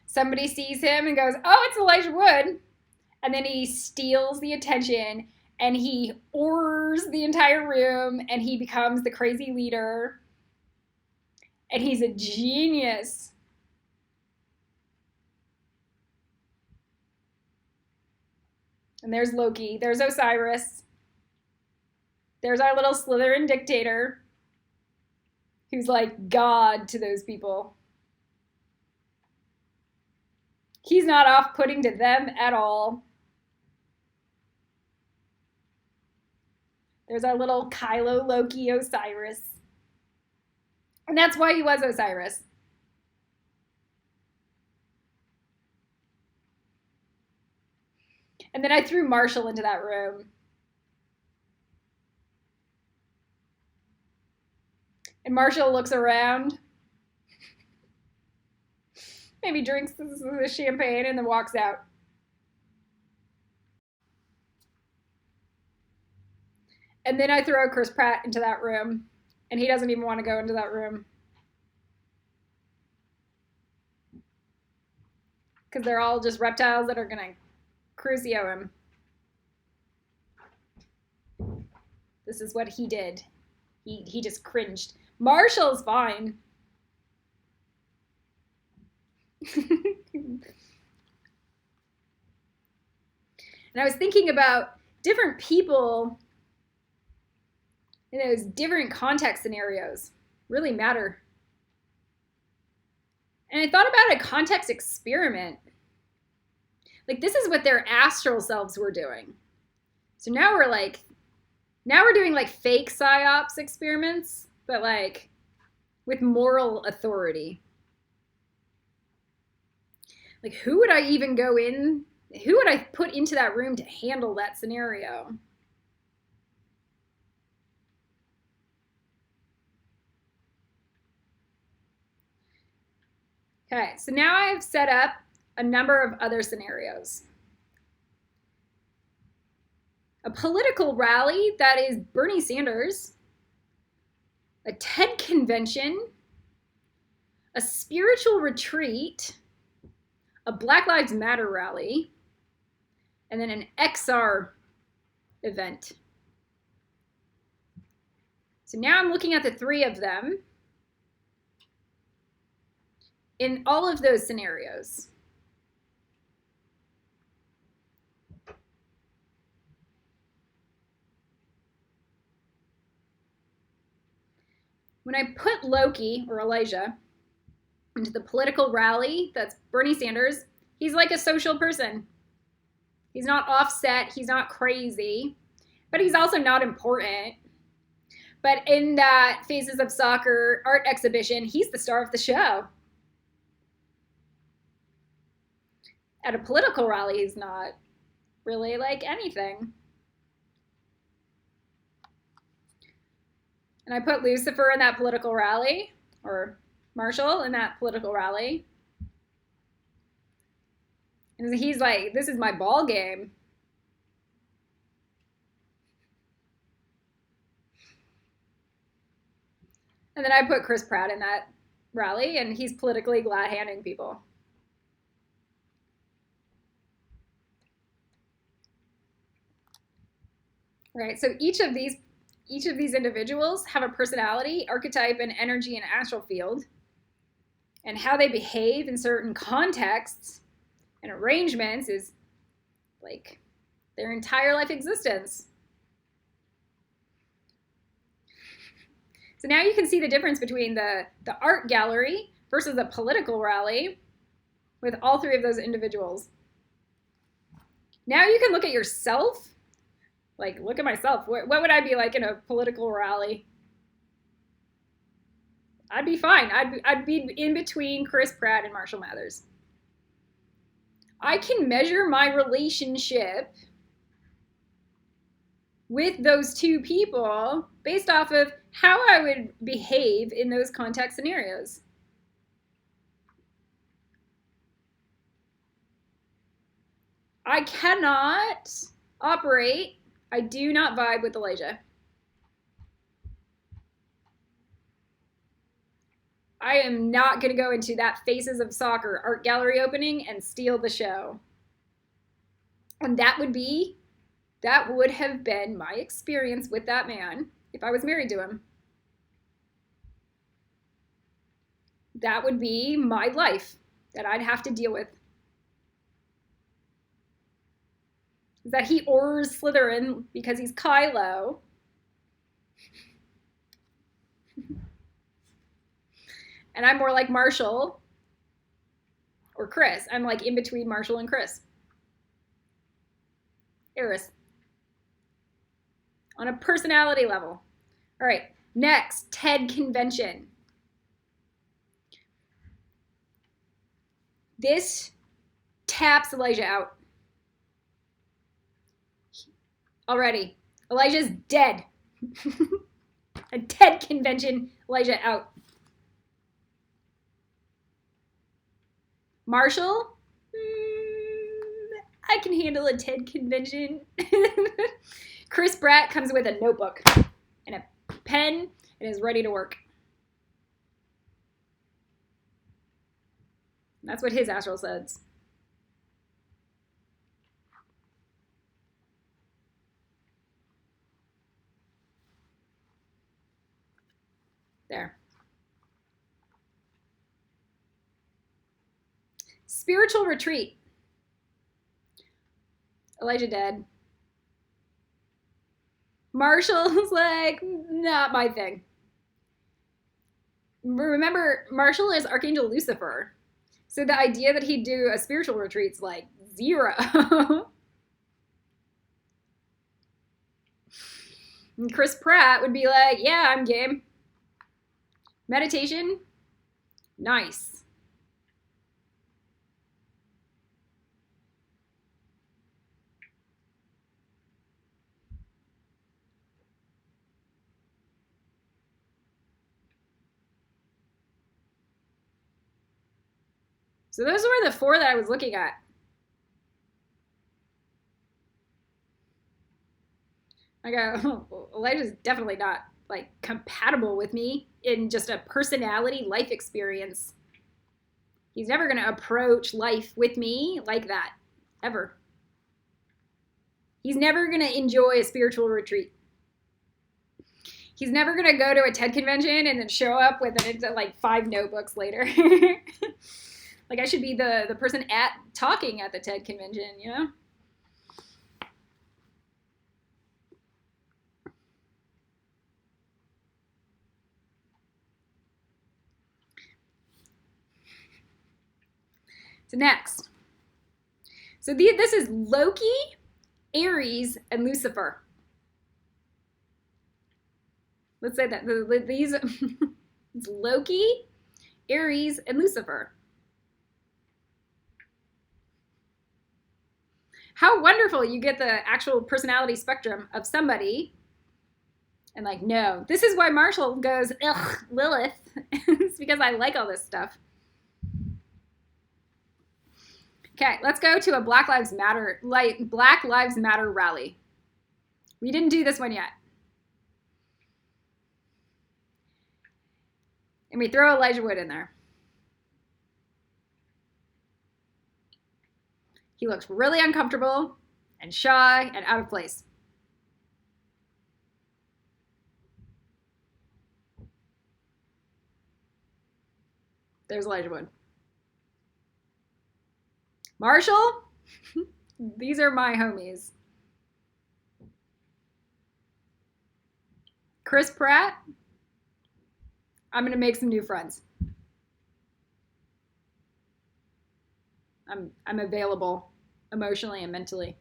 Somebody sees him and goes, "Oh, it's Elijah Wood." And then he steals the attention, and he oars the entire room, and he becomes the crazy leader. And he's a genius. And there's Loki. There's Osiris. There's our little Slytherin dictator, who's like God to those people. He's not off-putting to them at all. There's our little Kylo Loki Osiris. And that's why he was Osiris. And then I threw Marshall into that room. And Marshall looks around, maybe drinks the champagne, and then walks out. And then I throw Chris Pratt into that room, and he doesn't even want to go into that room. Because they're all just reptiles that are going to Crucio him. This is what he did. He just cringed. Marshall's fine. And I was thinking about different people in those different context scenarios really matter. And I thought about a context experiment. Like, this is what their astral selves were doing. So now we're doing like fake psyops experiments, but like with moral authority. Like, who would I even go in? Who would I put into that room to handle that scenario? Okay, so now I've set up a number of other scenarios. A political rally that is Bernie Sanders, a TED convention, a spiritual retreat, a Black Lives Matter rally, and then an XR event. So now I'm looking at the three of them in all of those scenarios. When I put Loki, or Elijah, into the political rally that's Bernie Sanders, he's like a social person. He's not offset, he's not crazy, but he's also not important. But in that Faces of Soccer art exhibition, he's the star of the show. At a political rally, he's not really like anything. And I put Lucifer in that political rally, or Marshall in that political rally. And he's like, this is my ball game. And then I put Chris Pratt in that rally, and he's politically glad-handing people. Right, so each of these individuals have a personality, archetype, and energy and astral field, and how they behave in certain contexts and arrangements is like their entire life existence. So now you can see the difference between the art gallery versus a political rally with all three of those individuals. Now you can look at yourself. Like, look at myself. What would I be like in a political rally? I'd be fine. I'd be in between Chris Pratt and Marshall Mathers. I can measure my relationship with those two people based off of how I would behave in those context scenarios. I cannot operate. I do not vibe with Elijah. I am not going to go into that Faces of Soccer art gallery opening and steal the show. And that would have been my experience with that man if I was married to him. That would be my life that I'd have to deal with. Is that he orders Slytherin because he's Kylo. And I'm more like Marshall or Chris. I'm like in between Marshall and Chris. Eris. On a personality level. All right, next, TED convention. This taps Elijah out. Already. Elijah's dead. A TED convention, Elijah out. Marshall? I can handle a TED convention. Chris Pratt comes with a notebook and a pen and is ready to work. That's what his astral says. There. Spiritual retreat. Elijah dead. Marshall's like, not my thing. Remember, Marshall is Archangel Lucifer. So the idea that he'd do a spiritual retreat's like zero. And Chris Pratt would be like, yeah, I'm game. Meditation, nice. So those were the 4 that I was looking at. I go, oh, Elijah's definitely not like compatible with me in just a personality life experience. He's never going to approach life with me like that, ever. He's never going to enjoy a spiritual retreat. He's never going to go to a TED convention and then show up with like 5 notebooks later. Like I should be the person talking at the TED convention, you know? So next. So this is Loki, Aries, and Lucifer. Let's say that these it's Loki, Aries, and Lucifer. How wonderful you get the actual personality spectrum of somebody. And like, no, this is why Marshall goes, ugh, Lilith. It's because I like all this stuff. Okay, let's go to a Black Lives Matter rally. We didn't do this one yet. And we throw Elijah Wood in there. He looks really uncomfortable and shy and out of place. There's Elijah Wood. Marshall, these are my homies. Chris Pratt, I'm going to make some new friends. I'm available emotionally and mentally.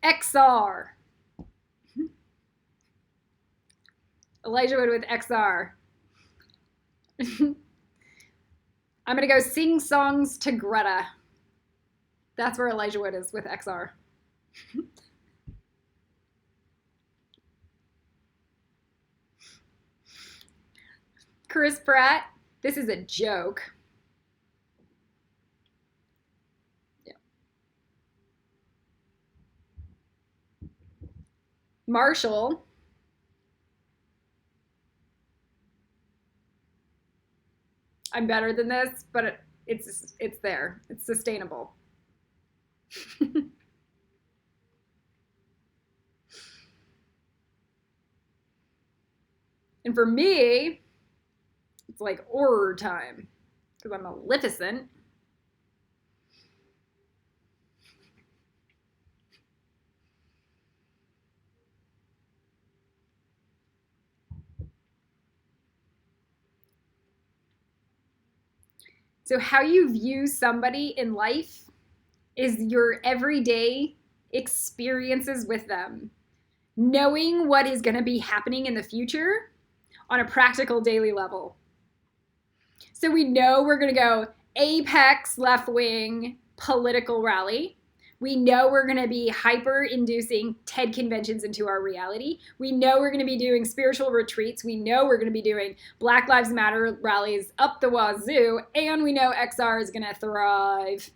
XR. Elijah Wood with XR. I'm going to go sing songs to Greta. That's where Elijah Wood is with XR. Chris Pratt, this is a joke. Yeah. Marshall, I'm better than this, but it's there. It's sustainable. And for me, it's like horror time because I'm Maleficent. So how you view somebody in life is your everyday experiences with them. Knowing what is going to be happening in the future on a practical daily level. So we know we're going to go apex left-wing political rally. We know we're going to be hyper-inducing TED conventions into our reality. We know we're going to be doing spiritual retreats. We know we're going to be doing Black Lives Matter rallies up the wazoo. And we know XR is going to thrive.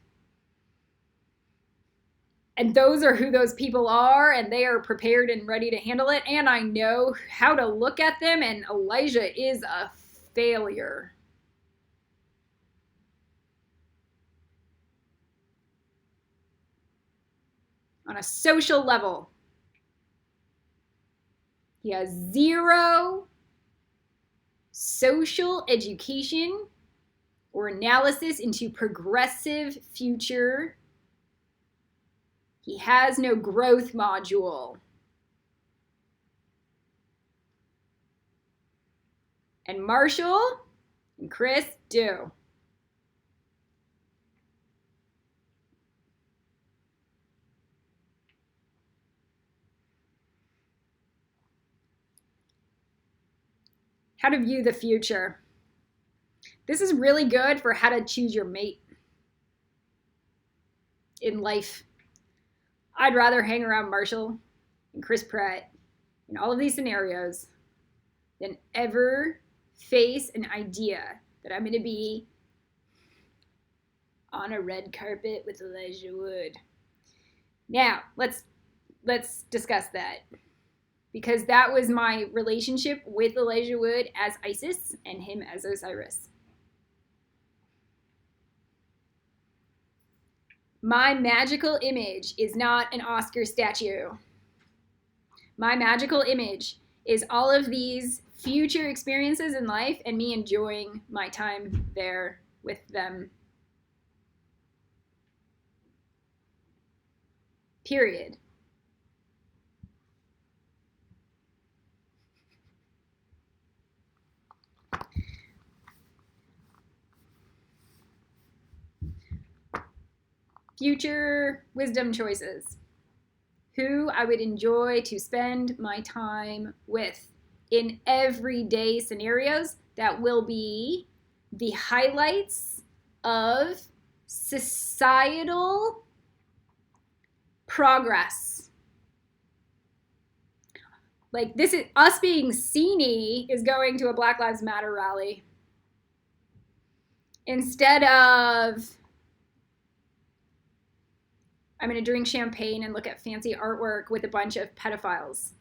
And those are who those people are, and they are prepared and ready to handle it. And I know how to look at them, and Elijah is a failure. On a social level, he has 0 social education or analysis into progressive future. He has no growth module. And Marshall and Chris do. How to view the future. This is really good for how to choose your mate in life. I'd rather hang around Marshall and Chris Pratt in all of these scenarios than ever face an idea that I'm going to be on a red carpet with Elijah Wood. Now, let's discuss that. Because that was my relationship with Elijah Wood as Isis and him as Osiris. My magical image is not an Oscar statue. My magical image is all of these future experiences in life and me enjoying my time there with them. Period. Future wisdom choices. Who I would enjoy to spend my time with in everyday scenarios that will be the highlights of societal progress. Like this is us being seen is going to a Black Lives Matter rally instead of I'm going to drink champagne and look at fancy artwork with a bunch of pedophiles.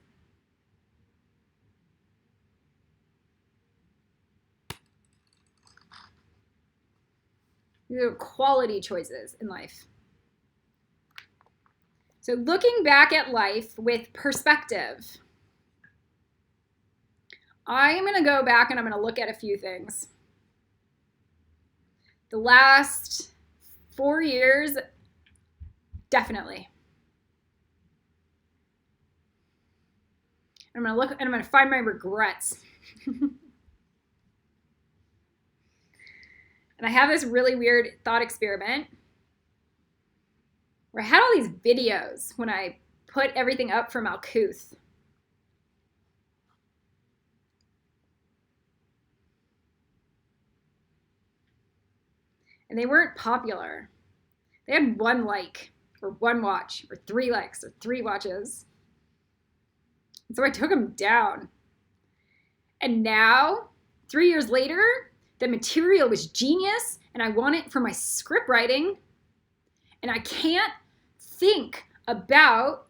These are quality choices in life. So looking back at life with perspective, I'm going to go back and I'm going to look at a few things. The last 4 years, definitely. I'm going to look and I'm going to find my regrets. And I have this really weird thought experiment where I had all these videos when I put everything up for Malkuth. And they weren't popular. They had 1 like, or 1 watch, or 3 likes, or 3 watches. And so I took them down. And now, 3 years later, the material was genius, and I want it for my script writing. And I can't think about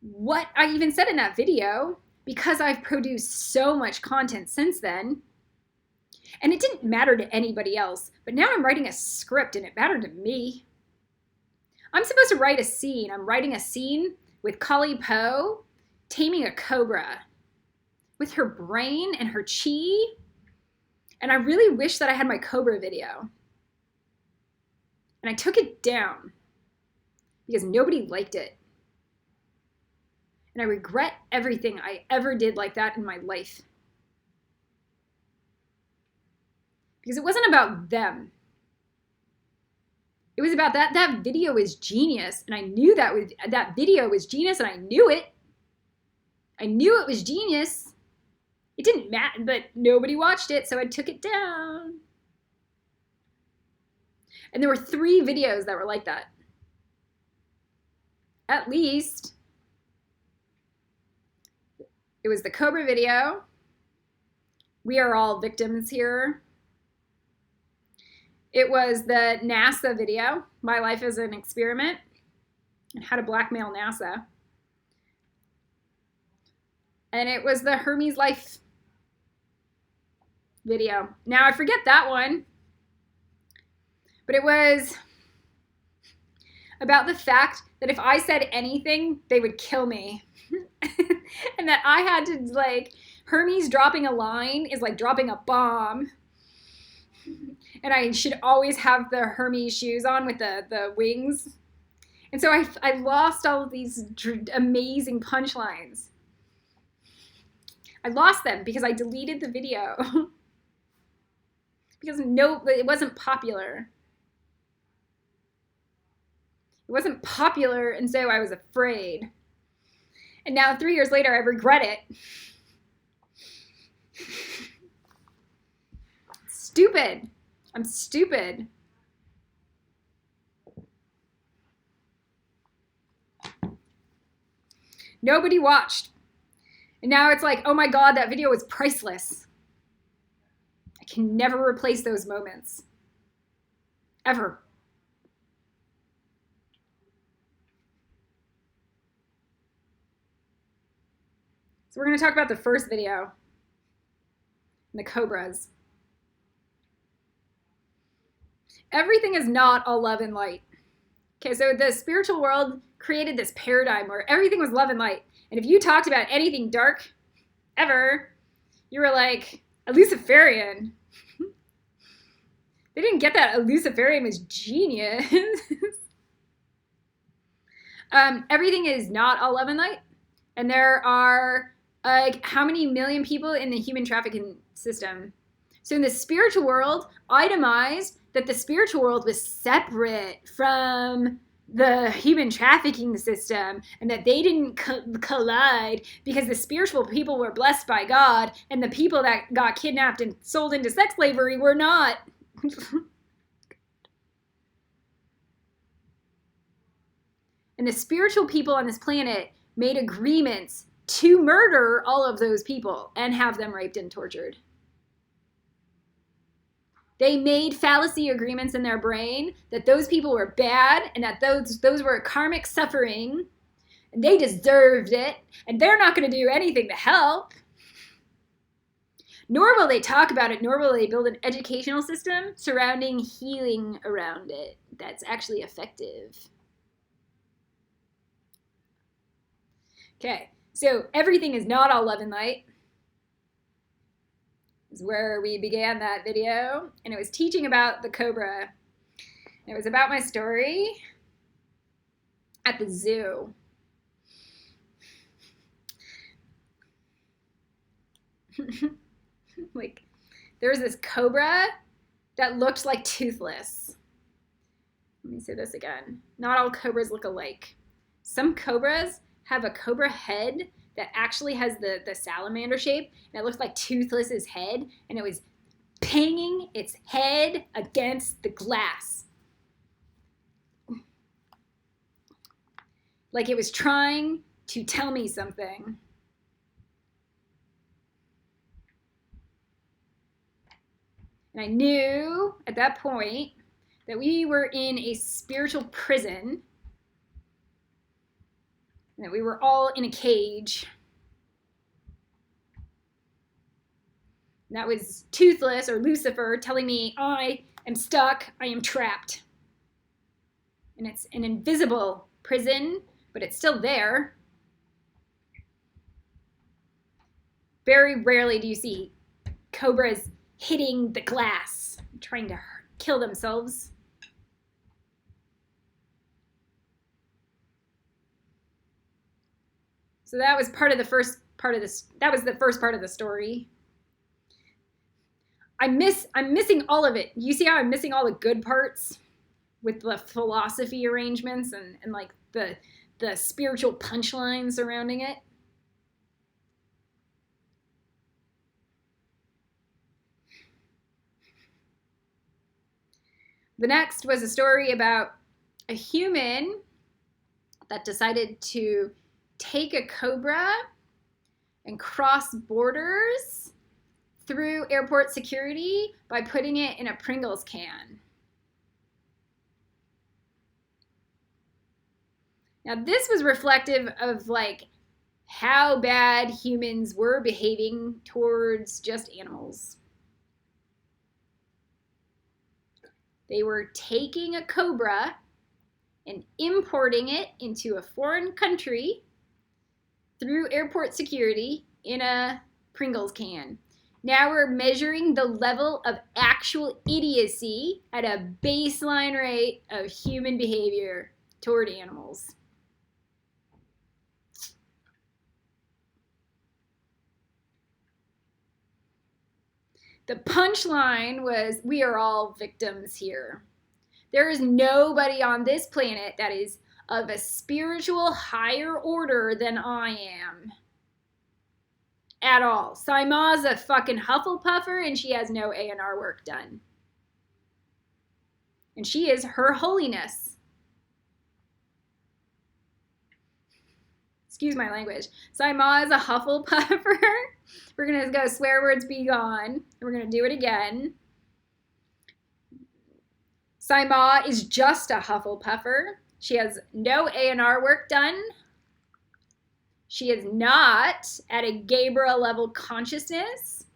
what I even said in that video because I've produced so much content since then. And it didn't matter to anybody else, but now I'm writing a script and it mattered to me. I'm supposed to write a scene. I'm writing a scene with Kali Po taming a cobra with her brain and her chi. And I really wish that I had my cobra video. And I took it down because nobody liked it. And I regret everything I ever did like that in my life. Because it wasn't about them. It was about that video is genius. And I knew that video was genius and I knew it. I knew it was genius. It didn't matter, but nobody watched it, so I took it down. And there were 3 videos that were like that. At least. It was the Cobra video. We are all victims here. It was the NASA video, My Life as an Experiment, and how to blackmail NASA. And it was the Hermes Life video. Now, I forget that one. But it was about the fact that if I said anything, they would kill me. And that I had to, like, Hermes dropping a line is like dropping a bomb. And I should always have the Hermes shoes on with the wings. And so I lost all of these amazing punchlines. I lost them because I deleted the video. because it wasn't popular. It wasn't popular, and so I was afraid. And now 3 years later, I regret it. Stupid. I'm stupid. Nobody watched. And now it's like, oh my God, that video was priceless. I can never replace those moments. Ever. So we're going to talk about the first video, the cobras. Everything is not all love and light. Okay, so the spiritual world created this paradigm where everything was love and light. And if you talked about anything dark ever, you were like a Luciferian. They didn't get that a Luciferian was genius. Everything is not all love and light. And there are like how many million people in the human trafficking system? So in the spiritual world, itemized that the spiritual world was separate from the human trafficking system and that they didn't collide because the spiritual people were blessed by God and the people that got kidnapped and sold into sex slavery were not. And the spiritual people on this planet made agreements to murder all of those people and have them raped and tortured. They made fallacy agreements in their brain that those people were bad and that those were karmic suffering and they deserved it and they're not going to do anything to help. Nor will they talk about it, nor will they build an educational system surrounding healing around it that's actually effective. Okay, so everything is not all love and light. Is where we began that video, and it was teaching about the cobra. It was about my story at the zoo. Like, there was this cobra that looked like Toothless. Let me say this again. Not all cobras look alike. Some cobras have a cobra head that actually has the salamander shape, and it looked like Toothless's head, and it was banging its head against the glass. Like it was trying to tell me something. And I knew at that point that we were in a spiritual prison, and that we were all in a cage. And that was Toothless or Lucifer telling me I am stuck, I am trapped. And it's an invisible prison, but it's still there. Very rarely do you see cobras hitting the glass, trying to kill themselves. So that was part of the first part of this. That was the first part of the story. I'm missing all of it. You see how I'm missing all the good parts with the philosophy arrangements and like the spiritual punchlines surrounding it. The next was a story about a human that decided to take a cobra and cross borders through airport security by putting it in a Pringles can. Now this was reflective of like how bad humans were behaving towards just animals. They were taking a cobra and importing it into a foreign country through airport security in a Pringles can. Now we're measuring the level of actual idiocy at a baseline rate of human behavior toward animals. The punchline was, we are all victims here. There is nobody on this planet that is of a spiritual higher order than I am. At all. Saima's a fucking Hufflepuffer and she has no A&R work done. And she is Her Holiness. Excuse my language. Saima is a Hufflepuffer. We're going to go swear words be gone. We're going to do it again. Saima is just a Hufflepuffer. She has no A&R work done. She is not at a Gabriel level consciousness.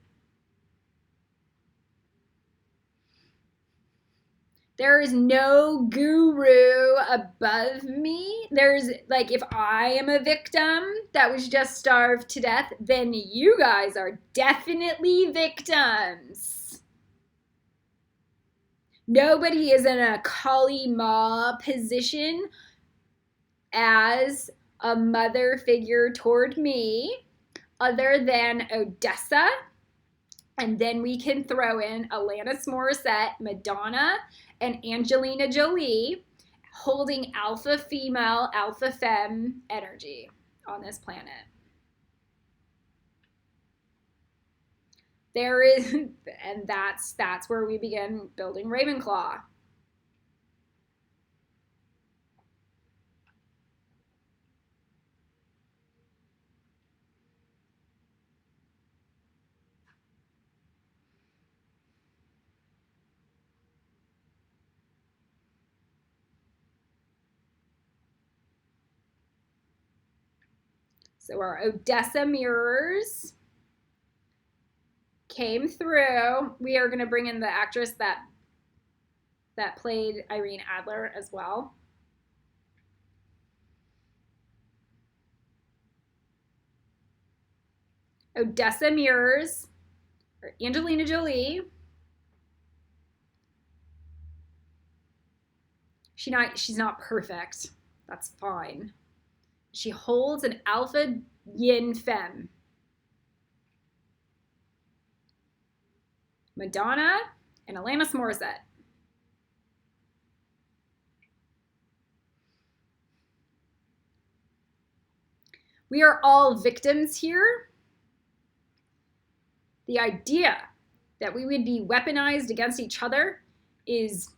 There is no guru above me. There's, like, if I am a victim that was just starved to death, then you guys are definitely victims. Nobody is in a Kali Ma position as a mother figure toward me other than Odessa. And then we can throw in Alanis Morissette, Madonna, and Angelina Jolie holding alpha female, alpha femme energy on this planet. There is, and that's where we begin building Ravenclaw. So our Odessa mirrors came through. We are going to bring in the actress that played Irene Adler as well. Odessa mirrors, or Angelina Jolie. She's not perfect. That's fine. She holds an alpha yin femme. Madonna and Alanis Morissette. We are all victims here. The idea that we would be weaponized against each other is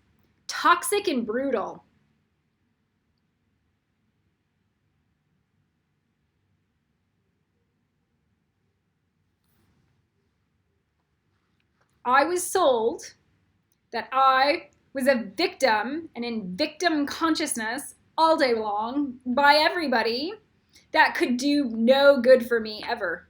toxic and brutal. I was sold that I was a victim and in victim consciousness all day long by everybody that could do no good for me ever.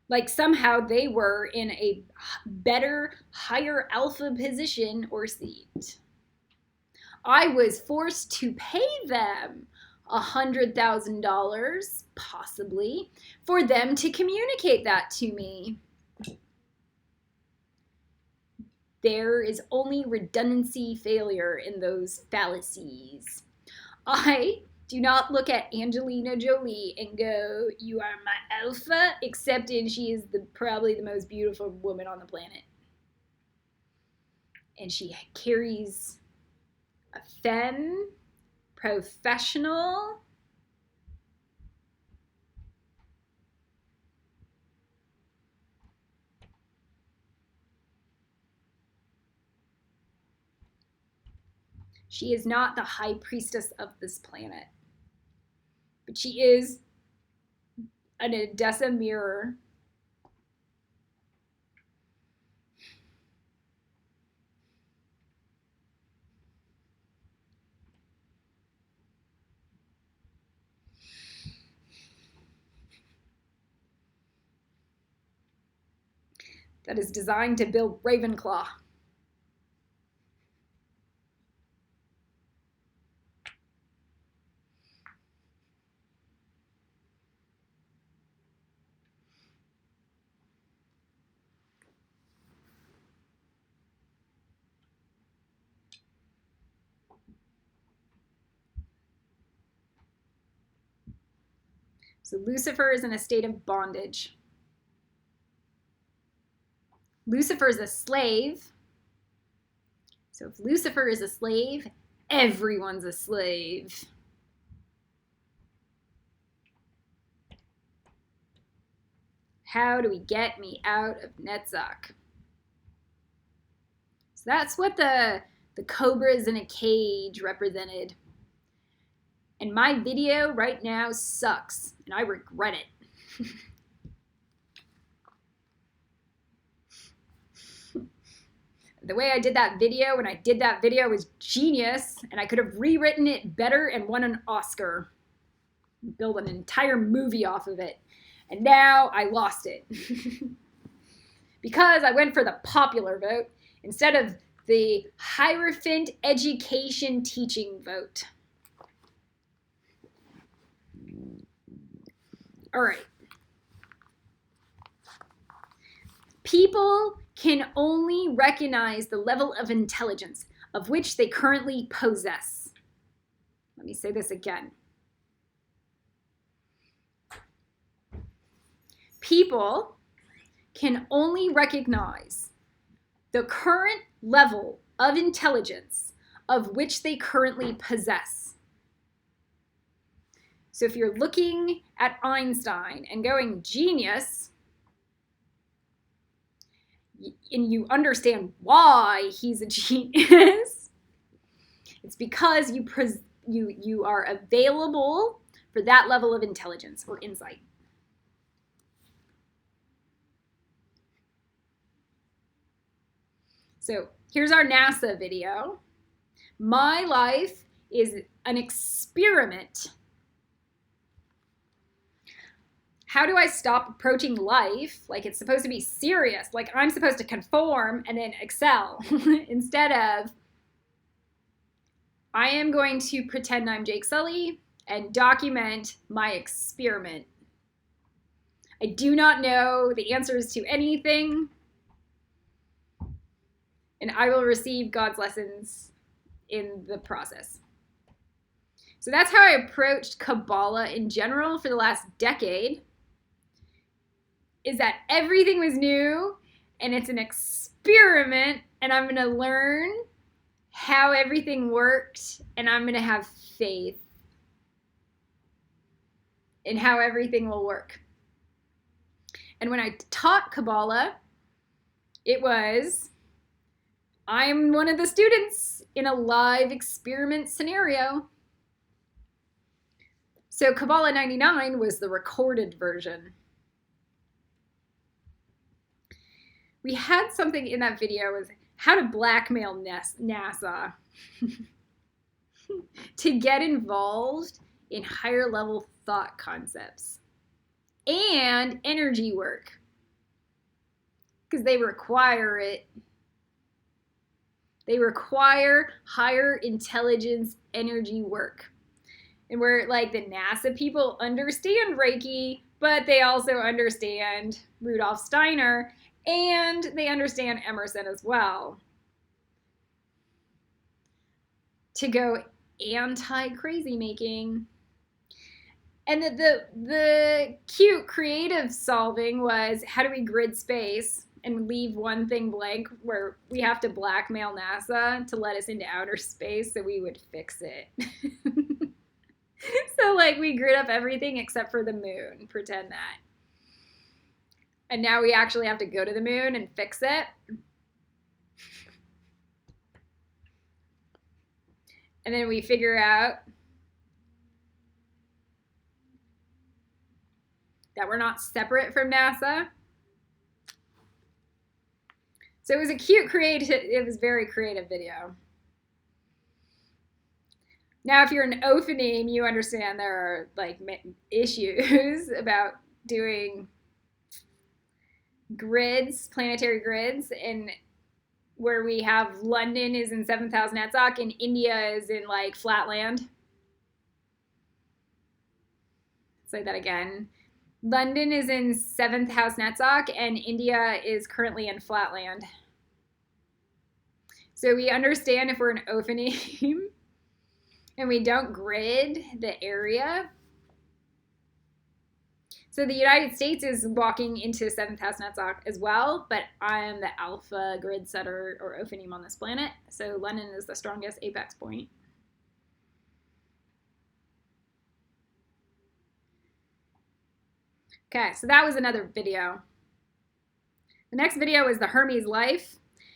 Like somehow they were in a better, higher alpha position or seat. I was forced to pay them $100,000, possibly, for them to communicate that to me. There is only redundancy failure in those fallacies. I do not look at Angelina Jolie and go, you are my alpha, except in she is probably the most beautiful woman on the planet. And she carries a femme, professional, she is not the high priestess of this planet, but she is an Odessa mirror. That is designed to build Ravenclaw. So Lucifer is in a state of bondage. Lucifer's a slave. So if Lucifer is a slave, everyone's a slave. How do we get me out of Netzach? So that's what the cobras in a cage represented. And my video right now sucks, and I regret it. The way I did that video, when I did that video, was genius, and I could have rewritten it better and won an Oscar. Build an entire movie off of it. And now I lost it. Because I went for the popular vote instead of the Hierophant education teaching vote. All right. People can only recognize the level of intelligence of which they currently possess. Let me say this again. People can only recognize the current level of intelligence of which they currently possess. So if you're looking at Einstein and going genius, and you understand why he's a genius, it's because you are available for that level of intelligence or insight. So here's our NASA video. My life is an experiment. How do I stop approaching life like it's supposed to be serious, like I'm supposed to conform and then excel, instead of I am going to pretend I'm Jake Sully and document my experiment. I do not know the answers to anything, and I will receive God's lessons in the process. So that's how I approached Kabbalah in general for the last decade, is that everything was new and it's an experiment, and I'm going to learn how everything worked, and I'm going to have faith in how everything will work. And when I taught Kabbalah, it was, I'm one of the students in a live experiment scenario. So Kabbalah 99 was the recorded version. We had something in that video was how to blackmail NASA to get involved in higher level thought concepts and energy work, because they require it. They require higher intelligence energy work. And where like the NASA people understand Reiki, but they also understand Rudolf Steiner, and they understand Emerson as well. To go anti-crazy making. And the cute creative solving was, how do we grid space and leave one thing blank where we have to blackmail NASA to let us into outer space so we would fix it. So like we grid up everything except for the moon, pretend that. And now we actually have to go to the moon and fix it. And then we figure out that we're not separate from NASA. So it was a cute, it was very creative video. Now, if you're an ophoneme, you understand there are like issues about doing grids, planetary grids, and where we have London is in 7th house Netzach and India is in like flatland. Say that again. London is in 7th house Netzach and India is currently in flatland. So we understand if we're an ophoneme and we don't grid the area. So the United States is walking into seventh house Netzach as well, but I am the alpha grid setter or Ophanim on this planet. So Lenin is the strongest apex point. Okay, so that was another video. The next video is the Hermes life.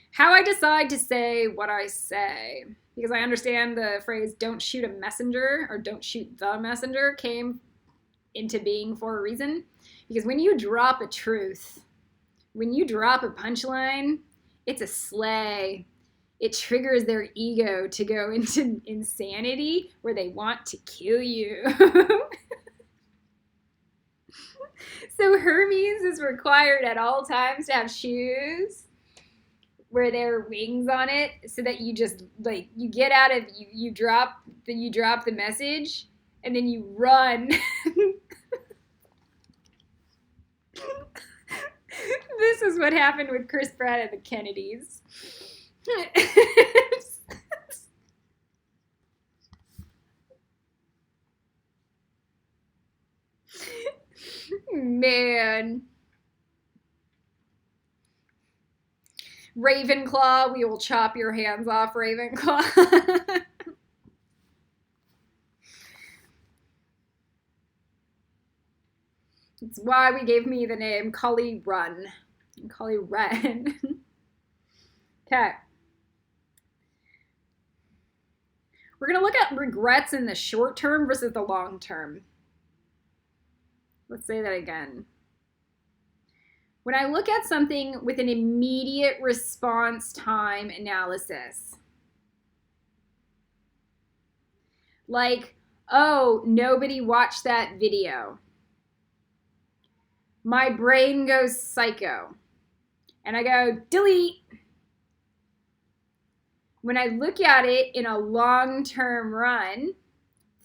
How I decide to say what I say. Because I understand the phrase don't shoot a messenger or don't shoot the messenger came into being for a reason. Because when you drop a truth, when you drop a punchline, it's a slay. It triggers their ego to go into insanity where they want to kill you. So Hermes is required at all times to have shoes where there are wings on it, so that you just like you get out of you drop the message and then you run. This is what happened with Chris Pratt and the Kennedys. Man. Ravenclaw, we will chop your hands off, Ravenclaw. It's why we gave me the name Cully Run. Cully Ren. Okay. We're going to look at regrets in the short term versus the long term. Let's say that again. When I look at something with an immediate response time analysis, like, oh, nobody watched that video, my brain goes psycho, and I go, delete. When I look at it in a long-term run,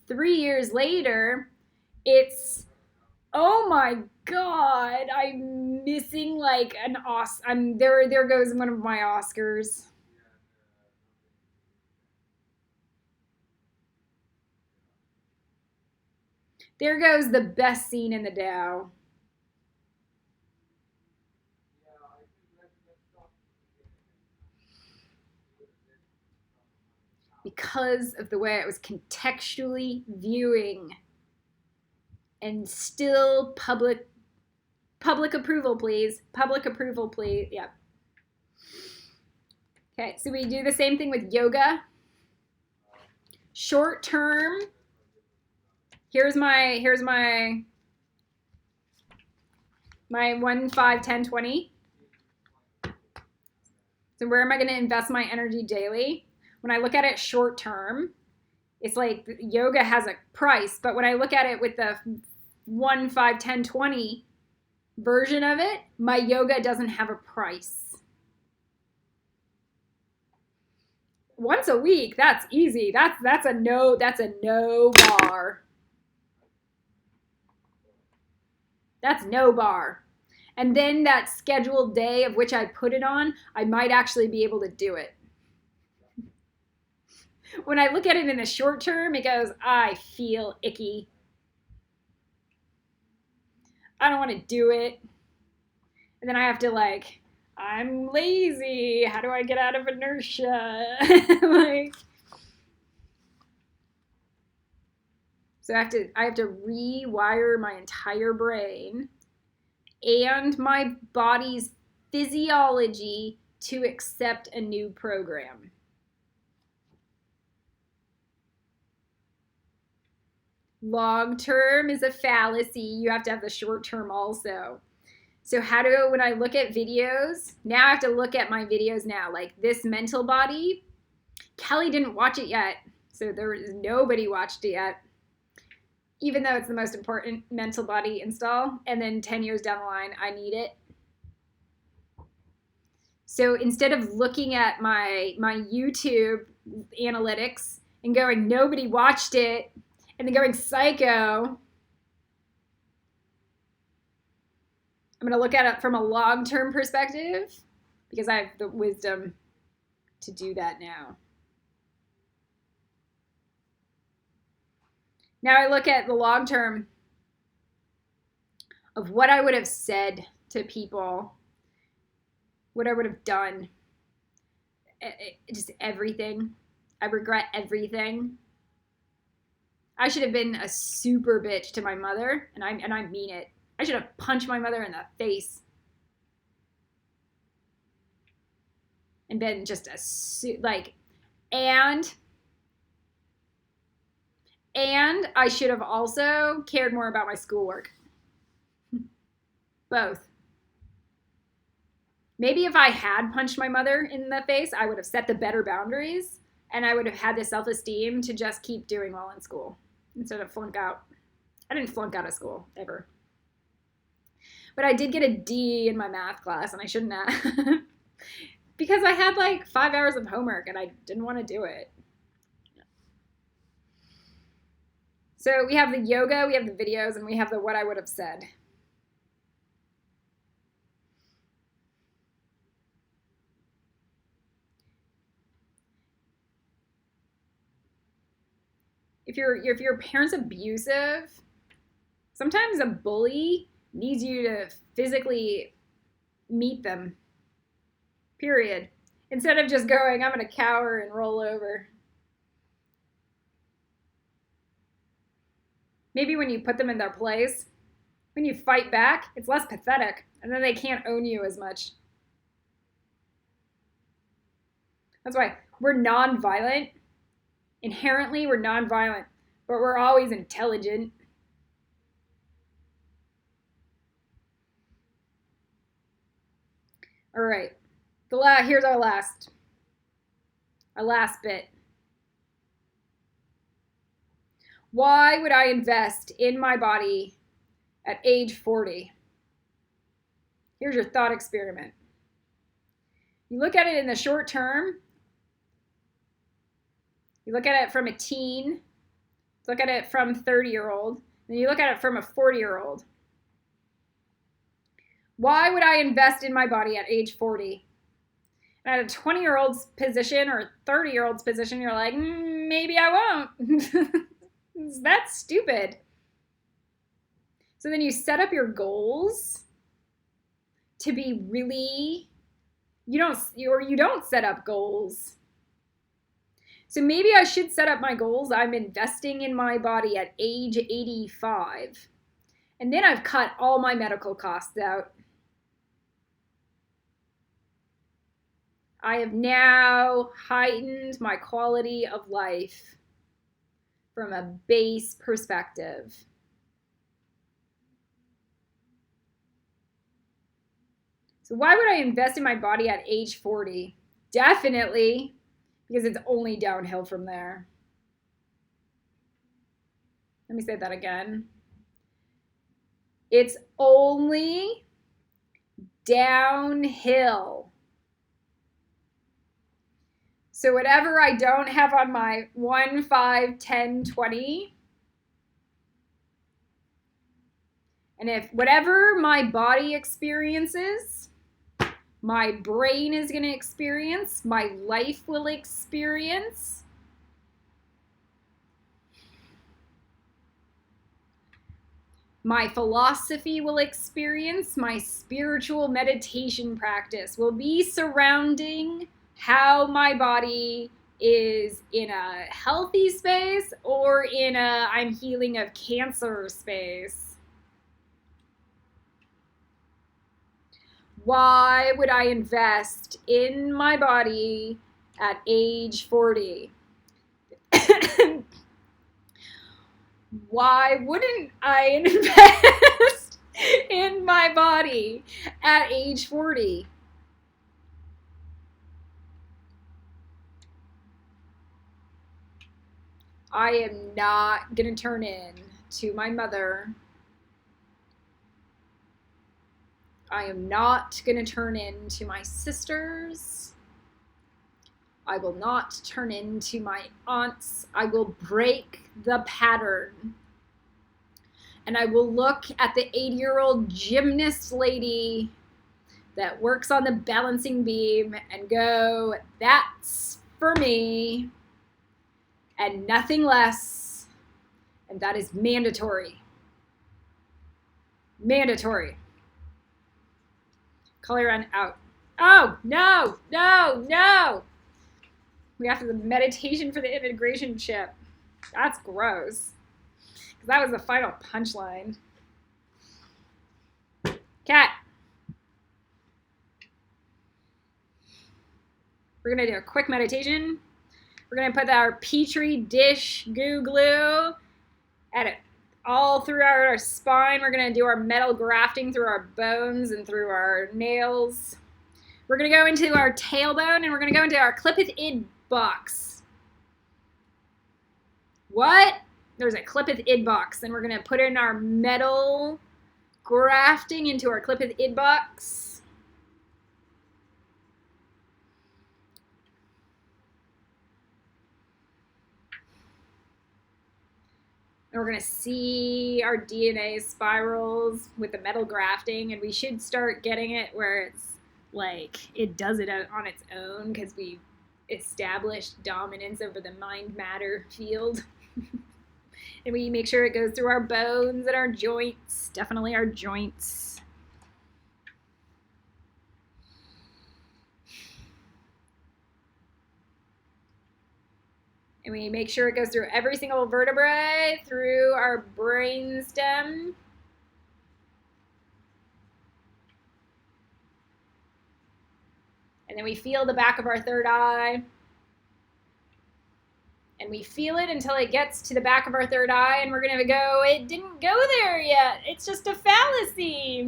3 years later, it's, oh my God, I'm missing like an Oscar. There goes one of my Oscars. There goes the best scene in the Dow. Because of the way I was contextually viewing. And still public approval, please. Public approval, please. Yep. Okay, so we do the same thing with yoga. Short term. Here's my 1, 5, 10, 20. So where am I going to invest my energy daily? When I look at it short term, it's like yoga has a price, but when I look at it with the 1, 5, 10, 20 version of it, my yoga doesn't have a price. Once a week, that's easy. That's a no bar. That's no bar. And then that scheduled day of which I put it on, I might actually be able to do it. When I look at it in the short term, it goes, I feel icky. I don't want to do it. And then I have to like, I'm lazy. How do I get out of inertia? So I have to rewire my entire brain and my body's physiology to accept a new program. Long term is a fallacy. You have to have the short term also. So when I look at videos, now I have to look at my videos now. Like this mental body, Kelly didn't watch it yet. So nobody watched it yet. Even though it's the most important mental body install. And then 10 years down the line, I need it. So instead of looking at my YouTube analytics and going, nobody watched it, and then going psycho, I'm going to look at it from a long-term perspective because I have the wisdom to do that now. Now I look at the long term. of what I would have said to people, what I would have done, just everything. I regret everything. I should have been a super bitch to my mother, and I mean it. I should have punched my mother in the face and been just and I should have also cared more about my schoolwork. Both. Maybe if I had punched my mother in the face, I would have set the better boundaries, and I would have had the self-esteem to just keep doing well in school instead of flunk out. I didn't flunk out of school, ever. But I did get a D in my math class, and I shouldn't have. Because I had like 5 hours of homework, and I didn't want to do it. So we have the yoga, we have the videos, and we have the what I would have said. If your parent's abusive, sometimes a bully needs you to physically meet them, period. Instead of just going, I'm going to cower and roll over. Maybe when you put them in their place, when you fight back, it's less pathetic, and then they can't own you as much. That's why we're nonviolent. Inherently, we're nonviolent, but we're always intelligent. All right, here's our last bit. Why would I invest in my body at age 40? Here's your thought experiment. You look at it in the short term. You look at it from a teen, look at it from a 30-year-old, then you look at it from a 40-year-old. Why would I invest in my body at age 40? And at a 20-year-old's position or a 30-year-old's position, you're like, maybe I won't. That's stupid. So then you set up your goals to be really, you don't set up goals. So maybe I should set up my goals. I'm investing in my body at age 85. And then I've cut all my medical costs out. I have now heightened my quality of life from a base perspective. So why would I invest in my body at age 40? Definitely because it's only downhill from there. Let me say that again. It's only downhill. So whatever I don't have on my 1, 5, 10, 20, and if whatever my body experiences, my brain is going to experience, my life will experience. My philosophy will experience, my spiritual meditation practice will be surrounding how my body is in a healthy space or in a I'm healing of cancer space. Why would I invest in my body at age 40? Why wouldn't I invest in my body at age 40? I am not going to turn in to my mother. I am not going to turn in to my sisters. I will not turn into my aunts. I will break the pattern. And I will look at the 80-year-old gymnast lady that works on the balancing beam and go, that's for me and nothing less. And that is mandatory. Mandatory. Color run out. Oh, no, no, no. We have to the meditation for the integration chip. That's gross. Because that was the final punchline. Cat. We're going to do a quick meditation. We're going to put our Petri dish goo glue at it all throughout our spine. We're going to do our metal grafting through our bones and through our nails. We're going to go into our tailbone and we're going to go into our Clippeth id box. What? There's a Clippeth id box, and we're going to put in our metal grafting into our Clippeth id box. And we're going to see our DNA spirals with the metal grafting, and we should start getting it where it's like it does it on its own because we've established dominance over the mind-matter field. And we make sure it goes through our bones and our joints, definitely our joints. And we make sure it goes through every single vertebrae, through our brain stem. And then we feel the back of our third eye. And we feel it until it gets to the back of our third eye, and we're going to go, it didn't go there yet. It's just a fallacy.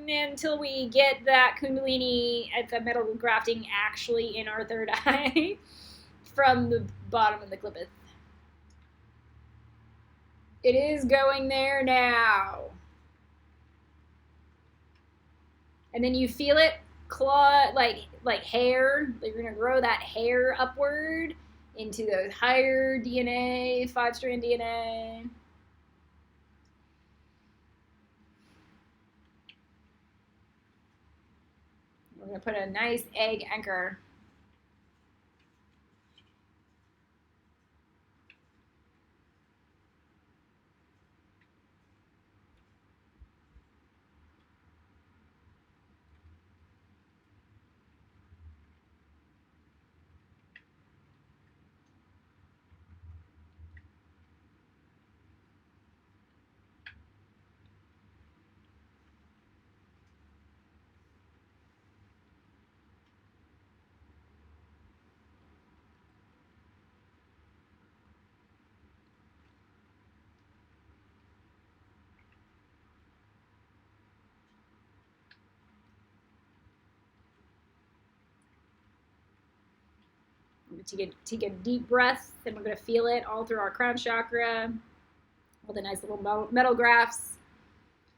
Until we get that Kundalini at the metal grafting actually in our third eye from the bottom of the Clippeth. It is going there now. And then you feel it claw, like hair. You're going to grow that hair upward into those higher DNA, 5-strand DNA. We're going to put a nice egg anchor. Take a deep breath, and we're going to feel it all through our crown chakra, all the nice little metal grafts.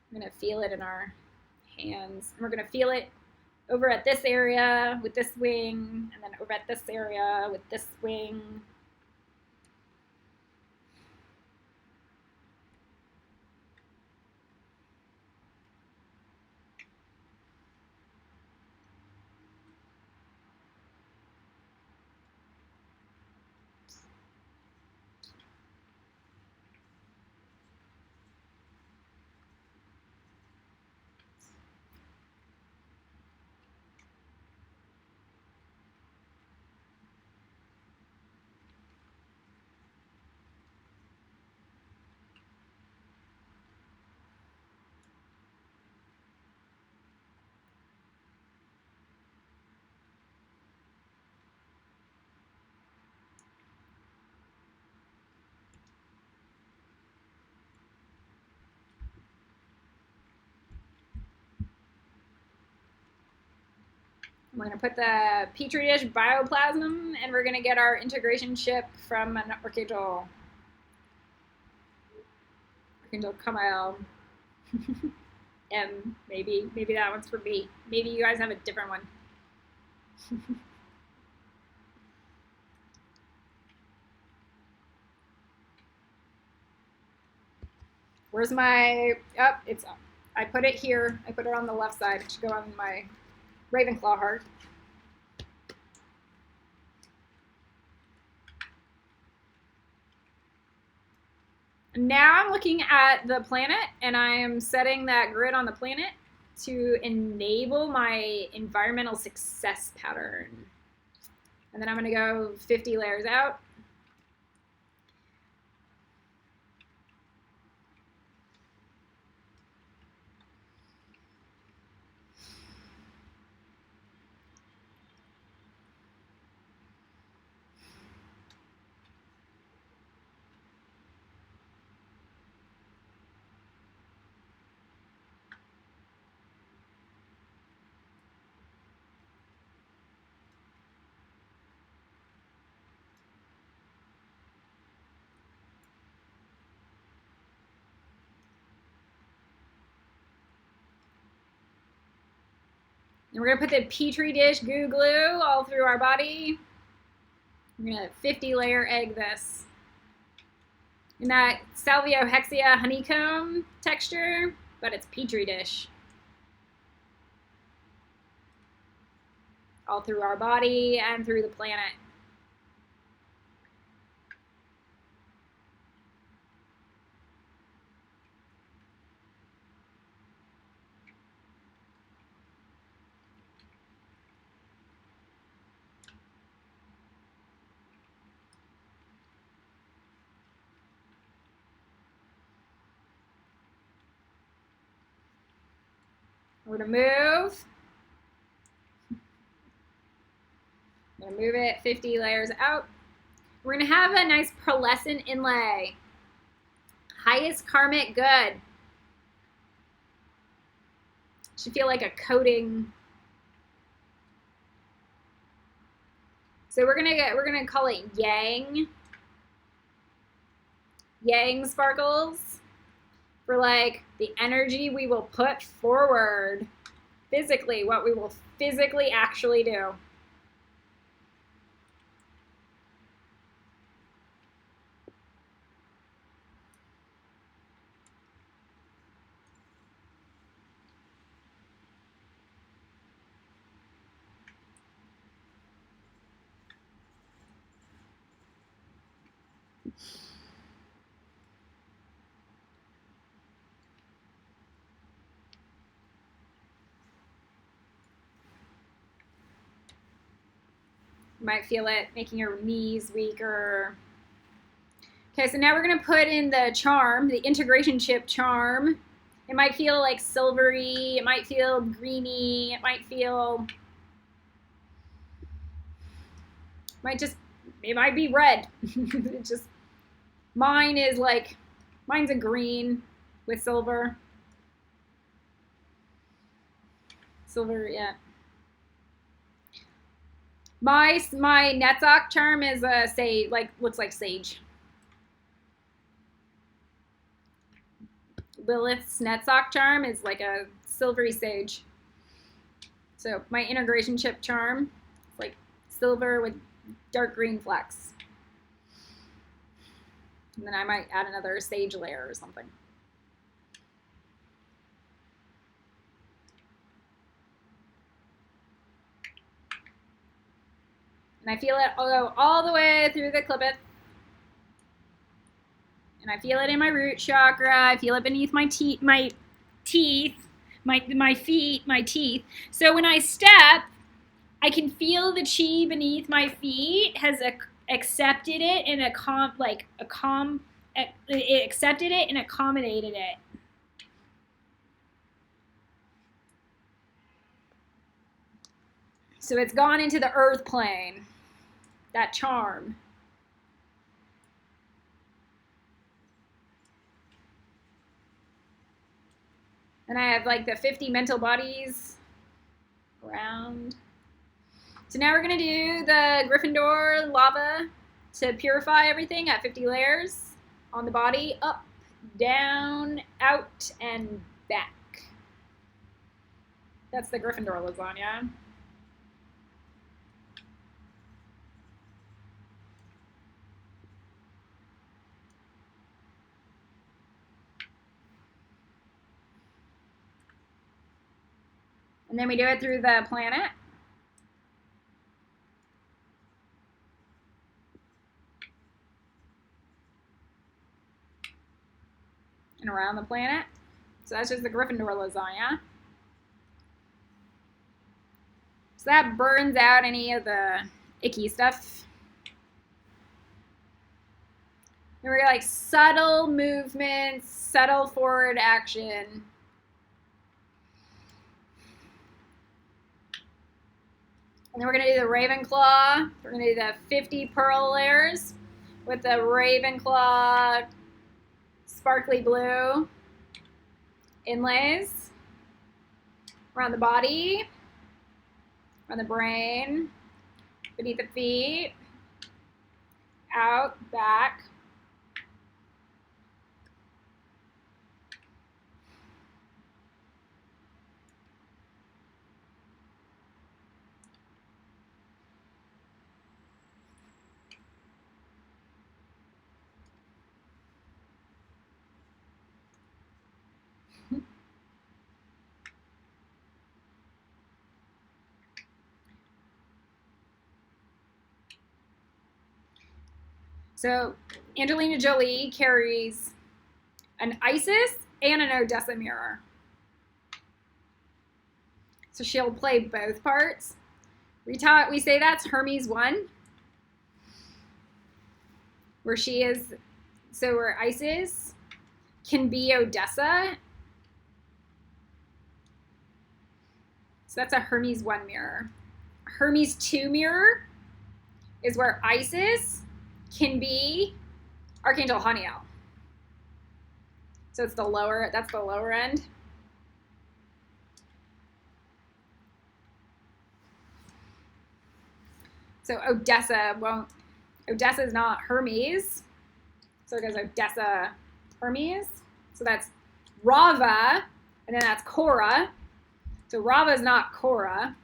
I'm going to feel it in our hands, and we're going to feel it over at this area with this wing, and then over at this area with this wing. We're going to put the Petri dish bioplasm, and we're going to get our integration chip from an Archangel Kamael. M, maybe that one's for me. Maybe you guys have a different one. Where's my, oh, it's up. I put it here. I put it on the left side. It should go on my Ravenclaw heart. Now I'm looking at the planet, and I am setting that grid on the planet to enable my environmental success pattern. And then I'm going to go 50 layers out. And we're going to put the Petri dish goo glue all through our body. We're going to 50 layer egg this. In that Salviohexia honeycomb texture, but it's Petri dish. All through our body and through the planet. We're going to move. I'm going to move it 50 layers out. We're going to have a nice pearlescent inlay. Highest karmic good. Should feel like a coating. So we're gonna call it Yang. Yang sparkles. For like the energy we will put forward physically, what we will physically actually do. You might feel it making your knees weaker. Okay, so now we're gonna put in the charm, the integration chip charm. It might feel like silvery, it might feel greeny, it might be red. It just, mine's a green with silver. Silver, yeah. My Netzach charm is a looks like sage. Lilith's Netzach charm is like a silvery sage. So my integration chip charm is like silver with dark green flecks. And then I might add another sage layer or something. And I feel it go all the way through the klipith. And I feel it in my root chakra. I feel it beneath my teeth, my feet, my teeth. So when I step, I can feel the chi beneath my feet has accepted it and it accepted it and accommodated it. So it's gone into the earth plane, that charm. And I have like the 50 mental bodies around. So now we're gonna do the Gryffindor lava to purify everything at 50 layers on the body, up, down, out, and back. That's the Gryffindor lasagna. And then we do it through the planet. and around the planet. So that's just the Gryffindor lasagna. So that burns out any of the icky stuff. And we're like subtle movements, subtle forward action. And then we're going to do the Ravenclaw. We're going to do the 50 pearl layers with the Ravenclaw sparkly blue inlays around the body, around the brain, beneath the feet, out, back. So Angelina Jolie carries an Isis and an Odessa mirror. So she'll play both parts. We say that's Hermes 1, where she is, so where Isis can be Odessa. So that's a Hermes 1 mirror. Hermes 2 mirror is where Isis can be Archangel Haniel. So it's the lower, that's the lower end. So Odessa is not Hermes. So it goes Odessa, Hermes. So that's Rava, and then that's Cora. So Rava is not Cora.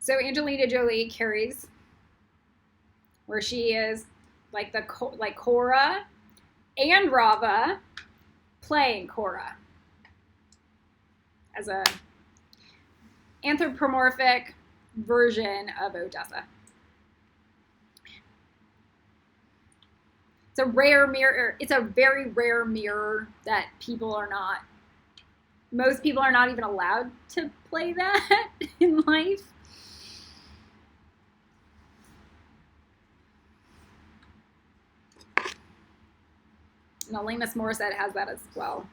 So Angelina Jolie carries where she is like Cora and Rava playing Cora as a anthropomorphic version of Odessa. It's a rare mirror. It's a very rare mirror that most people are not even allowed to play that in life. And Alanis Morissette has that as well.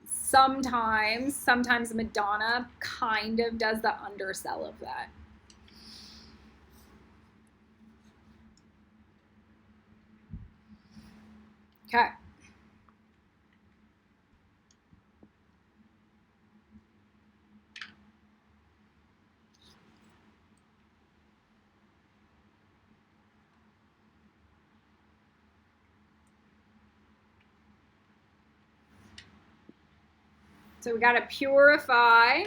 Sometimes Madonna kind of does the undersell of that. Okay. So we got to purify.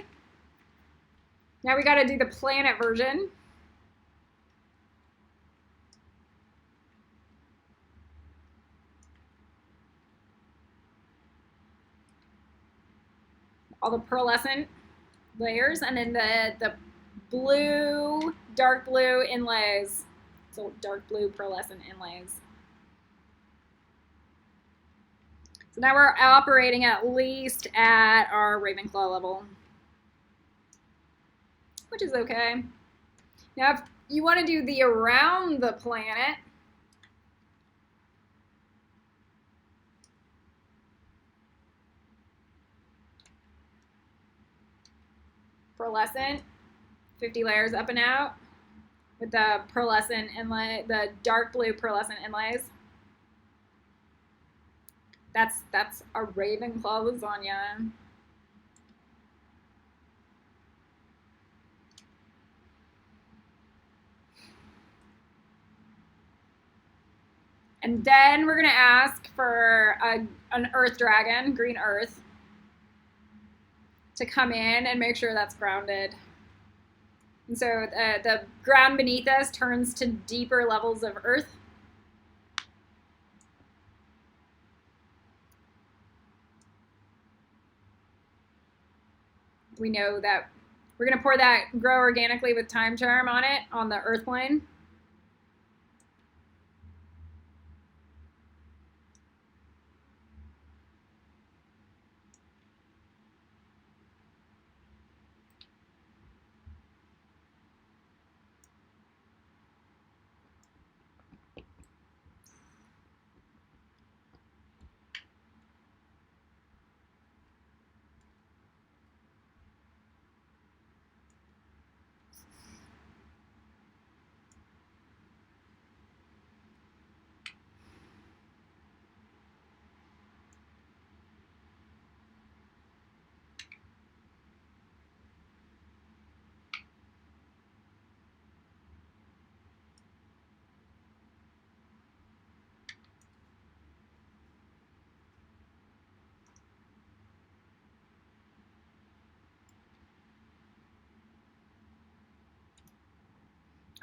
Now we got to do the planet version. All the pearlescent layers, and then the blue, dark blue inlays. So dark blue pearlescent inlays. So now we're operating at least at our Ravenclaw level, which is okay. Now, if you want to do the around the planet, pearlescent, 50 layers up and out with the pearlescent inlay, the dark blue pearlescent inlays. That's a Ravenclaw lasagna. And then we're gonna ask for an earth dragon, green earth, to come in and make sure that's grounded. And so the ground beneath us turns to deeper levels of earth. We know that We're going to pour that Grow Organically with Time Charm on it, on the earth plane.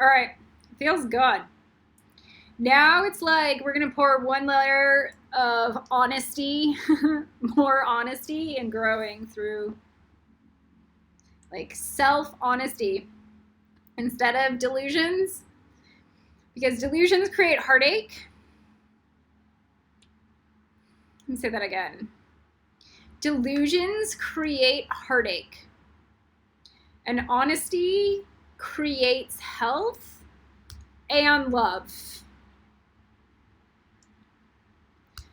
All right, feels good. Now it's like we're gonna pour one layer of honesty, more honesty, and growing through like self-honesty instead of delusions, because delusions create heartache. Let me say that again. Delusions create heartache, and honesty creates health and love.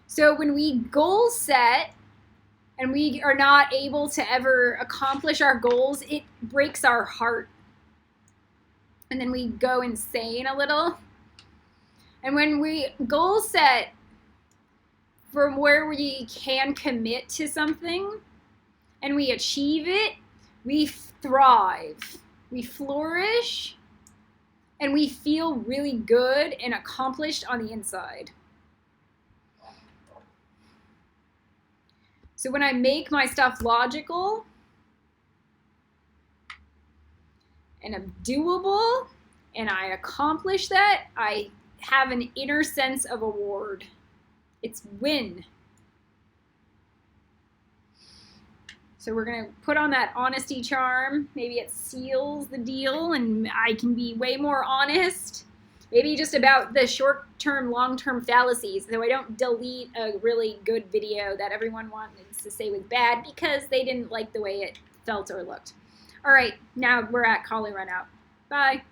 So when we goal set and we are not able to ever accomplish our goals, it breaks our heart. And then we go insane a little. And when we goal set from where we can commit to something and we achieve it, we thrive, we flourish, and we feel really good and accomplished on the inside. So when I make my stuff logical and doable, and I accomplish that, I have an inner sense of award. It's win. So we're gonna put on that honesty charm. Maybe it seals the deal and I can be way more honest. Maybe just about the short-term, long-term fallacies, so I don't delete a really good video that everyone wanted to say was bad because they didn't like the way it felt or looked. All right, now we're at Kali Run Out. Bye.